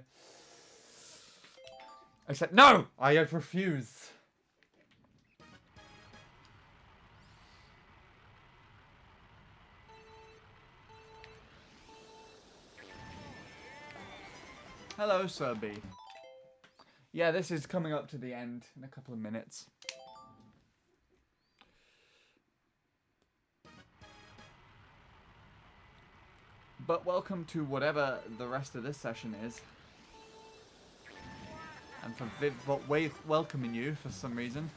A: I said, no! I refuse. Hello, Sir B. Yeah, this is coming up to the end in a couple of minutes. But welcome to whatever the rest of this session is. And for welcoming you for some reason.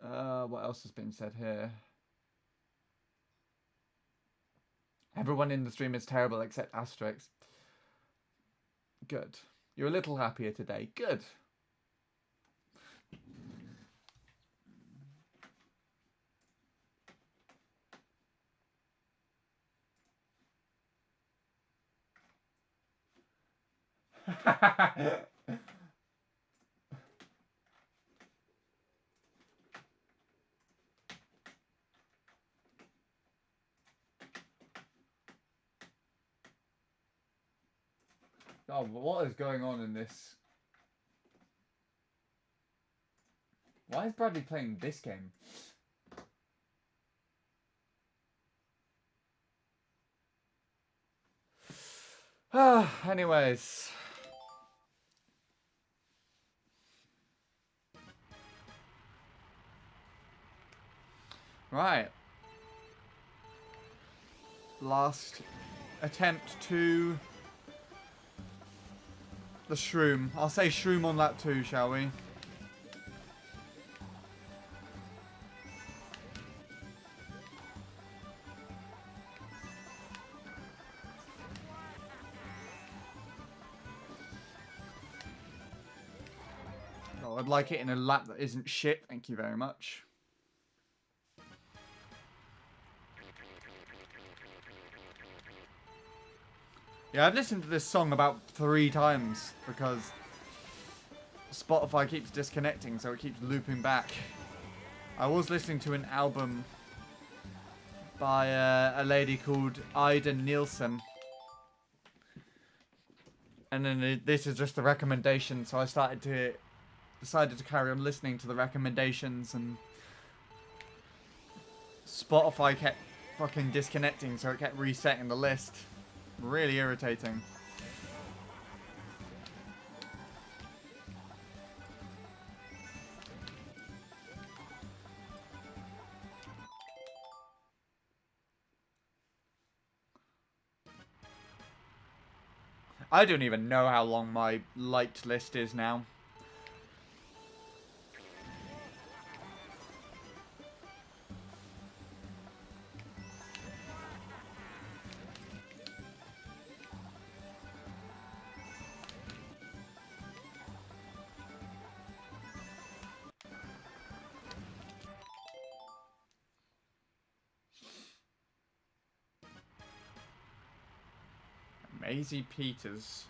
A: What else has been said here? Everyone in the stream is terrible except Asterix. Good. You're a little happier today. Good. Oh, what is going on in this? Why is Bradley playing this game? Anyways. Right. Last attempt to the shroom. I'll say shroom on lap 2, shall we? Oh, I'd like it in a lap that isn't shit. Thank you very much. Yeah, I've listened to this song about 3 times because Spotify keeps disconnecting, so it keeps looping back. I was listening to an album by a lady called Ida Nielsen. And then this is just the recommendation, so I decided to carry on listening to the recommendations, and Spotify kept fucking disconnecting, so it kept resetting the list. Really irritating. I don't even know how long my liked list is now. AZ Peters.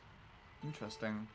A: Interesting.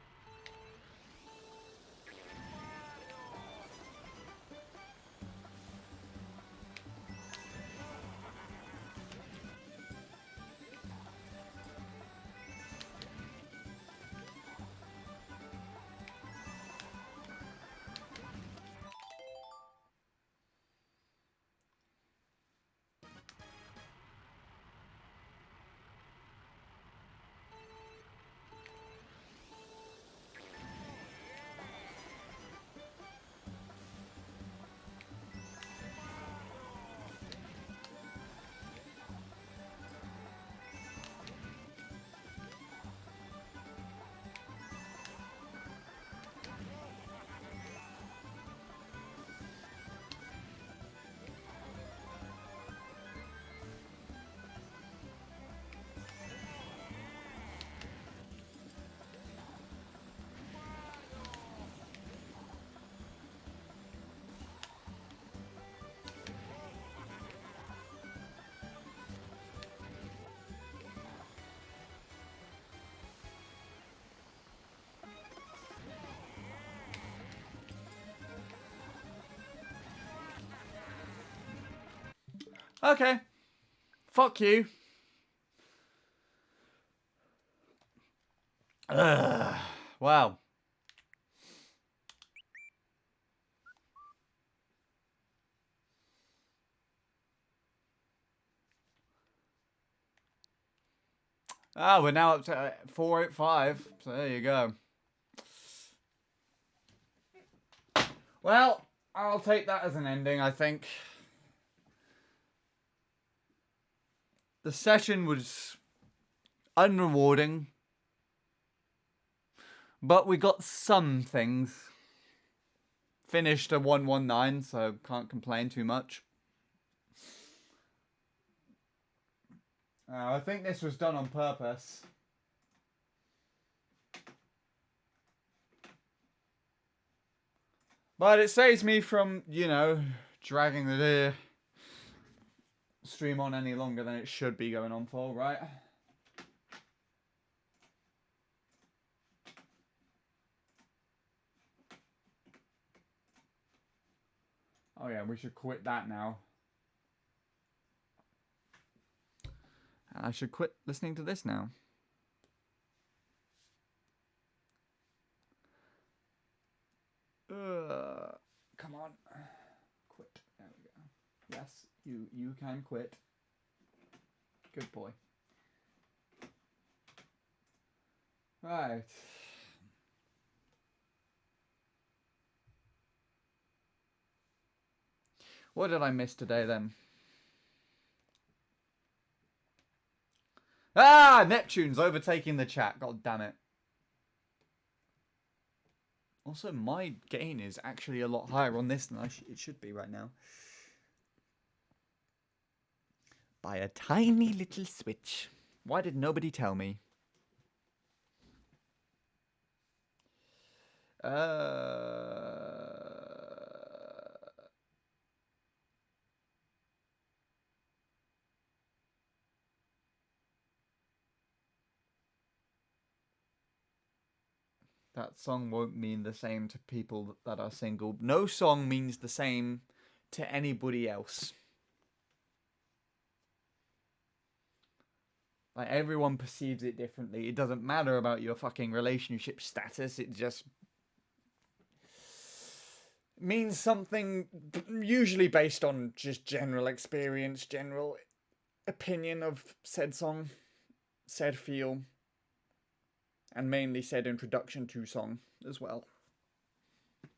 A: Okay. Fuck you. Wow. Ah, we're now up to 485. So there you go. Well, I'll take that as an ending, I think. The session was unrewarding, but we got some things. Finished a 119, so can't complain too much. I think this was done on purpose. But it saves me from, you know, dragging the stream on any longer than it should be going on for, right? Oh yeah, we should quit that now. I should quit listening to this now. Come on. Quit. There we go. Yes, you can quit. Good boy. Right. What did I miss today then? Ah, Neptune's overtaking the chat. God damn it. Also, my gain is actually a lot higher on this than it should be right now. By a tiny little switch. Why did nobody tell me? That song won't mean the same to people that are single. No song means the same to anybody else. Like, everyone perceives it differently. It doesn't matter about your fucking relationship status. It just means something usually based on just general experience, general opinion of said song, said feel, and mainly said introduction to song as well. You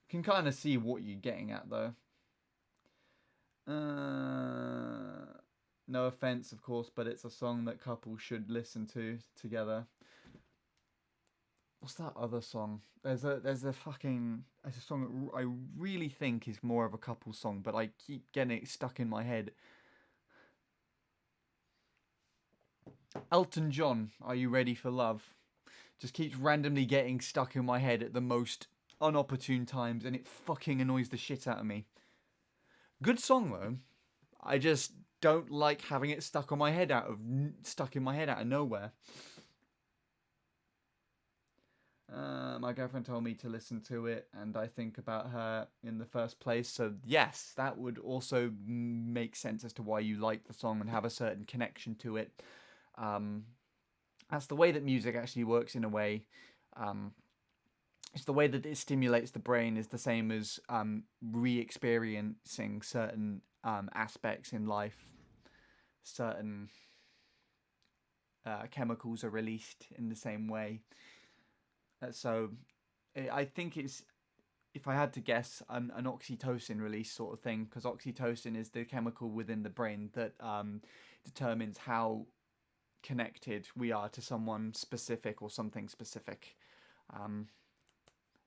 A: can kind of see what you're getting at though. No offense, of course, but it's a song that couples should listen to together. What's that other song? There's a song that I really think is more of a couple song, but I keep getting it stuck in my head. Elton John, Are You Ready for Love? Just keeps randomly getting stuck in my head at the most unopportune times, and it fucking annoys the shit out of me. Good song though. I just don't like having it stuck in my head out of nowhere. My girlfriend told me to listen to it, and I think about her in the first place. So yes, that would also make sense as to why you like the song and have a certain connection to it. That's the way that music actually works in a way. It's the way that it stimulates the brain is the same as re-experiencing certain aspects in life. Certain chemicals are released in the same way. So I think it's, if I had to guess, an oxytocin release sort of thing, because oxytocin is the chemical within the brain that determines how connected we are to someone specific or something specific.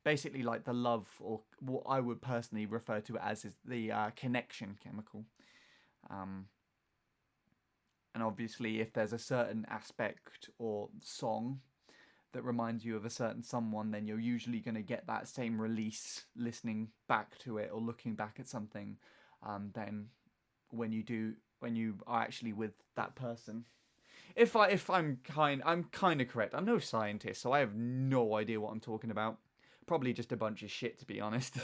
A: Basically like the love, or what I would personally refer to it as, is the connection chemical. And obviously if there's a certain aspect or song that reminds you of a certain someone, then you're usually going to get that same release listening back to it or looking back at something, then when you are actually with that person. I'm kind of correct. I'm no scientist, so I have no idea what I'm talking about. Probably just a bunch of shit, to be honest.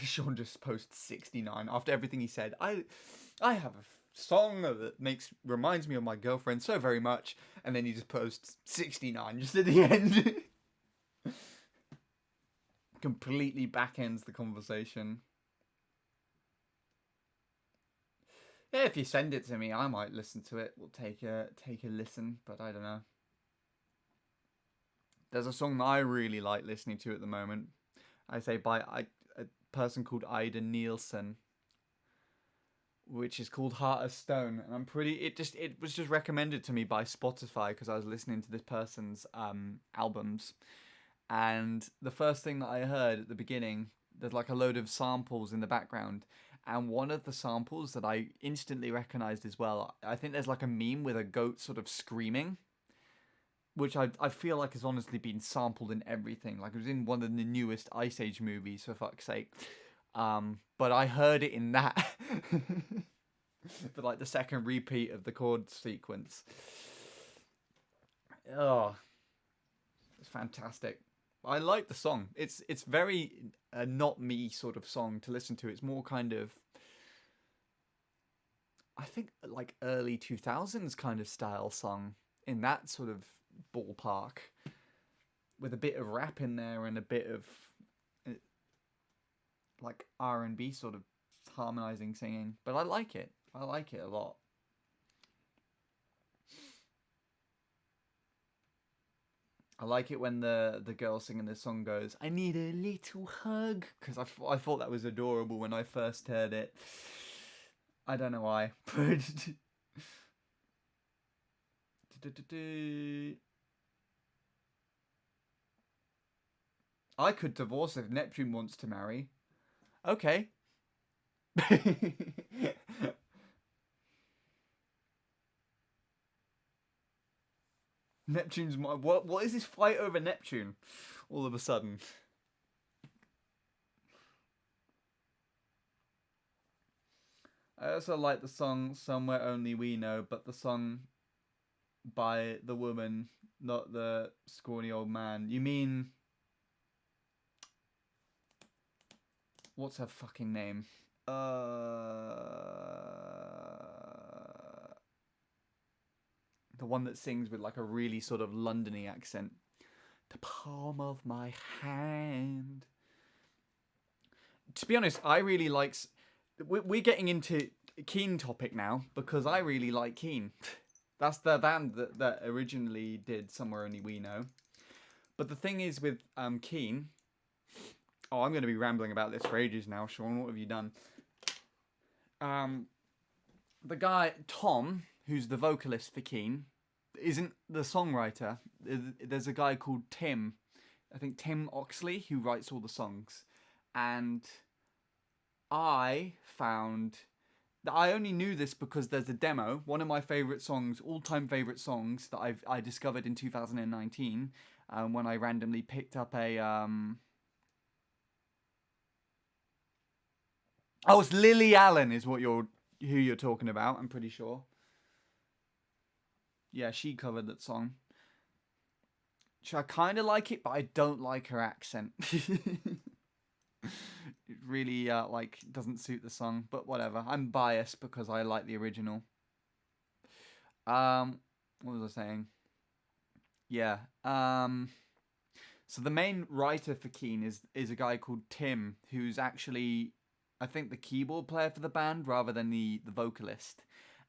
A: Sean just posts 69 after everything he said. I have a song that reminds me of my girlfriend so very much, and then he just posts 69 just at the end. Completely backends the conversation. Yeah, if you send it to me, I might listen to it. We'll take a listen, but I don't know. There's a song that I really like listening to at the moment. I say by a person called Ida Nielsen, which is called Heart of Stone, and it was just recommended to me by Spotify because I was listening to this person's albums, and the first thing that I heard at the beginning, there's like a load of samples in the background, and one of the samples that I instantly recognized as well, I think there's like a meme with a goat sort of screaming, which I feel like has honestly been sampled in everything. Like it was in one of the newest Ice Age movies, for fuck's sake. But I heard it in that. For like the second repeat of the chord sequence. Oh, it's fantastic. I like the song. It's very not me sort of song to listen to. It's more kind of, I think, like early 2000s kind of style song, in that sort of ballpark, with a bit of rap in there and a bit of like R&B sort of harmonizing singing. But I like it. I like it a lot. I like it when the girl singing this song goes, "I need a little hug," because I thought that was adorable when I first heard it. I don't know why, but I could divorce if Neptune wants to marry. Okay. Neptune's my... What is this fight over Neptune? All of a sudden. I also like the song Somewhere Only We Know, but the song by the woman, not the scrawny old man. You mean... What's her fucking name? The one that sings with like a really sort of Londony accent. The palm of my hand. To be honest, I really like... We're getting into Keen topic now, because I really like Keen. That's the band that originally did Somewhere Only We Know. But the thing is with Keen... Oh, I'm going to be rambling about this for ages now, Sean. What have you done? The guy, Tom, who's the vocalist for Keen, isn't the songwriter. There's a guy called Tim, I think Tim Oxley, who writes all the songs. And I found that I only knew this because there's a demo, one of my favourite songs, all-time favourite songs that I discovered in 2019, when I randomly picked up a oh, it's Lily Allen is who you're talking about, I'm pretty sure. Yeah, she covered that song. I kind of like it, but I don't like her accent. It really like doesn't suit the song, but whatever. I'm biased because I like the original. What was I saying? Yeah. So the main writer for Keen is a guy called Tim, who's actually, I think, the keyboard player for the band rather than the vocalist.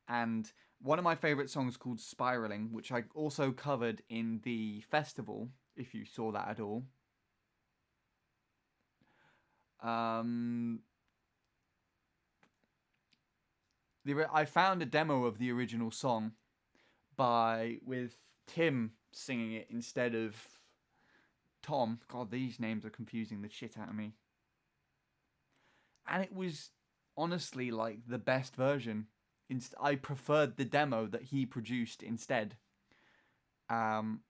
A: And one of my favourite songs called Spiraling, which I also covered in the festival, if you saw that at all. I found a demo of the original song with Tim singing it instead of Tom. God, these names are confusing the shit out of me. And it was honestly like the best version. I preferred the demo that he produced instead. And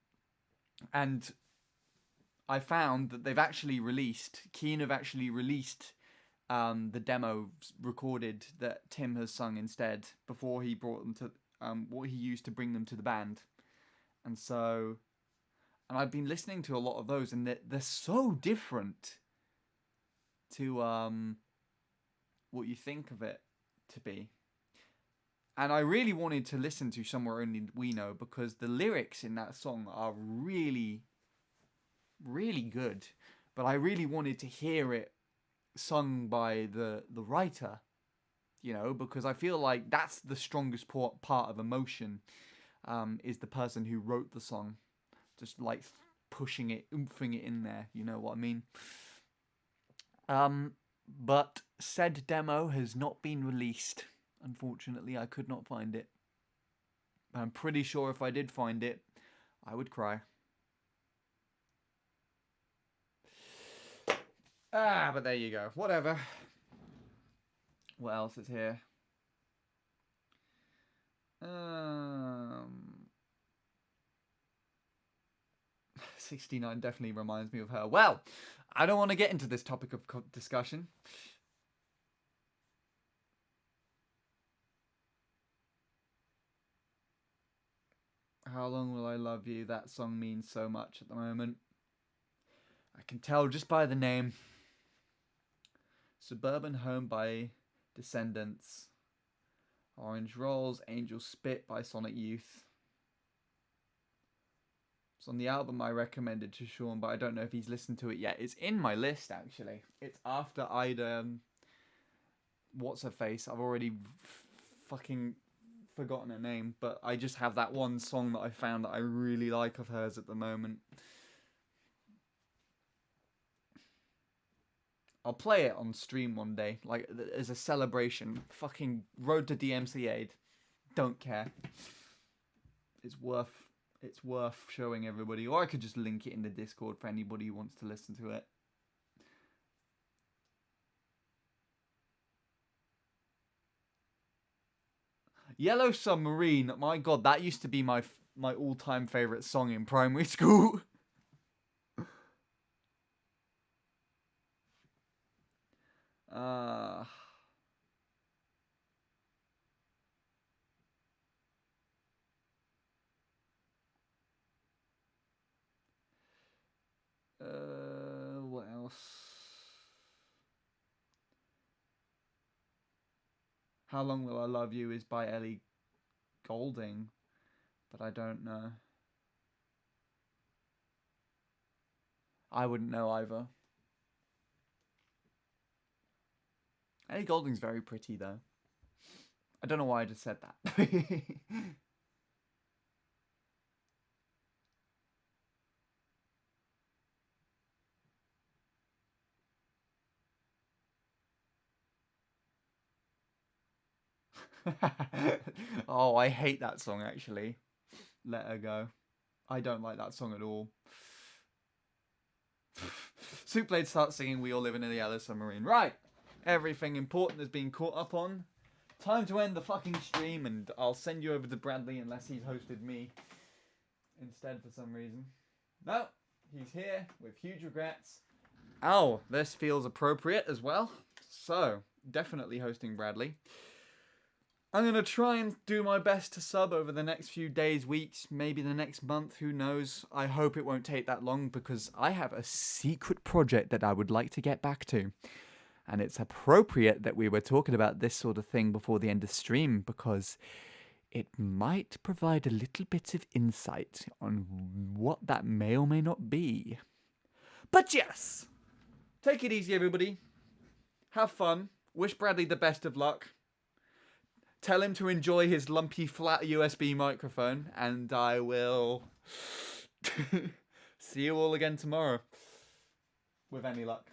A: I found that Keen have actually released the demo recorded that Tim has sung instead before he brought them to what he used to bring them to the band. And I've been listening to a lot of those, and they're so different to what you think of it to be. And I really wanted to listen to Somewhere Only We Know because the lyrics in that song are really, really good. But I really wanted to hear it sung by the writer, because I feel like that's the strongest part of emotion, is the person who wrote the song. Just like pushing it, oomping it in there, you know what I mean? But said demo has not been released. Unfortunately, I could not find it. But I'm pretty sure if I did find it, I would cry. But there you go. Whatever. What else is here? 69 definitely reminds me of her. Well, I don't want to get into this topic of discussion. How Long Will I Love You? That song means so much at the moment. I can tell just by the name. Suburban Home by Descendants. Orange Rolls, Angel Spit by Sonic Youth. It's on the album I recommended to Sean, but I don't know if he's listened to it yet. It's in my list, actually. It's after I'd, what's her face? I've already fucking forgotten her name, but I just have that one song that I found that I really like of hers at the moment. I'll play it on stream one day, like as a celebration. Fucking Road to DMCA'd. Don't care. It's worth showing everybody, or I could just link it in the Discord for anybody who wants to listen to it. Yellow Submarine, my god, that used to be my all-time favourite song in primary school. What else? How Long Will I Love You is by Ellie Goulding, but I don't know. I wouldn't know either. Ellie Goulding's very pretty, though. I don't know why I just said that. Oh, I hate that song, actually. Let Her Go. I don't like that song at all. Soupblade starts singing We All Live in a Yellow Submarine. Right. Everything important has been caught up on. Time to end the fucking stream, and I'll send you over to Bradley unless he's hosted me instead for some reason. No, he's here with huge regrets. Oh, this feels appropriate as well. So, definitely hosting Bradley. I'm going to try and do my best to sub over the next few days, weeks, maybe the next month, who knows. I hope it won't take that long because I have a secret project that I would like to get back to. And it's appropriate that we were talking about this sort of thing before the end of stream because it might provide a little bit of insight on what that may or may not be. But yes, take it easy, everybody. Have fun. Wish Bradley the best of luck. Tell him to enjoy his lumpy flat USB microphone, and I will see you all again tomorrow, with any luck.